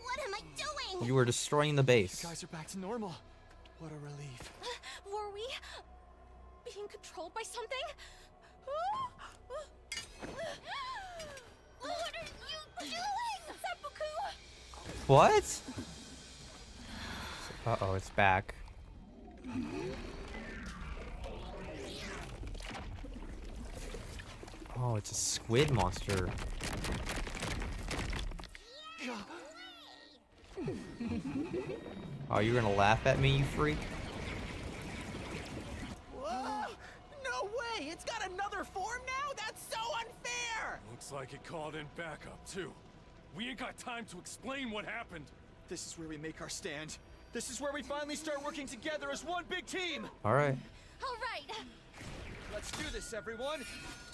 What am I doing? You were destroying the base. Guys are back to normal. What a relief. Were we being controlled by something? What are you doing, Seppuku? What? Uh-oh, it's back. Oh, it's a squid monster. Oh, you're gonna laugh at me, you freak? Whoa! No way! It's got another form now? That's so unfair! Looks like it called in backup, too. We ain't got time to explain what happened. This is where we make our stand. This is where we finally start working together as one big team. All right. All right. Let's do this, everyone.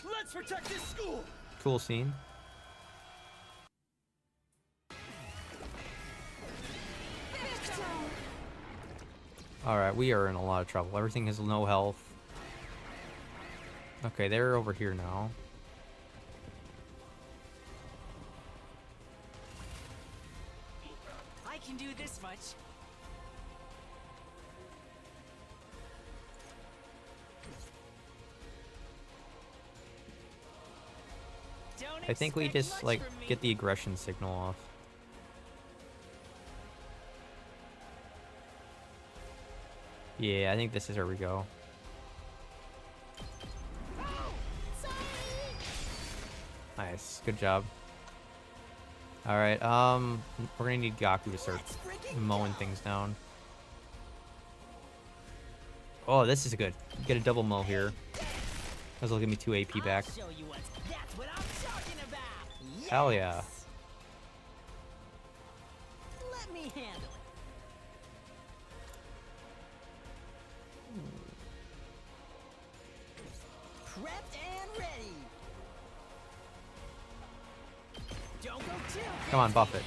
Let's protect this school. Cool scene. All right, we are in a lot of trouble. Everything has no health. Okay, they're over here now. I can do this much. Don't I think we expect just much like from me. get the aggression signal off. Yeah, I think this is where we go. Nice, good job. All right, we're gonna need Gaku to start mowing things down. Oh, this is good. Get a double mow here. This will give me 2 AP back. I'll show you that's what I'm talking about. Hell yeah. Yes! Let me handle it. Prepped and ready. Don't go too. Come on, buff it.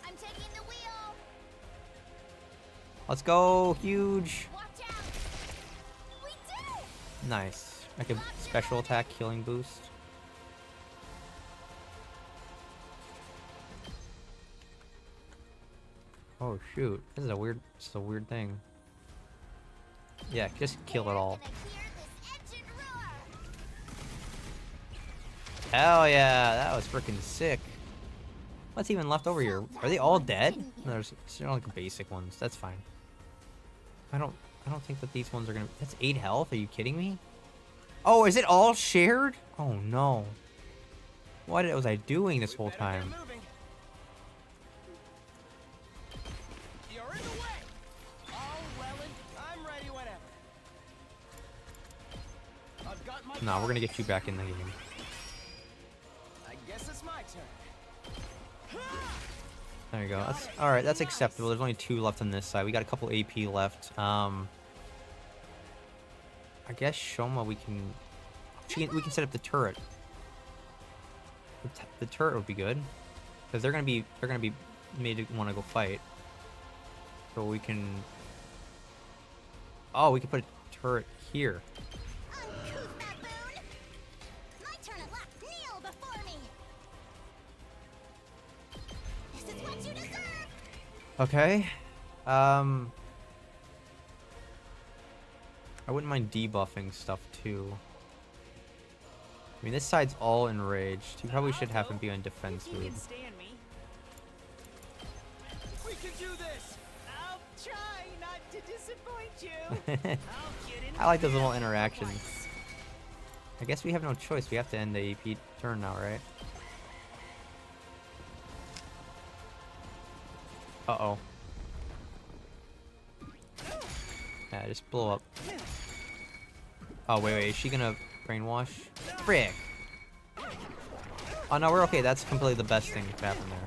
I'm taking the wheel. Let's go, huge. Watch out. We did it. Nice. I can special attack, healing boost. Oh shoot, this is a weird thing. Yeah, just kill it all. Gonna hear this engine roar. Hell yeah, that was freaking sick. What's even left over here? Are they all dead? No, there's like basic ones. That's fine. I don't think that these ones are gonna. That's 8 health. Are you kidding me? Oh, is it all shared? Oh no. What was I doing this whole time? You're in the way. Oh, well, I'm ready whenever. No, we're gonna get you back in the game. I guess it's my turn. There you go. That's all right. That's acceptable. There's only 2 left on this side. We got a couple AP left. I guess Shouma we can set up the turret. The turret would be good because they're gonna be made to want to go fight. So we can. Oh, we can put a turret here. Uncouth baboon! My turn at last. Kneel before me. This is what you deserve. Okay. I wouldn't mind debuffing stuff too. I mean, this side's all enraged. You probably should have him be on defense You mode. can stand me. We can do this. I'll try not to disappoint you. I'll get in I like those little there interactions. once. I guess we have no choice. We have to end the AP turn now, right? Uh-oh. Yeah, just blow up. Oh, wait, is she gonna brainwash? Frick! Oh, no, we're okay. That's completely the best thing that could happen there.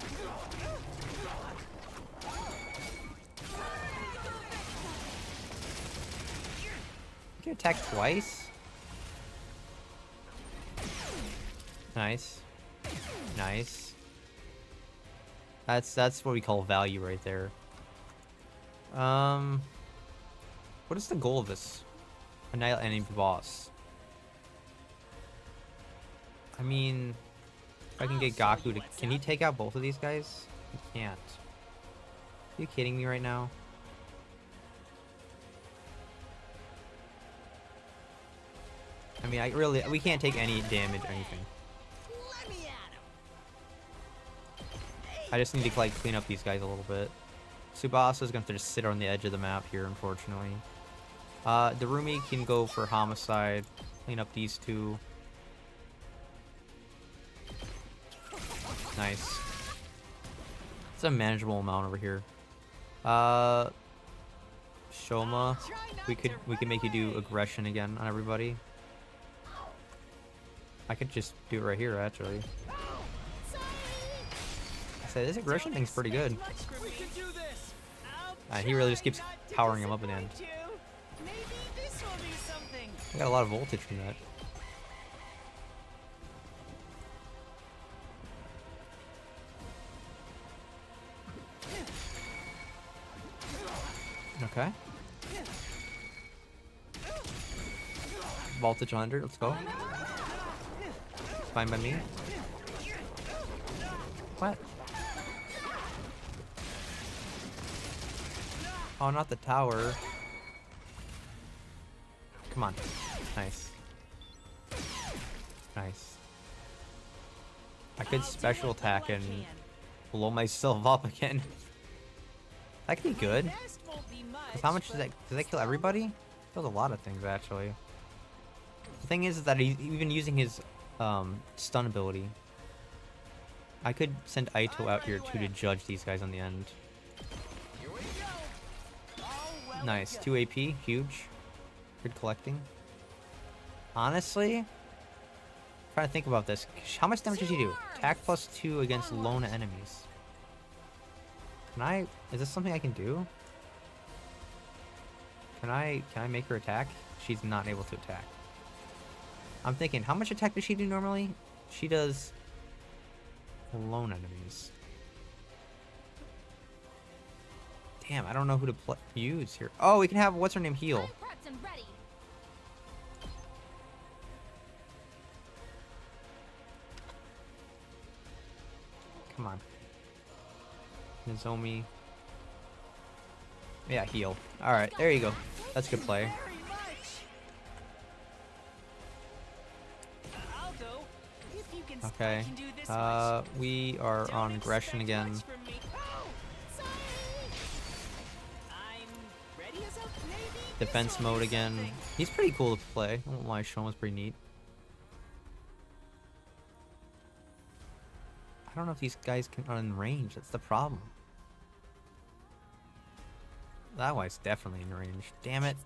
You can attack twice? Nice. Nice. That's what we call value right there. What is the goal of this? Annihilate enemy boss. I mean, if I can get Gaku to... Can he take out both of these guys? He can't. Are you kidding me right now? I mean, we can't take any damage or anything. Let me at him. I just need to like clean up these guys a little bit. Tsubasa's gonna have to just sit on the edge of the map here, unfortunately. Darumi can go for homicide, clean up these 2. Nice. It's a manageable amount over here. Shouma, we could make you do aggression again on everybody. I could just do it right here, actually. I said this aggression thing's pretty good. We can do this. He really just keeps powering him up at the end. Maybe this will be something. I got a lot of voltage from that. Okay. Voltage 100, let's go. Fine by me. What? Oh, not the tower. Come on. Nice. Nice. I could special attack and blow myself up again. That could be good. Cause how much does that kill everybody? Kills a lot of things actually. The thing is that he's even using his stun ability. I could send Aito out here too to judge these guys on the end. Nice. 2 AP, huge. Good collecting. Honestly, I'm trying to think about this. How much damage does he do? Attack plus 2 against lone enemies. Is this something I can do? Can I make her attack? She's not able to attack. I'm thinking, how much attack does she do normally? She does lone enemies. Damn, I don't know who to use here. Oh, we can have what's her name heal. Come on. Nozomi. Yeah, heal. Alright, there you go. That's good play. Okay. We are on aggression again. Defense mode again. He's pretty cool to play. I won't lie, Shouma's pretty neat. I don't know if these guys can run in range. That's the problem. That one's definitely in range. Damn it.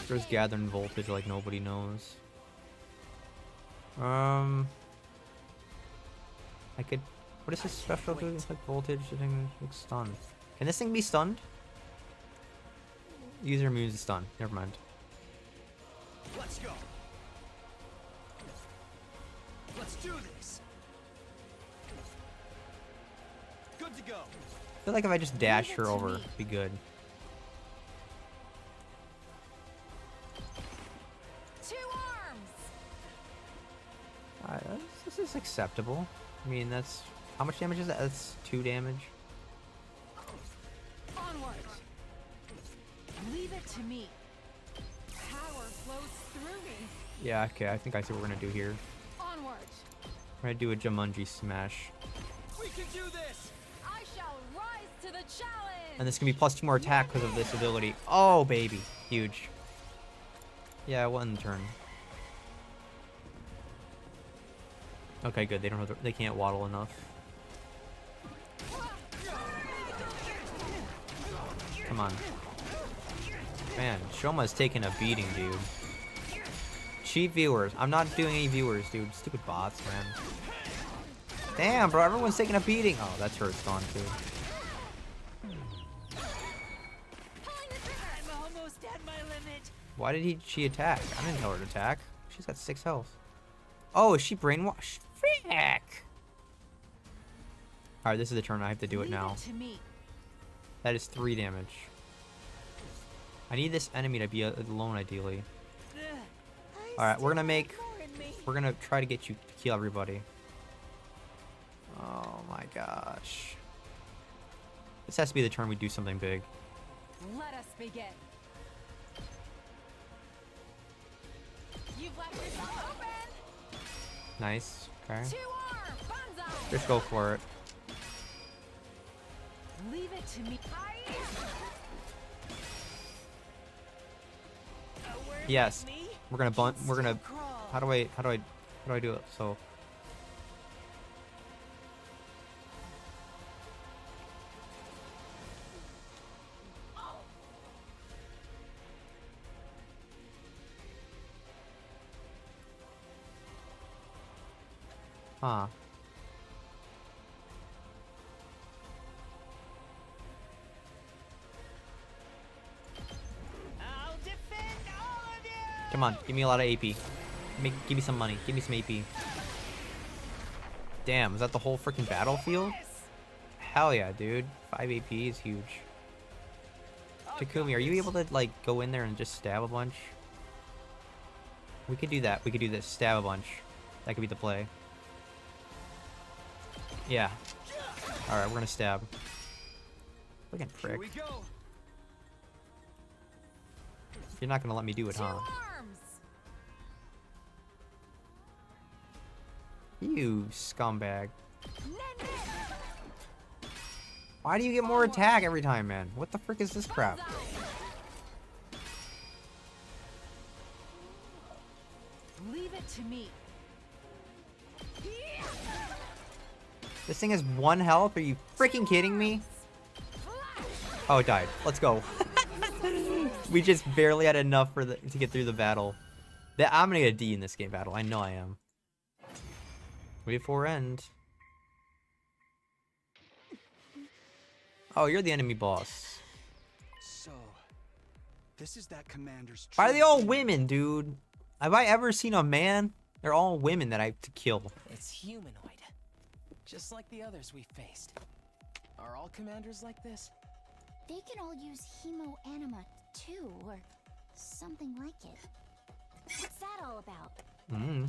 There's gathering voltage like nobody knows. I could. What is this special do? It's like voltage. The thing looks stunned. Can this thing be stunned? User immune is stunned. Never mind. Let's go. Let's do this. Good to go. I feel like if I just dash her over, it'd be good. Two arms. This is acceptable. I mean, that's how much damage is that? That's 2 damage. Onward. Leave it to me. Power flows through me. Yeah, okay. I think I see what we're gonna do here. Onward. We're gonna do a Jumanji smash, We can do this. I shall rise to the challenge. and this can be +2 more attack because of this ability. Oh baby, huge. Yeah, 1 turn. Okay, good. They don't have they can't waddle enough. Come on. Man, Shouma's taking a beating, dude. Cheap viewers. I'm not doing any viewers, dude. Stupid bots, man. Damn, bro. Everyone's taking a beating. Oh, that's her. It's gone, too. I'm almost at my limit. Why did she attack? I didn't tell her to attack. She's got 6 health. Oh, is she brainwashed? Frick! Alright, this is the turn. I have to do it now. To me. That is 3 damage. I need this enemy to be alone, ideally. Alright, we're gonna try to get you to kill everybody. Oh my gosh. This has to be the turn we do something big. Let us begin. You've left yourself open. Nice. Okay. 2 arm. Banzai. Just go for it. Leave it to me. Yes. We're gonna bunt. We're gonna. How do I do it? So. Huh. I'll defend all of you. Come on, give me a lot of AP. Give me some money. Give me some AP. Damn, is that the whole freaking battlefield? Hell yeah, dude. 5 AP is huge. Takumi, are you able to, like, go in there and just stab a bunch? We could do that. We could do this. Stab a bunch. That could be the play. Yeah. Alright, we're gonna stab. Freaking Here prick. we go. You're not gonna let me do it, 2 huh? arms. You scumbag. Why do you get more attack every time, man? What the frick is this crap? Leave it to me. This thing has 1 health? Are you freaking kidding me? Oh, it died. Let's go. We just barely had enough to get through the battle. I'm gonna get a D in this game battle. I know I am. Wait for end. Oh, you're the enemy boss. So, this is that commander's. Why are they all women, dude? Have I ever seen a man? They're all women that I have to kill. It's humanoid. Just like the others we faced. Are all commanders like this? They can all use hemo anima too, or something like it. What's that all about? Mm.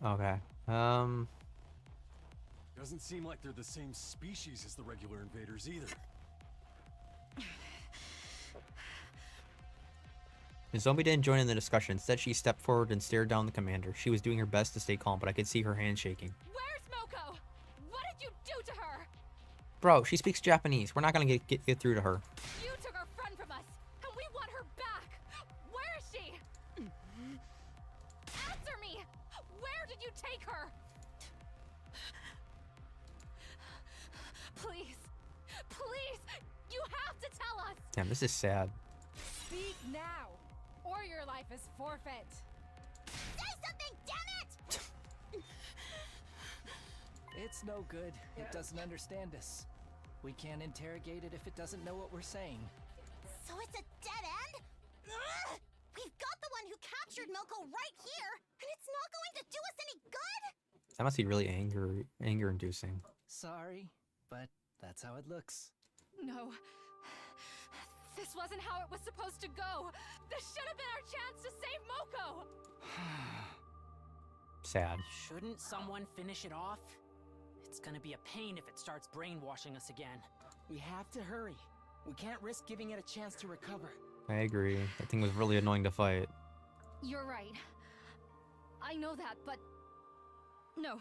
Okay. Doesn't seem like they're the same species as the regular invaders either. Zombie didn't join in the discussion. Instead, she stepped forward and stared down the commander. She was doing her best to stay calm, but I could see her hand shaking. Where's Moko? What did you do to her? Bro, she speaks Japanese. We're not gonna get through to her. You took our friend from us, and we want her back. Where is she? Answer me. did you take her? Please. Please. You have to tell us. Damn, this is sad. Speak now, or your life is forfeit. Say something, damn it! It's no good. It doesn't understand us. We can't interrogate it if it doesn't know what we're saying. So it's a dead end? Ugh! We've got the one who captured Milko right here, and it's not going to do us any good? That must be really anger-inducing. Sorry, but that's how it looks. No. This wasn't how it was supposed to go. This should have been our chance to save Moko. Sad. Shouldn't someone finish it off? It's gonna be a pain if it starts brainwashing us again. We have to hurry. We can't risk giving it a chance to recover. I agree. That thing was really annoying to fight. You're right. I know that, but... No.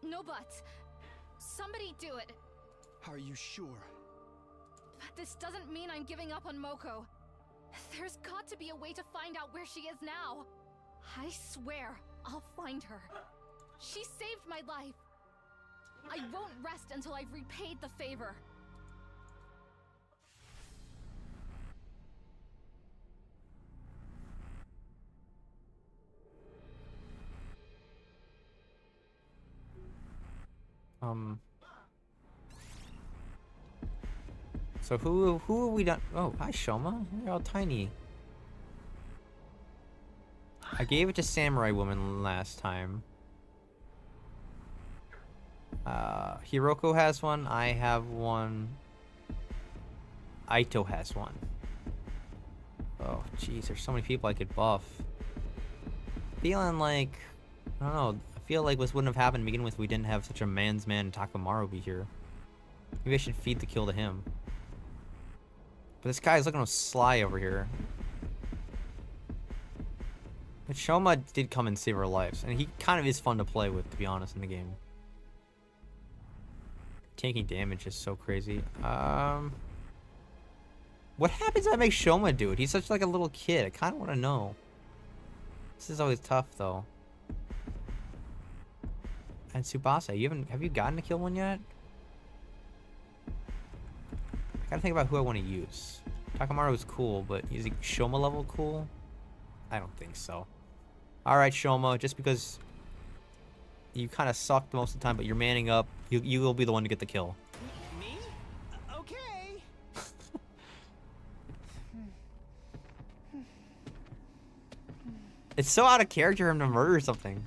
No buts. Somebody do it. Are you sure? But this doesn't mean I'm giving up on Moko. There's got to be a way to find out where she is now. I swear, I'll find her. She saved my life. I won't rest until I've repaid the favor. So who have we done? Oh, hi Shouma. You're all tiny. I gave it to Samurai Woman last time. Hiroko has one. I have one. Aito has one. Oh, jeez, there's so many people I could buff. Feeling like, I don't know. I feel like this wouldn't have happened to begin with if we didn't have such a man's man Takamaru be here. Maybe I should feed the kill to him. But this guy's looking sly over here. But Shouma did come and save our lives, and he kind of is fun to play with, to be honest, in the game. Taking damage is so crazy. What happens if I make Shouma do it? He's such like a little kid. I kind of want to know. This is always tough, though. And Tsubasa, have you gotten to kill one yet? I gotta think about who I want to use. Takamaru is cool, but is he Shouma level cool? I don't think so. Alright, Shouma, just because you kind of sucked most of the time, but you're manning up, you will be the one to get the kill. Me? Okay. It's so out of character for him to murder something.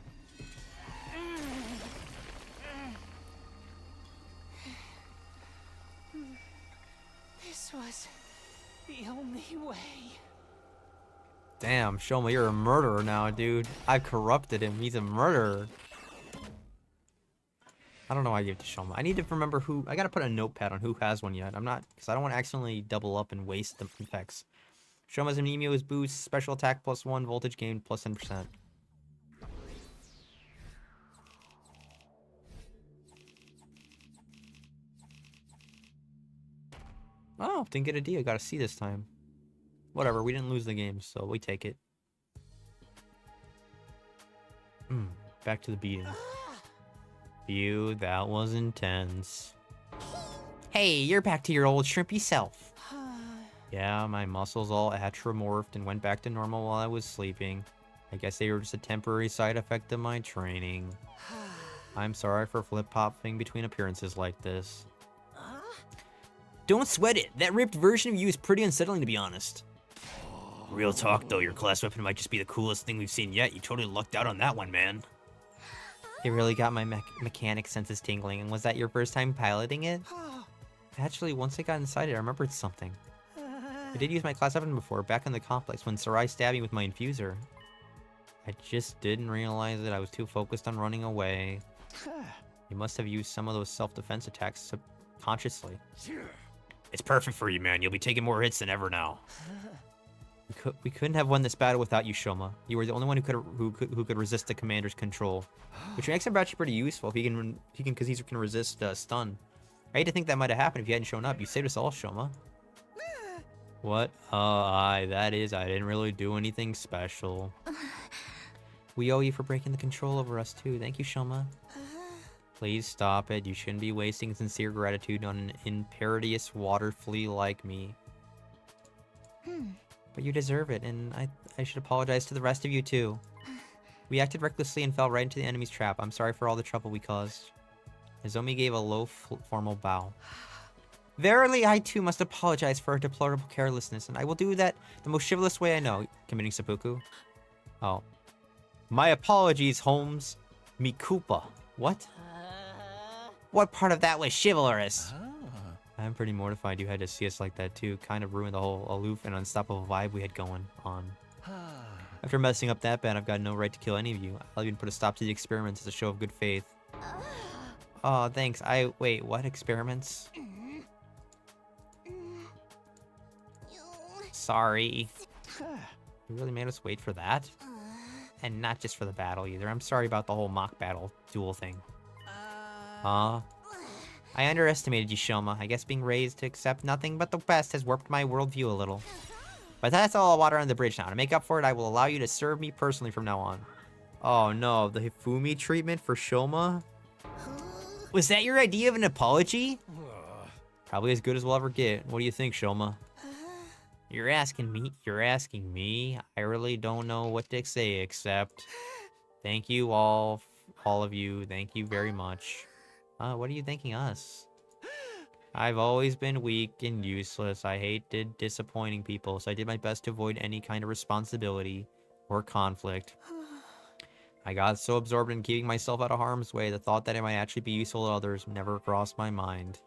This was the only way. Damn, Shouma, you're a murderer now, dude. I've corrupted him. He's a murderer. I don't know why I gave it to Shouma. I need to remember who... I gotta put a notepad on who has one yet. I'm not... Because I don't want to accidentally double up and waste the effects. Shouma's anemia is boost, special attack +1, voltage gain +10%. Oh, didn't get a D. I got a C this time. Whatever, we didn't lose the game, so we take it. Back to the beating. Phew, that was intense. Hey, you're back to your old shrimpy self. Yeah, my muscles all atromorphed and went back to normal while I was sleeping. I guess they were just a temporary side effect of my training. I'm sorry for flip-flopping between appearances like this. Don't sweat it. That ripped version of you is pretty unsettling, to be honest. Real talk, though, your class weapon might just be the coolest thing we've seen yet. You totally lucked out on that one, man. It really got my mechanic senses tingling. And was that your first time piloting it? Actually, once I got inside it, I remembered something. I did use my class weapon before, back in the complex, when Sarai stabbed me with my infuser. I just didn't realize it. I was too focused on running away. You must have used some of those self-defense attacks subconsciously. It's perfect for you, man. You'll be taking more hits than ever now. We couldn't have won this battle without you, Shouma. You were the only one who could resist the commander's control, which makes him actually pretty useful. He can resist stun. I hate to think that might have happened if you hadn't shown up. You saved us all, Shouma. What? I didn't really do anything special. We owe you for breaking the control over us too. Thank you, Shouma. Please stop it. You shouldn't be wasting sincere gratitude on an impervious water flea like me. But you deserve it, and I should apologize to the rest of you too. We acted recklessly and fell right into the enemy's trap. I'm sorry for all the trouble we caused. Nozomi gave a low, formal bow. Verily, I too must apologize for our deplorable carelessness, and I will do that the most chivalrous way I know. Committing seppuku? Oh. My apologies, Holmes. Mikupa. What? What part of that was chivalrous? I'm pretty mortified you had to see us like that too. Kind of ruined the whole aloof and unstoppable vibe we had going on. After messing up that bad, I've got no right to kill any of you. I'll even put a stop to the experiments as a show of good faith. Oh, thanks. Wait, what experiments? Sorry. You really made us wait for that? And not just for the battle either. I'm sorry about the whole mock battle duel thing. I underestimated you, Shouma. I guess being raised to accept nothing but the best has warped my worldview a little. But that's all water on the bridge now. To make up for it, I will allow you to serve me personally from now on. Oh no, the Hifumi treatment for Shouma? Was that your idea of an apology? Probably as good as we'll ever get. What do you think, Shouma? You're asking me? I really don't know what to say except... Thank you all of you. Thank you very much. What are you thanking us? I've always been weak and useless. I hated disappointing people, so I did my best to avoid any kind of responsibility or conflict. I got so absorbed in keeping myself out of harm's way, the thought that I might actually be useful to others never crossed my mind.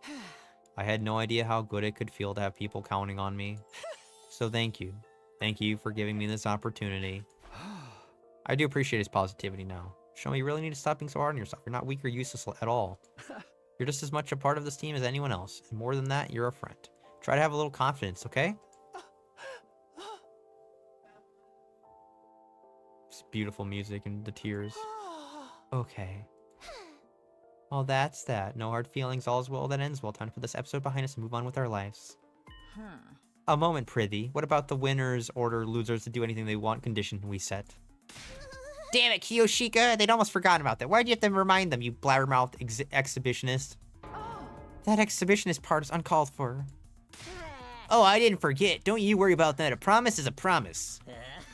I had no idea how good it could feel to have people counting on me. So thank you. Thank you for giving me this opportunity. I do appreciate his positivity now. Shouma, you really need to stop being so hard on yourself. You're not weak or useless at all. You're just as much a part of this team as anyone else. And more than that, you're a friend. Try to have a little confidence, okay? It's beautiful music and the tears. Okay. Well, that's that. No hard feelings. All is well that ends well. Time to put this episode behind us and move on with our lives. A moment, prithee. What about the winners order losers to do anything they want condition we set? Damn it, Kiyoshika! They'd almost forgotten about that. Why'd you have to remind them, you blabbermouth exhibitionist? That exhibitionist part is uncalled for. Oh, I didn't forget. Don't you worry about that. A promise is a promise.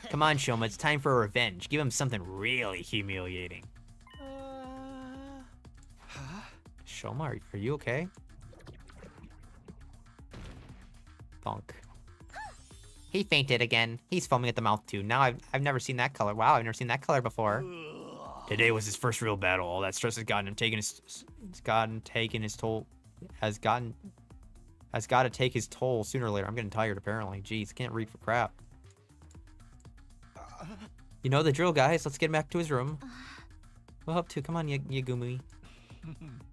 Come on, Shouma. It's time for a revenge. Give him something really humiliating. Shouma, are you okay? Bonk. He fainted again. He's foaming at the mouth too. Now I've never seen that color. Wow, I've never seen that color before. Today was his first real battle. All that stress has got to take his toll sooner or later. I'm getting tired apparently. Jeez, can't read for crap. You know the drill, guys. Let's get back to his room. We'll help too. Come on, Yagumi.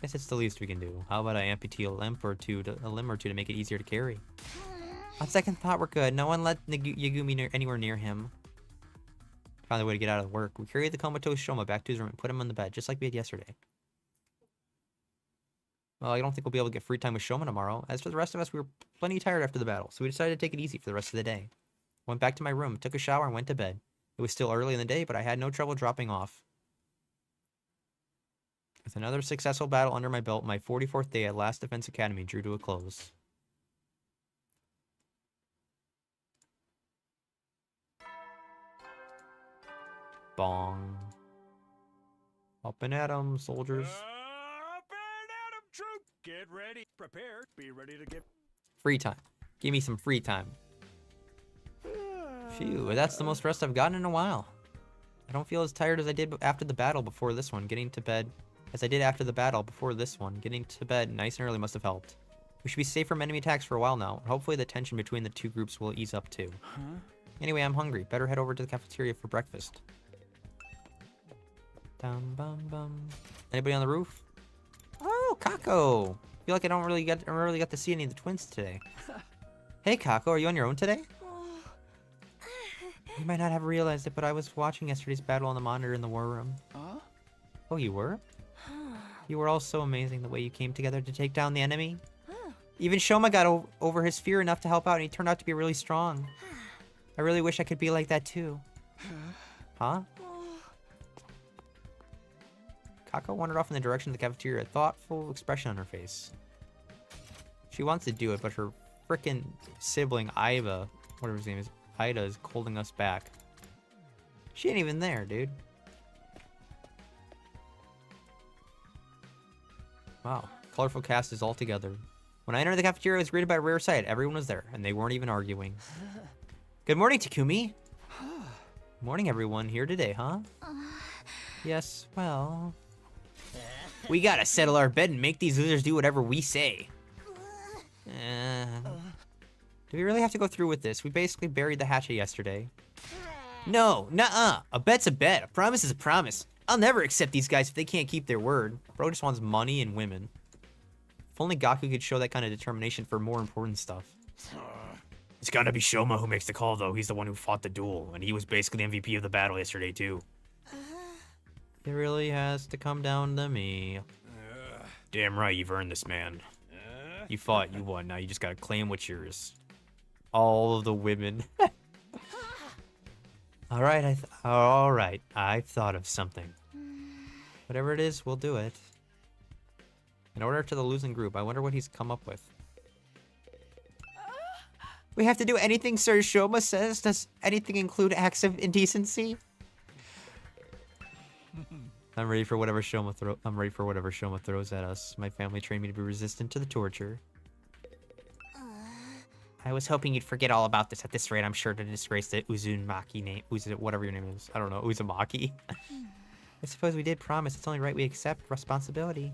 Guess it's the least we can do. How about I amputee a limb or two to make it easier to carry? On second thought, we're good. No one let Yagumi anywhere near him. Found a way to get out of work. We carried the comatose Shouma back to his room and put him on the bed, just like we had yesterday. Well, I don't think we'll be able to get free time with Shouma tomorrow. As for the rest of us, we were plenty tired after the battle, so we decided to take it easy for the rest of the day. Went back to my room, took a shower, and went to bed. It was still early in the day, but I had no trouble dropping off. With another successful battle under my belt, my 44th day at Last Defense Academy drew to a close. Bong. Up and at 'em, soldiers. Up and at 'em, troop! Get ready, prepare, be ready to get... Free time. Give me some free time. Phew, that's the most rest I've gotten in a while. I don't feel as tired as I did after the battle before this one. Getting to bed nice and early must have helped. We should be safe from enemy attacks for a while now. Hopefully the tension between the two groups will ease up too. Anyway, I'm hungry. Better head over to the cafeteria for breakfast. Dum bum bum. Anybody on the roof? Oh, Kako! I feel like I don't really got to see any of the twins today. Hey, Kako, are you on your own today? You might not have realized it, but I was watching yesterday's battle on the monitor in the war room. Oh, you were? You were all so amazing the way you came together to take down the enemy. Even Shouma got over his fear enough to help out, and he turned out to be really strong. I really wish I could be like that too. Huh? Kako wandered off in the direction of the cafeteria, a thoughtful expression on her face. She wants to do it, but her frickin' sibling, Iva, whatever his name is, Ida, is holding us back. She ain't even there, dude. Wow. Colorful cast is all together. When I entered the cafeteria, I was greeted by a rare sight. Everyone was there, and they weren't even arguing. Good morning, Takumi. Morning, everyone. Here today, huh? Yes, well... We gotta settle our bet and make these losers do whatever we say. Do we really have to go through with this? We basically buried the hatchet yesterday. No, nuh-uh. A bet's a bet. A promise is a promise. I'll never accept these guys if they can't keep their word. Bro just wants money and women. If only Gaku could show that kind of determination for more important stuff. It's gotta be Shouma who makes the call, though. He's the one who fought the duel, and he was basically the MVP of the battle yesterday, too. It really has to come down to me. Damn right, you've earned this, man. You fought, you won. Now you just gotta claim what's yours. All of the women. Alright, alright. I've thought of something. Whatever it is, we'll do it. In order to the losing group, I wonder what he's come up with. We have to do anything Sir Shouma says? Does anything include acts of indecency? I'm ready for whatever Shouma throws at us. My family trained me to be resistant to the torture. I was hoping you'd forget all about this. At this rate, I'm sure to disgrace the Uzumaki name. Whatever your name is. I don't know. Uzumaki. I suppose we did promise. It's only right we accept responsibility.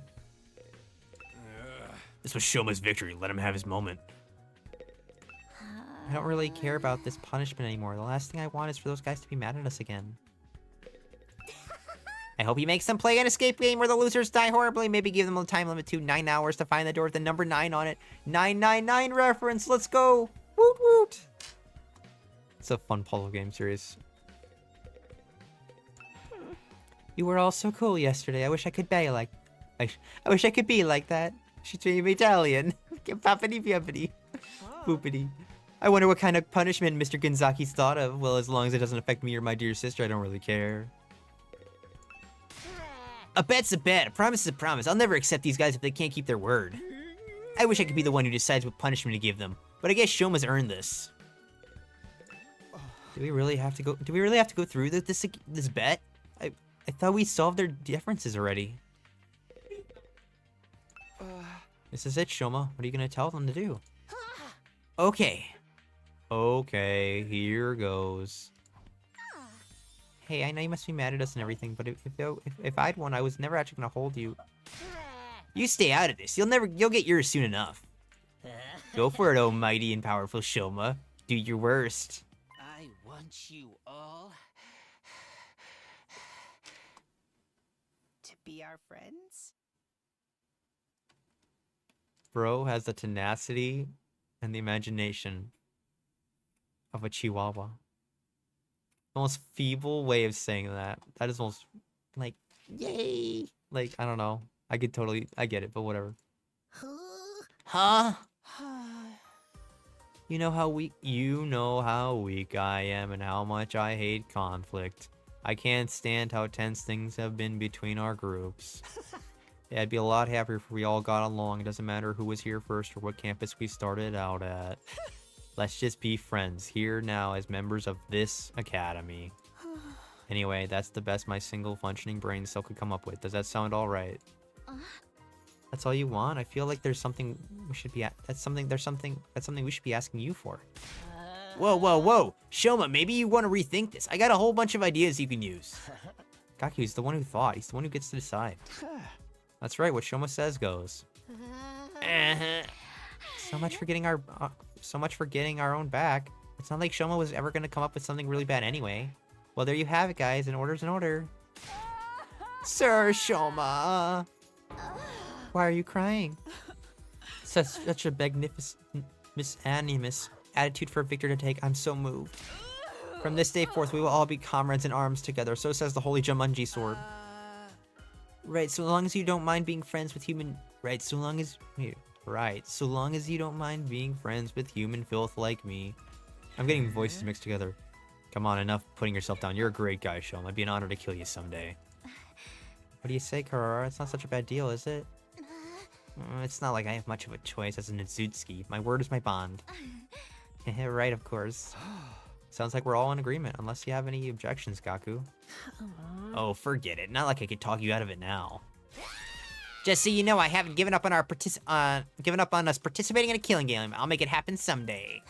This was Shouma's victory. Let him have his moment. I don't really care about this punishment anymore. The last thing I want is for those guys to be mad at us again. I hope he makes them play an escape game where the losers die horribly. Maybe give them a time limit to 9 hours to find the door with the number 9 on it. 999 reference. Let's go. Woot woot. It's a fun puzzle game series. You were all so cool yesterday. I wish I could be like... I wish I could be like that. She's Italian. Poppity poppity. Boopity. I wonder what kind of punishment Mr. Gonzaki's thought of. Well, as long as it doesn't affect me or my dear sister, I don't really care. A bet's a bet. A promise is a promise. I'll never accept these guys if they can't keep their word. I wish I could be the one who decides what punishment to give them, but I guess Shouma's earned this. Do we really have to go through this bet? I thought we solved their differences already. This is it, Shouma. What are you gonna tell them to do? Okay. Okay, here goes. Hey, I know you must be mad at us and everything, but if I'd won, I was never actually gonna hold you. You stay out of this. You'll get yours soon enough. Go for it, oh mighty and powerful Shouma. Do your worst. I want you all to be our friends. Bro has the tenacity and the imagination of a chihuahua. The most feeble way of saying that. That is almost like, yay! Like, I don't know. I get it, but whatever. Huh? You know how weak I am and how much I hate conflict. I can't stand how tense things have been between our groups. Yeah, I'd be a lot happier if we all got along. It doesn't matter who was here first or what campus we started out at. Let's just be friends here now as members of this academy. Anyway, that's the best my single functioning brain cell could come up with. Does that sound all right? That's all you want? I feel like there's something we should be that's something we should be asking you for. Whoa, whoa, whoa! Shouma, maybe you want to rethink this. I got a whole bunch of ideas you can use. Gaku's the one who thought. He's the one who gets to decide. That's right. What Shouma says goes. So much for getting our own back. It's not like Shouma was ever gonna come up with something really bad anyway. Well, there you have it, guys. An order's an order. Sir Shouma! Why are you crying? Such a magnificent, magnanimous attitude for a victor to take. I'm so moved. From this day forth, we will all be comrades in arms together. So says the holy Jumanji sword. Right, so long as you don't mind being friends with human... Right, so long as you don't mind being friends with human filth like me. I'm getting voices mixed together. Come on, enough putting yourself down. You're a great guy, Shouma. It'd be an honor to kill you someday. What do you say, Karara? It's not such a bad deal, is it? It's not like I have much of a choice as an Izutsuki. My word is my bond. Right, of course. Sounds like we're all in agreement, unless you have any objections, Gaku. Oh, forget it. Not like I could talk you out of it now. Just so you know, I haven't given up on us participating in a killing game. I'll make it happen someday.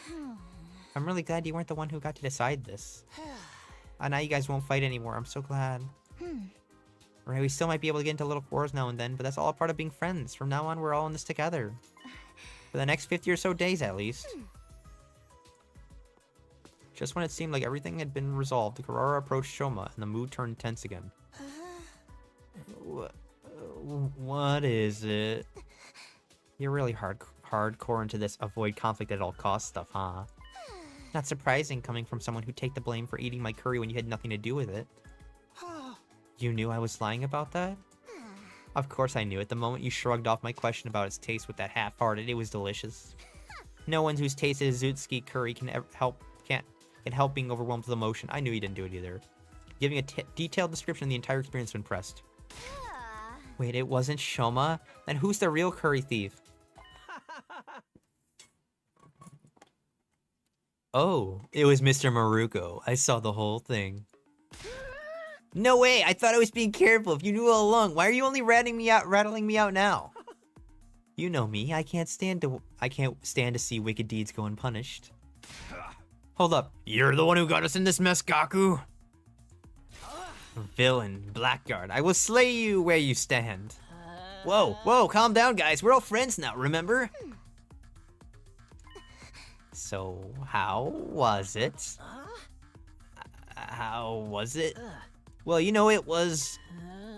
I'm really glad you weren't the one who got to decide this. Now you guys won't fight anymore. I'm so glad. Right, we still might be able to get into little quarrels now and then, but that's all a part of being friends. From now on, we're all in this together. For the next 50 or so days, at least. Just when it seemed like everything had been resolved, Karara approached Shouma, and the mood turned tense again. What is it? You're really hardcore into this avoid conflict at all costs stuff, huh? Not surprising coming from someone who'd take the blame for eating my curry when you had nothing to do with it. You knew I was lying about that? Of course I knew it. The moment you shrugged off my question about its taste with that half-hearted, it was delicious. No one who's tasted Izutsuki curry can help being overwhelmed with emotion. I knew you didn't do it either. Giving a detailed description of the entire experience when pressed. Wait, it wasn't Shouma? Then who's the real curry thief? Oh, it was Mr. Maruko. I saw the whole thing. No way! I thought I was being careful. If you knew all along, why are you only rattling me out now? You know me. I can't stand to see wicked deeds go unpunished. Hold up. You're the one who got us in this mess, Gaku. Villain, Blackguard. I will slay you where you stand. Whoa, calm down, guys. We're all friends now, remember? So, how was it? How was it? Well, you know, it was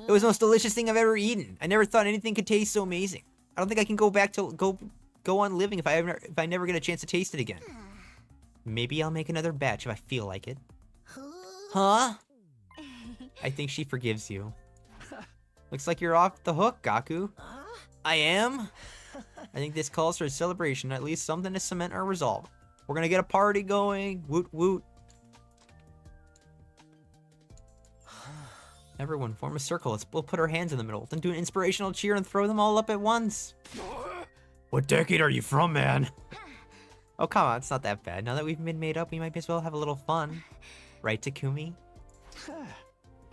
the most delicious thing I've ever eaten. I never thought anything could taste so amazing. I don't think I can go on living if I never get a chance to taste it again. Maybe I'll make another batch if I feel like it. Huh? I think she forgives you. Looks like you're off the hook, Gaku. I am? I think this calls for a celebration, at least something to cement our resolve. We're gonna get a party going. Woot woot. Everyone, form a circle. We'll put our hands in the middle, then do an inspirational cheer and throw them all up at once. What decade are you from, man? Oh, come on, it's not that bad. Now that we've been made up, we might as well have a little fun. Right, Takumi?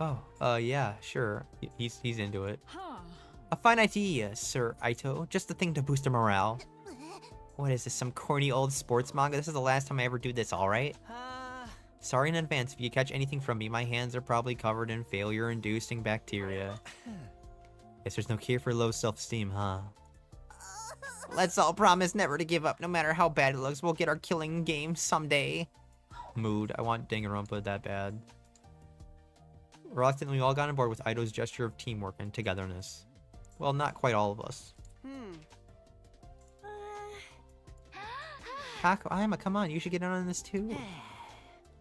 Oh, yeah, sure. He's into it. A fine idea, Sir Aito. Just the thing to boost our morale. What is this, some corny old sports manga? This is the last time I ever do this, alright? Sorry in advance if you catch anything from me. My hands are probably covered in failure-inducing bacteria. Guess there's no cure for low self-esteem, huh? Let's all promise never to give up, no matter how bad it looks. We'll get our killing game someday. Mood. I want Danganronpa that bad. Reluctantly, we all got on board with Aito's gesture of teamwork and togetherness. Well, not quite all of us. Kako, Ayama, come on, you should get in on this too.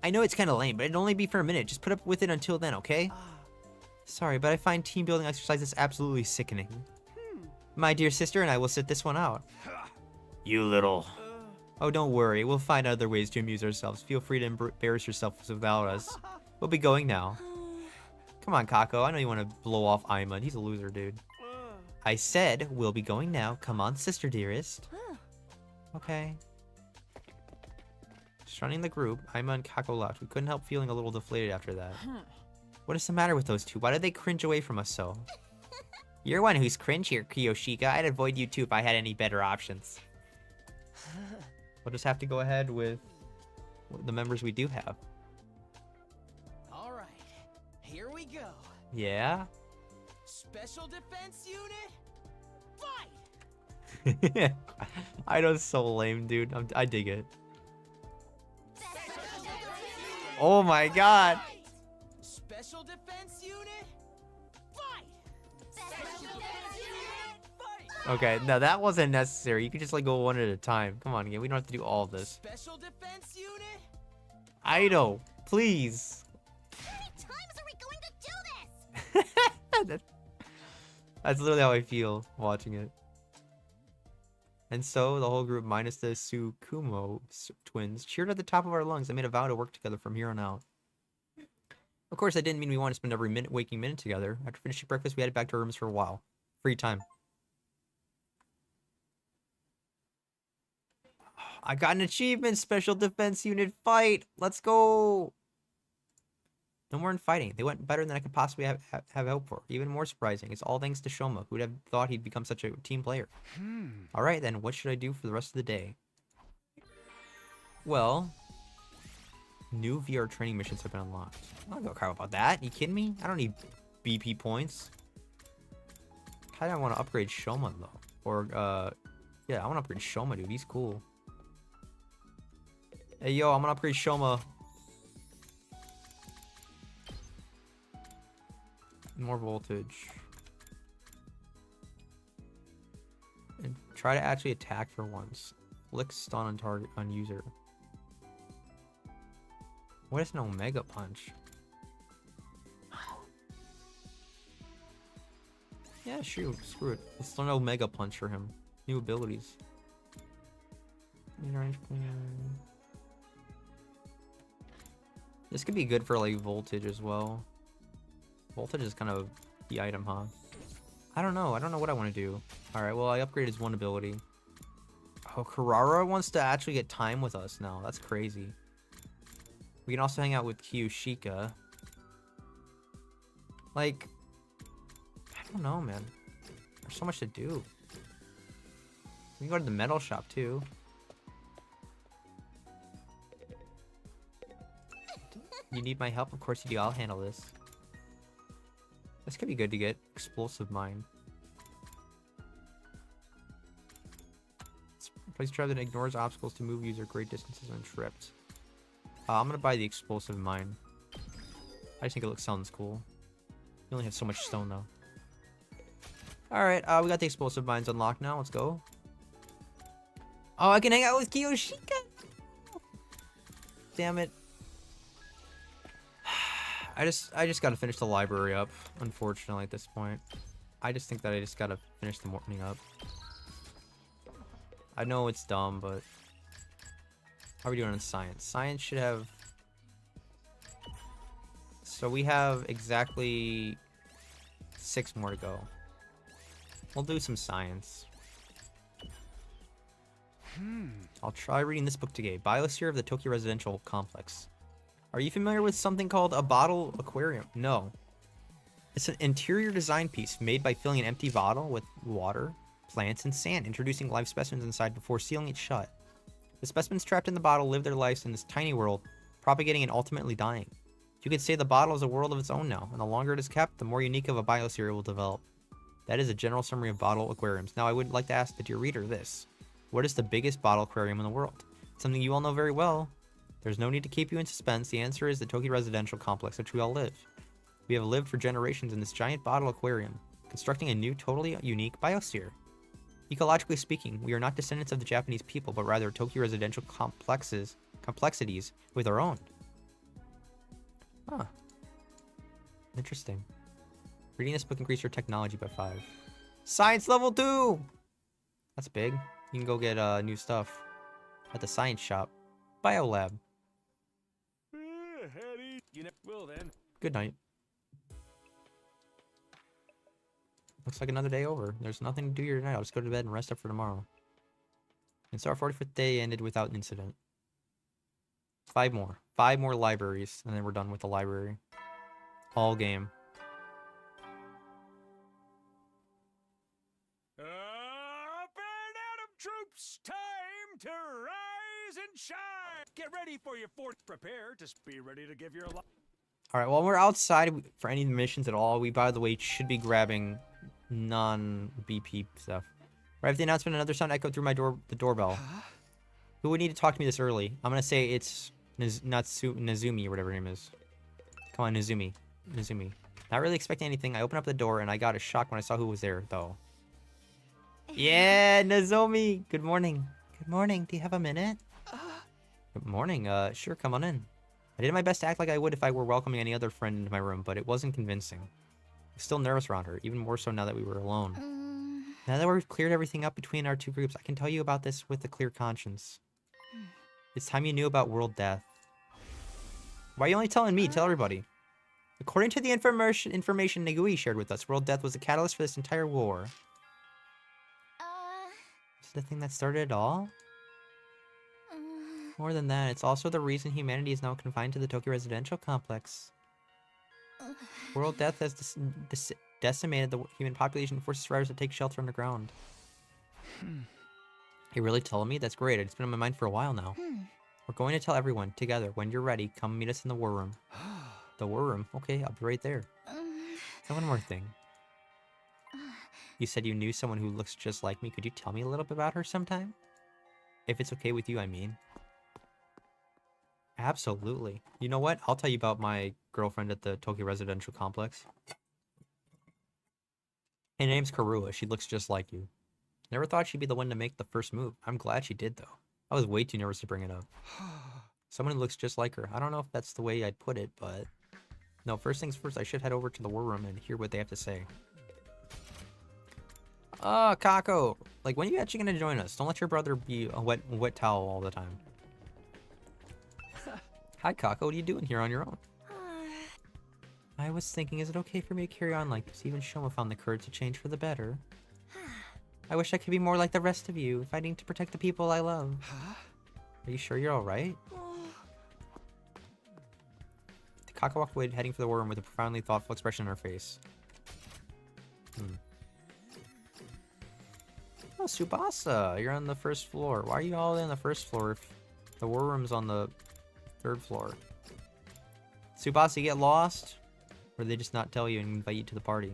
I know it's kind of lame, but it'd only be for a minute. Just put up with it until then, okay? Sorry, but I find team building exercises absolutely sickening. My dear sister and I will sit this one out. You little... Oh, don't worry. We'll find other ways to amuse ourselves. Feel free to embarrass yourself without us. We'll be going now. Come on, Kako. I know you want to blow off Ayman. He's a loser, dude. I said we'll be going now. Come on, sister dearest. Okay. Shunning the group, Ayman and Kako left. We couldn't help feeling a little deflated after that. What is the matter with those two? Why did they cringe away from us so? You're one who's cringe here, Kiyoshika. I'd avoid you too if I had any better options. We'll just have to go ahead with the members we do have. All right, here we go. Yeah? Special Defense Unit, fight! I know it's so lame, dude. I dig it. Oh my god! Special Defense Unit, fight! Okay, no, that wasn't necessary. You could just like go one at a time. Come on, again. We don't have to do all of this. Special Defense Unit, Aito, please. How many times are we going to do this? That's literally how I feel watching it. And so, the whole group, minus the Tsukumo twins, cheered at the top of our lungs and made a vow to work together from here on out. Of course, that didn't mean we wanted to spend every waking minute together. After finishing breakfast, we headed back to our rooms for a while. Free time. I got an achievement! Special Defense Unit fight! Let's go! No more in fighting. They went better than I could possibly have hoped for. Even more surprising, it's all thanks to Shouma, who'd have thought he'd become such a team player. Alright then, what should I do for the rest of the day? Well, new VR training missions have been unlocked. I don't give a crap about that. You kidding me? I don't need BP points. Kinda want to upgrade Shouma though. Or, yeah, I want to upgrade Shouma, dude. He's cool. Hey, yo, I'm gonna upgrade Shouma. More voltage. And try to actually attack for once. Flick stun on target on user. What is an Omega Punch? Yeah, shoot, screw it. Let's learn Omega Punch for him. New abilities. This could be good for like voltage as well. Voltage is kind of the item, huh? I don't know. I don't know what I want to do. Alright, well, I upgraded his one ability. Oh, Karara wants to actually get time with us now. That's crazy. We can also hang out with Kiyoshika. Like, I don't know, man. There's so much to do. We can go to the metal shop, too. You need my help? Of course you do. I'll handle this. This could be good to get. Explosive mine. Place a trap that ignores obstacles to move user great distances when tripped. I'm gonna buy the explosive mine. I just think it sounds cool. You only have so much stone though. Alright, we got the explosive mines unlocked now. Let's go. Oh, I can hang out with Kiyoshika! Damn it. I just gotta finish the library up, unfortunately, at this point. I just think that I just gotta finish the morning up. I know it's dumb, but... How are we doing in science? Science should have... So we have exactly 6 more to go. We'll do some science. I'll try reading this book today. Biosphere of the Tokyo Residential Complex. Are you familiar with something called a bottle aquarium? No. It's an interior design piece made by filling an empty bottle with water, plants, and sand, introducing live specimens inside before sealing it shut. The specimens trapped in the bottle live their lives in this tiny world, propagating and ultimately dying. You could say the bottle is a world of its own now, and the longer it is kept, the more unique of a biosphere it will develop. That is a general summary of bottle aquariums. Now I would like to ask the dear reader this. What is the biggest bottle aquarium in the world? Something you all know very well. There's no need to keep you in suspense. The answer is the Tokyo Residential Complex, which we all live. We have lived for generations in this giant bottle aquarium, constructing a new, totally unique biosphere. Ecologically speaking, we are not descendants of the Japanese people, but rather Tokyo Residential complexities with our own. Huh. Interesting. Reading this book increased your technology by 5. Science level 2! That's big. You can go get new stuff at the science shop. Biolab. Well then. Good night. Looks like another day over. There's nothing to do here tonight. I'll just go to bed and rest up for tomorrow. And so our 45th day ended without incident. 5 more. 5 more libraries, and then we're done with the library. All game. Up and Adam troops! Time to rise and shine! Get ready for your fourth. Prepare. Just be ready to give your life. Alright, while we're outside for any missions at all, we, by the way, should be grabbing non-BP stuff. Right after the announcement, another sound echoed through the doorbell. Who would need to talk to me this early? I'm gonna say it's Nazumi, or whatever her name is. Come on, Nazumi. Nazumi. Not really expecting anything. I opened up the door, and I got a shock when I saw who was there, though. Yeah, Nazumi! Good morning. Good morning. Do you have a minute? Good morning. Sure, come on in. I did my best to act like I would if I were welcoming any other friend into my room, but it wasn't convincing. I was still nervous around her, even more so now that we were alone. Now that we've cleared everything up between our two groups, I can tell you about this with a clear conscience. It's time you knew about world death. Why are you only telling me? Tell everybody. According to the information Negui shared with us, world death was the catalyst for this entire war. Is it the thing that started it all? More than that, it's also the reason humanity is now confined to the Tokyo residential complex. World death has decimated the human population and forces survivors to take shelter underground. You really telling me? That's great. It's been on my mind for a while now. We're going to tell everyone, together. When you're ready, come meet us in the war room. The war room? Okay, I'll be right there. So one more thing. You said you knew someone who looks just like me. Could you tell me a little bit about her sometime? If it's okay with you, I mean. Absolutely. You know what? I'll tell you about my girlfriend at the Tokyo residential complex. Her name's Karua. She looks just like you. Never thought she'd be the one to make the first move. I'm glad she did, though. I was way too nervous to bring it up. Someone who looks just like her. I don't know if that's the way I'd put it, but... No, first things first, I should head over to the war room and hear what they have to say. Kako! Like, when are you actually gonna join us? Don't let your brother be a wet towel all the time. Hi, Kako. What are you doing here on your own? I was thinking, is it okay for me to carry on like this? Even Shouma found the courage to change for the better. I wish I could be more like the rest of you, fighting to protect the people I love. Are you sure you're alright? Kako walked away, heading for the war room with a profoundly thoughtful expression on her face. Oh, Tsubasa, you're on the first floor. Why are you all on the first floor if the war room's on the 3rd floor? Tsubasa, you get lost? Or did they just not tell you and invite you to the party?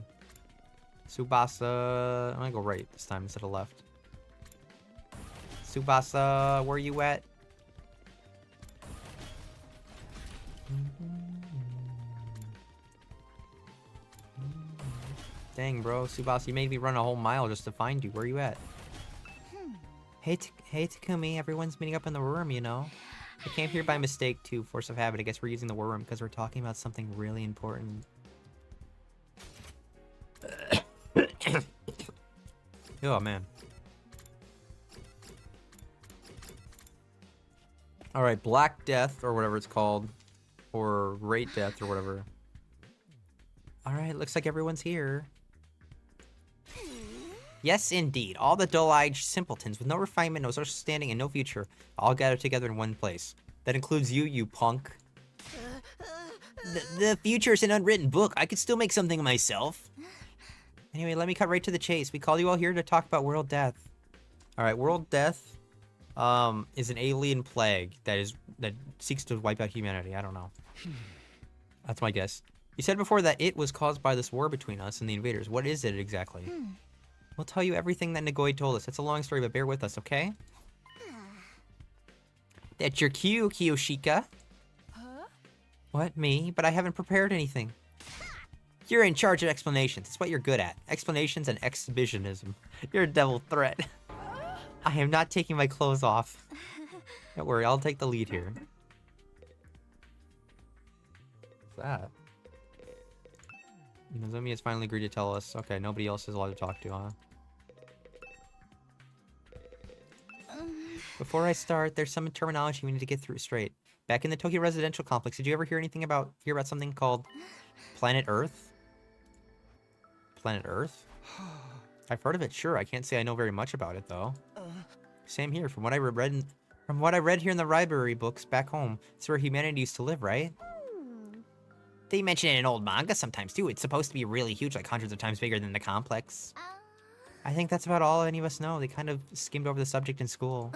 Tsubasa, I'm gonna go right this time instead of left. Tsubasa, where you at? Dang, bro, Tsubasa, you made me run a whole mile just to find you. Where you at? Hey, Takumi, everyone's meeting up in the room, you know. I came here by mistake too, force of habit. I guess we're using the war room because we're talking about something really important. Oh, man. Alright, Black Death, or whatever it's called. Or Great Death, or whatever. Alright, looks like everyone's here. Yes, indeed. All the dull-eyed simpletons with no refinement, no social standing, and no future, all gathered together in one place. That includes you, you punk. The future is an unwritten book. I could still make something of myself. Anyway, let me cut right to the chase. We called you all here to talk about World Death. Alright, World Death is an alien plague that seeks to wipe out humanity. I don't know. That's my guess. You said before that it was caused by this war between us and the invaders. What is it exactly? We'll tell you everything that Nagoi told us. It's a long story, but bear with us, okay? That's your cue, Kiyoshika. Huh? What, me? But I haven't prepared anything. You're in charge of explanations. It's what you're good at. Explanations and exhibitionism. You're a devil threat. I am not taking my clothes off. Don't worry, I'll take the lead here. What's that? Nozomi has finally agreed to tell us. Okay, nobody else is allowed to talk to, huh? Before I start, there's some terminology we need to get through straight. Back in the Tokyo residential complex, did you ever hear about something called Planet Earth? Planet Earth? I've heard of it, sure. I can't say I know very much about it, though. Same here. From what I read here in the library books back home, it's where humanity used to live, right? They mention it in old manga sometimes, too. It's supposed to be really huge, like hundreds of times bigger than the complex. I think that's about all any of us know. They kind of skimmed over the subject in school.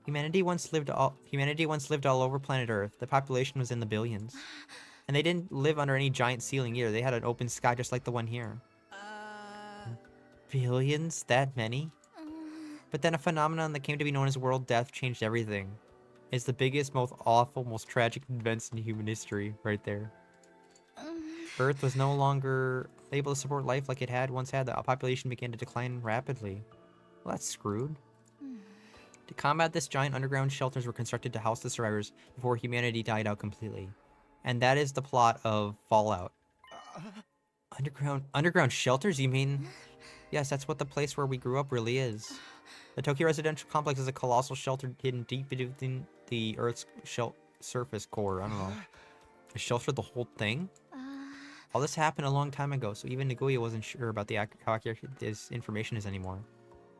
Humanity once lived all over planet Earth. The population was in the billions. And they didn't live under any giant ceiling either. They had an open sky just like the one here. Billions? That many? But then a phenomenon that came to be known as world death changed everything. It's the biggest, most awful, most tragic events in human history, right there. Earth was no longer able to support life like it had once had. The population began to decline rapidly. Well, that's screwed. To combat this, giant underground shelters were constructed to house the survivors before humanity died out completely. And that is the plot of Fallout. Underground shelters, you mean? Yes, that's what the place where we grew up really is. The Tokyo residential complex is a colossal shelter hidden deep within the Earth's surface core. I don't know. A shelter the whole thing? All this happened a long time ago, so even Nagoya wasn't sure about how accurate this information is anymore.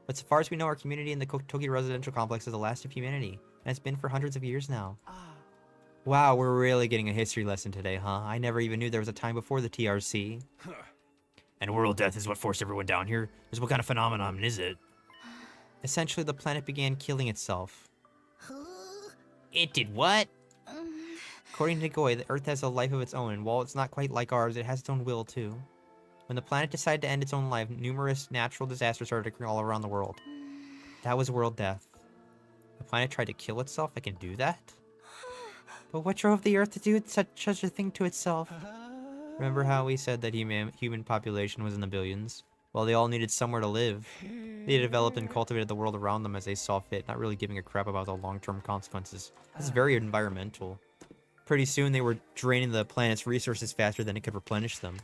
But so far as we know, our community in the Tokyo residential complex is the last of humanity, and it's been for hundreds of years now. Wow, we're really getting a history lesson today, huh? I never even knew there was a time before the TRC. And world death is what forced everyone down here? What kind of phenomenon is it? Essentially, the planet began killing itself. It did what? According to Nagoya, the Earth has a life of its own, and while it's not quite like ours, it has its own will, too. When the planet decided to end its own life, numerous natural disasters started occurring all around the world. That was world death. The planet tried to kill itself? It can do that? But what drove the Earth to do such a thing to itself? Remember how we said that human population was in the billions? Well, they all needed somewhere to live. They developed and cultivated the world around them as they saw fit, not really giving a crap about the long-term consequences. This is very environmental. Pretty soon, they were draining the planet's resources faster than it could replenish them.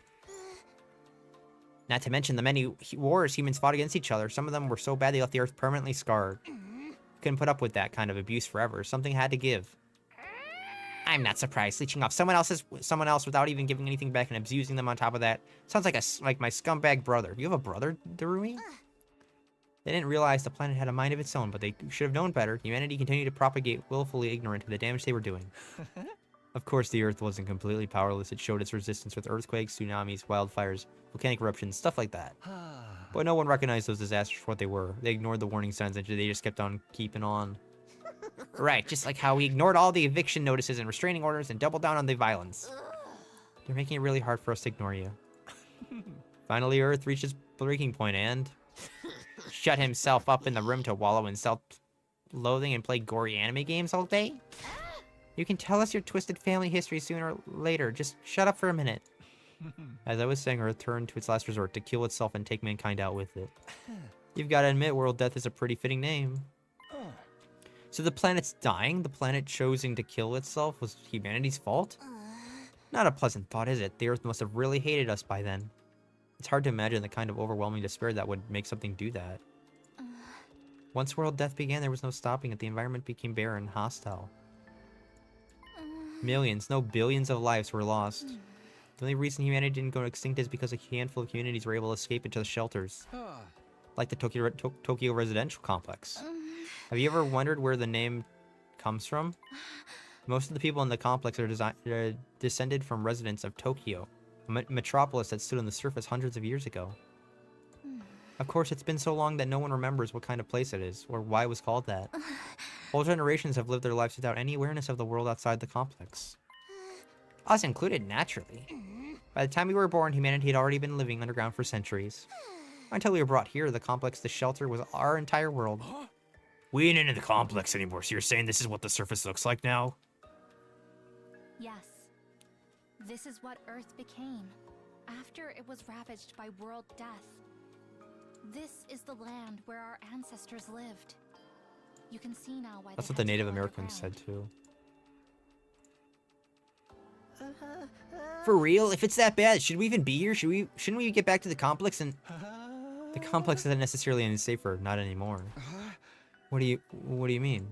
Not to mention the many wars humans fought against each other. Some of them were so bad they left the Earth permanently scarred. Couldn't put up with that kind of abuse forever. Something had to give. I'm not surprised. Leeching off someone else without even giving anything back and abusing them on top of that. Sounds like my scumbag brother. You have a brother, Darumi? They didn't realize the planet had a mind of its own, but they should have known better. Humanity continued to propagate, willfully ignorant of the damage they were doing. Of course, the Earth wasn't completely powerless. It showed its resistance with earthquakes, tsunamis, wildfires, volcanic eruptions, stuff like that. But no one recognized those disasters for what they were. They ignored the warning signs and they just kept on keeping on. Right, just like how we ignored all the eviction notices and restraining orders and doubled down on the violence. They're making it really hard for us to ignore you. Finally, Earth reached its breaking point and shut himself up in the room to wallow in self-loathing and play gory anime games all day? You can tell us your twisted family history sooner or later. Just shut up for a minute. As I was saying, Earth turned to its last resort to kill itself and take mankind out with it. You've got to admit, world death is a pretty fitting name. So the planet's dying? The planet choosing to kill itself was humanity's fault? Not a pleasant thought, is it? The Earth must have really hated us by then. It's hard to imagine the kind of overwhelming despair that would make something do that. Once world death began, there was no stopping it. The environment became barren and hostile. Millions, no billions of lives were lost. The only reason humanity didn't go extinct is because a handful of communities were able to escape into the shelters. Like the Tokyo residential complex. Have you ever wondered where the name comes from? Most of the people in the complex are descended from residents of Tokyo, a metropolis that stood on the surface hundreds of years ago. Of course, it's been so long that no one remembers what kind of place it is, or why it was called that. Whole generations have lived their lives without any awareness of the world outside the complex. Us included, naturally. By the time we were born, humanity had already been living underground for centuries. Until we were brought here, the complex, the shelter, was our entire world. We ain't into the complex anymore, so you're saying this is what the surface looks like now? Yes. This is what Earth became after it was ravaged by world death. This is the land where our ancestors lived. You can see now why. That's what the Native Americans said too. For real? If it's that bad, should we even be here? Shouldn't we get back to the complex? And the complex isn't necessarily any safer, not anymore. What do you mean?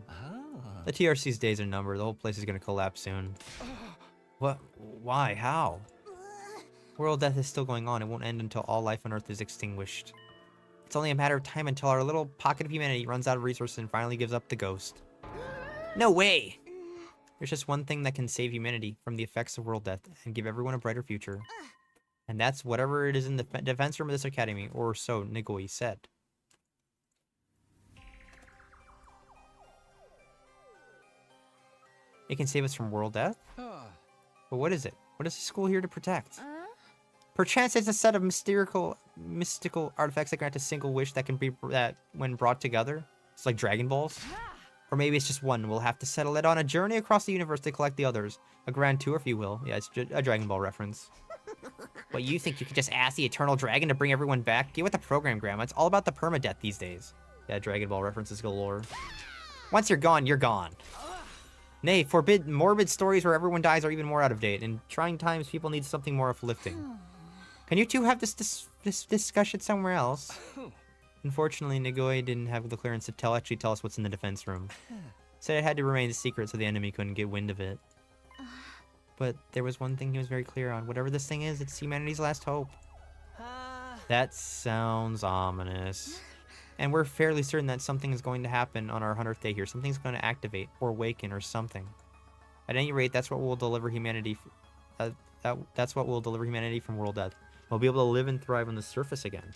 The TRC's days are numbered. The whole place is gonna collapse soon. What? Why? How? World death is still going on. It won't end until all life on Earth is extinguished. It's only a matter of time until our little pocket of humanity runs out of resources and finally gives up the ghost. No way! There's just one thing that can save humanity from the effects of world death and give everyone a brighter future. And that's whatever it is in the defense room of this academy, or so Nagoya said. It can save us from world death? But what is it? What is the school here to protect? Perchance it's a set of mystical artifacts that grant a single wish that can be when brought together. It's like Dragon Balls. Or maybe it's just one. We'll have to settle it on a journey across the universe to collect the others. A grand tour, if you will. Yeah, it's a Dragon Ball reference. What, you think you could just ask the Eternal Dragon to bring everyone back? Get with the program, Grandma. It's all about the permadeath these days. Yeah, Dragon Ball references galore. Once you're gone, you're gone. Nay, morbid stories where everyone dies are even more out of date. In trying times, people need something more uplifting. Can you two have this discussion somewhere else? Unfortunately, Nagoya didn't have the clearance to actually tell us what's in the defense room. Said it had to remain a secret so the enemy couldn't get wind of it. But there was one thing he was very clear on. Whatever this thing is, it's humanity's last hope. That sounds ominous. And we're fairly certain that something is going to happen on our 100th day here. Something's going to activate or awaken or something. At any rate, that's what will deliver humanity. That's what will deliver humanity from world death. We'll be able to live and thrive on the surface again.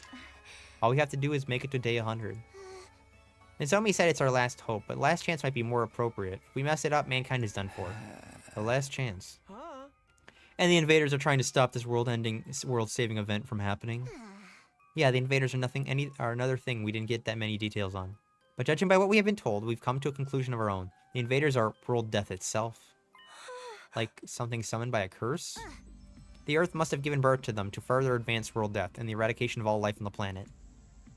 All we have to do is make it to day 100. Nozomi said it's our last hope, but last chance might be more appropriate. If we mess it up, mankind is done for. The last chance. And the invaders are trying to stop this world-saving event from happening. Yeah, the invaders are another thing we didn't get that many details on. But judging by what we have been told, we've come to a conclusion of our own. The invaders are world death itself. Like something summoned by a curse? The Earth must have given birth to them to further advance world death and the eradication of all life on the planet.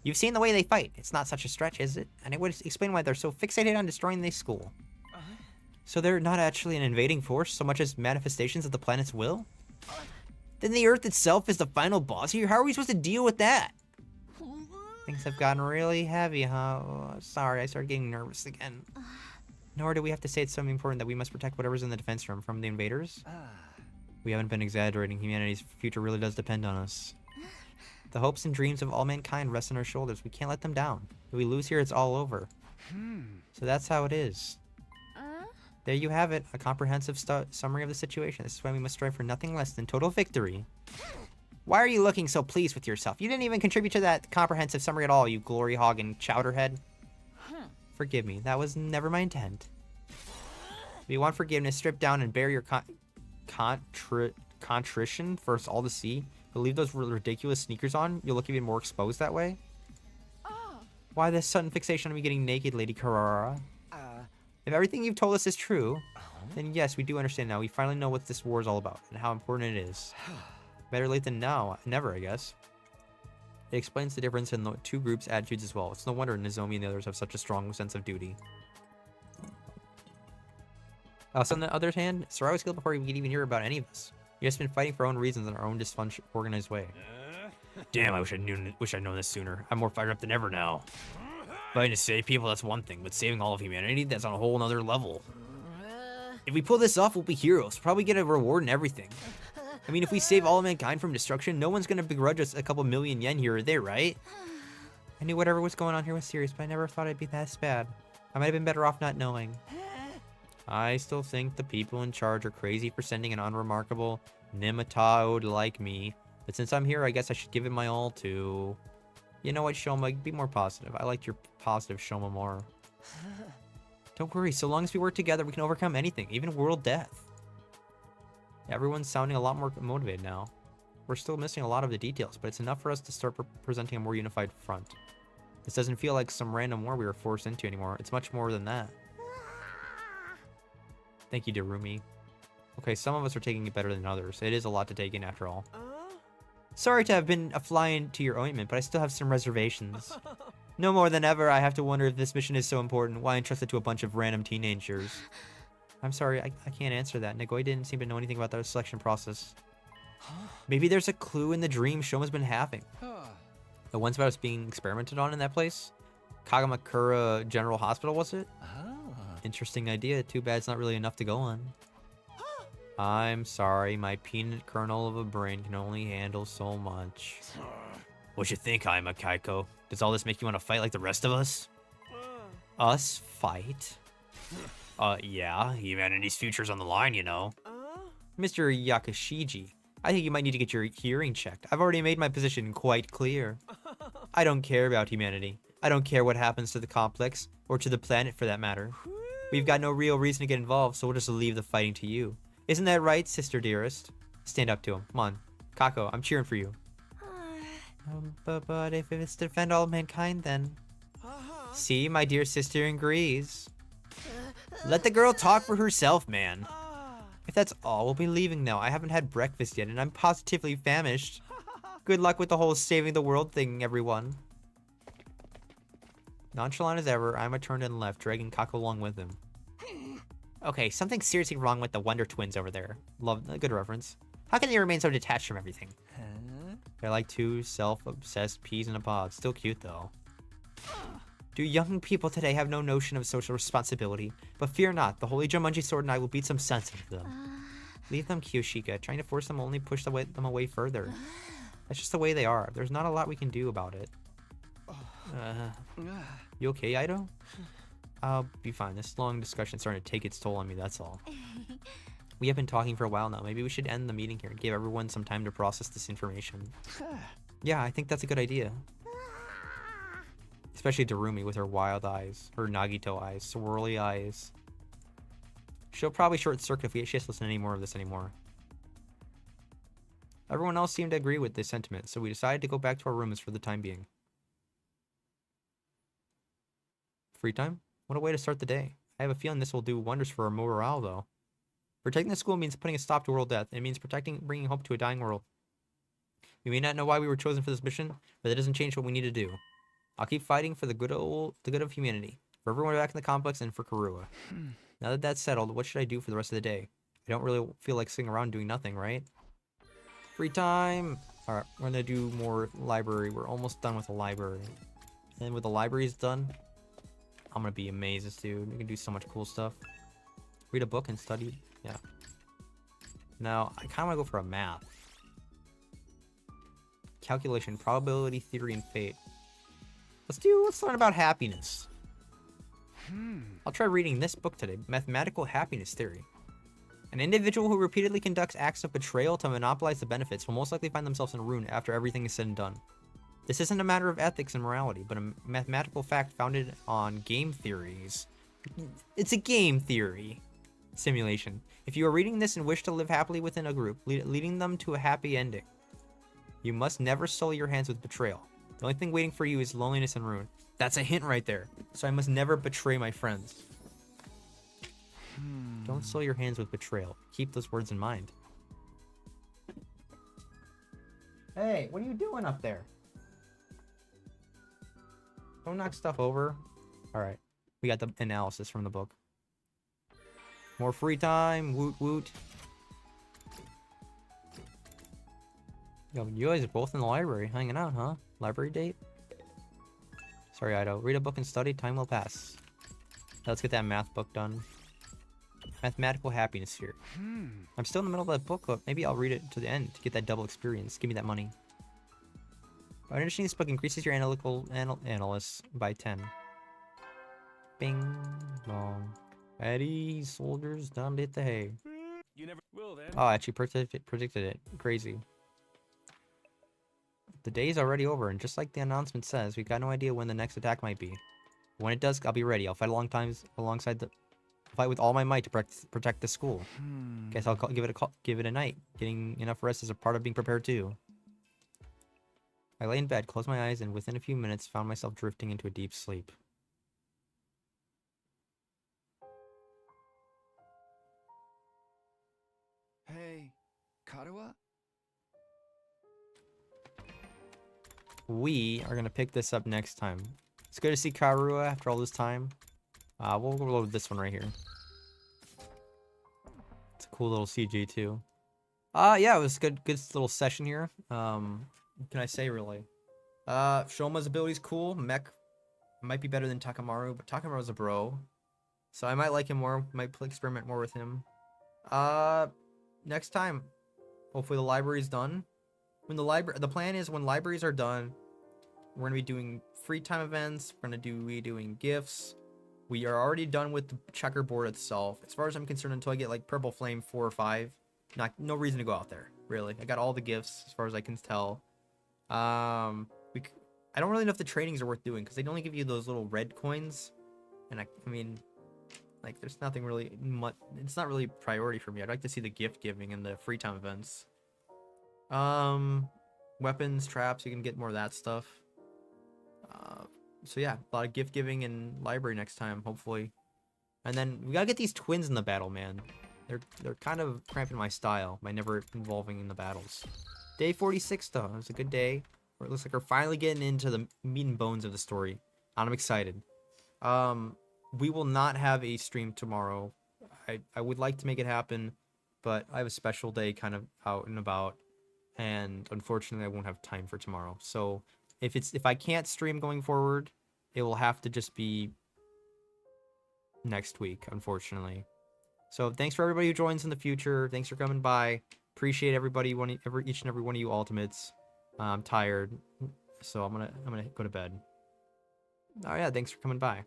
You've seen the way they fight. It's not such a stretch, is it? And it would explain why they're so fixated on destroying this school. So they're not actually an invading force so much as manifestations of the planet's will? Then the Earth itself is the final boss here? How are we supposed to deal with that? Things have gotten really heavy, huh? Oh, sorry, I started getting nervous again. Nor do we have to say it's so important that we must protect whatever's in the defense room from the invaders. We haven't been exaggerating. Humanity's future really does depend on us. The hopes and dreams of all mankind rest on our shoulders. We can't let them down. If we lose here, it's all over. So that's how it is. There you have it, a comprehensive summary of the situation. This is why we must strive for nothing less than total victory. Why are you looking so pleased with yourself? You didn't even contribute to that comprehensive summary at all, you glory hog and chowderhead. Forgive me, that was never my intent. If you want forgiveness, strip down and bear your contrition for us all to see. But leave those ridiculous sneakers on, you'll look even more exposed that way. Why this sudden fixation on me getting naked, Lady Carrara? If everything you've told us is true, then yes, we do understand now. We finally know what this war is all about and how important it is. Better late than never, I guess. It explains the difference in the two groups' attitudes as well. It's no wonder Nozomi and the others have such a strong sense of duty. So on the other hand, Sarai was killed before we could even hear about any of this. We've just been fighting for our own reasons in our own dysfunction, organized way. Damn, I wish I'd known this sooner. I'm more fired up than ever now. Fighting to save people, that's one thing, but saving all of humanity, that's on a whole nother level. If we pull this off, we'll be heroes. Probably get a reward and everything. I mean, if we save all of mankind from destruction, no one's gonna begrudge us a couple million yen here or there, right? I knew whatever was going on here was serious, but I never thought it'd be that bad. I might have been better off not knowing. I still think the people in charge are crazy for sending an unremarkable nematode like me. But since I'm here, I guess I should give it my all to... You know what, Shouma? Be more positive. I liked your positive Shouma more. Don't worry, so long as we work together, we can overcome anything, even world death. Everyone's sounding a lot more motivated now. We're still missing a lot of the details, but it's enough for us to start presenting a more unified front. This doesn't feel like some random war we were forced into anymore. It's much more than that. Thank you, Darumi. Okay, some of us are taking it better than others. It is a lot to take in after all. Sorry to have been a fly into your ointment, but I still have some reservations. No more than ever, I have to wonder if this mission is so important. Why entrust it to a bunch of random teenagers? I'm sorry, I can't answer that. Nagoi didn't seem to know anything about the selection process. Maybe there's a clue in the dream Shoma's been having. The ones about us being experimented on in that place? Kagamakura General Hospital, was it? Interesting idea. Too bad it's not really enough to go on. I'm sorry, my peanut kernel of a brain can only handle so much. What you think, Haima Kaiko? Does all this make you want to fight like the rest of us? Us fight? Yeah, humanity's future's on the line, you know. Mr. Yakashiji, I think you might need to get your hearing checked. I've already made my position quite clear. I don't care about humanity. I don't care what happens to the complex, or to the planet for that matter. We've got no real reason to get involved, so we'll just leave the fighting to you. Isn't that right, sister dearest? Stand up to him. Come on. Kako, I'm cheering for you. But if it's to defend all of mankind, then... See, my dear sister agrees. Let the girl talk for herself, man. If that's all, we'll be leaving now. I haven't had breakfast yet, and I'm positively famished. Good luck with the whole saving the world thing, everyone. Nonchalant as ever, Aima turned and left, dragging Kako along with him. Okay, something's seriously wrong with the Wonder Twins over there. Love a good reference. How can they remain so detached from everything? They're like two self-obsessed peas in a pod. Still cute, though. Do young people today have no notion of social responsibility? But fear not, the Holy Jumanji Sword and I will beat some sense into them. Leave them, Kyoshika. Trying to force them will only push them away further. That's just the way they are. There's not a lot we can do about it. You okay, Ido? I'll be fine. This long discussion's starting to take its toll on me, that's all. We have been talking for a while now. Maybe we should end the meeting here and give everyone some time to process this information. Yeah, I think that's a good idea. Especially Darumi with her wild eyes, her Nagito eyes, swirly eyes. She'll probably short circuit if she has to listen to any more of this anymore. Everyone else seemed to agree with this sentiment, so we decided to go back to our rooms for the time being. Free time? What a way to start the day. I have a feeling this will do wonders for our morale, though. Protecting the school means putting a stop to world death. It means bringing hope to a dying world. We may not know why we were chosen for this mission, but that doesn't change what we need to do. I'll keep fighting for the good of humanity, for everyone back in the complex, and for Karua. Now that that's settled, what should I do for the rest of the day? I don't really feel like sitting around doing nothing, right? Free time! Alright, we're gonna do more library. We're almost done with the library. And with the libraries done, I'm gonna be amazed, dude. We can do so much cool stuff. Read a book and study. Yeah. Now, I kind of want to go for a math. Calculation, probability, theory, and fate. Let's learn about happiness. I'll try reading this book today, Mathematical Happiness Theory. An individual who repeatedly conducts acts of betrayal to monopolize the benefits will most likely find themselves in ruin after everything is said and done. This isn't a matter of ethics and morality, but a mathematical fact founded on game theories. It's a game theory simulation. If you are reading this and wish to live happily within a group, leading them to a happy ending, you must never sully your hands with betrayal. The only thing waiting for you is loneliness and ruin. That's a hint right there. So I must never betray my friends. Don't sully your hands with betrayal. Keep those words in mind. Hey, what are you doing up there? Don't knock stuff over. Alright. We got the analysis from the book. More free time. Woot woot. Yo, you guys are both in the library hanging out, huh? Library date? Sorry, Ido. Read a book and study. Time will pass. Let's get that math book done. Mathematical happiness here. I'm still in the middle of that book, but maybe I'll read it to the end to get that double experience. Give me that money. By understanding this book increases your analysis by 10. Bing bong. Eddie, soldiers, time to hit the hay. You never will then. Oh, I actually predicted it. Crazy. The day is already over, and just like the announcement says, we've got no idea when the next attack might be. When it does, I'll be ready. I'll fight fight with all my might to protect the school. Guess I'll give it a night. Getting enough rest is a part of being prepared too. I lay in bed, closed my eyes, and within a few minutes found myself drifting into a deep sleep. Hey, Karua? We are going to pick this up next time. It's good to see Karua after all this time. We'll load this one right here. It's a cool little CG too. Yeah, it was a good little session here. What can I say really? Shouma's ability's cool. Mech might be better than Takamaru, but Takamaru's a bro. So I might like him more, might experiment more with him. Next time, hopefully the library's done. The plan is when libraries are done, we're gonna be doing free time events. We're gonna be doing gifts. We are already done with the checkerboard itself. As far as I'm concerned, until I get like Purple Flame 4 or 5, no reason to go out there. Really, I got all the gifts as far as I can tell. I don't really know if the trainings are worth doing because they only give you those little red coins, and I mean, like, there's nothing really much. It's not really priority for me. I'd like to see the gift giving and the free time events. Weapons, traps, you can get more of that stuff. So yeah, a lot of gift giving and library next time, hopefully. And then we gotta get these twins in the battle, man. They're kind of cramping my style by never involving in the battles. Day 46 though, it was a good day. It looks like we're finally getting into the meat and bones of the story. And I'm excited. We will not have a stream tomorrow. I would like to make it happen, but I have a special day kind of out and about, and unfortunately I won't have time for tomorrow. So if I can't stream going forward, it will have to just be next week, unfortunately. So thanks for everybody who joins in the future. Thanks for coming by. Appreciate everybody, each and every one of you ultimates. I'm tired, so I'm gonna go to bed. Oh yeah, thanks for coming by.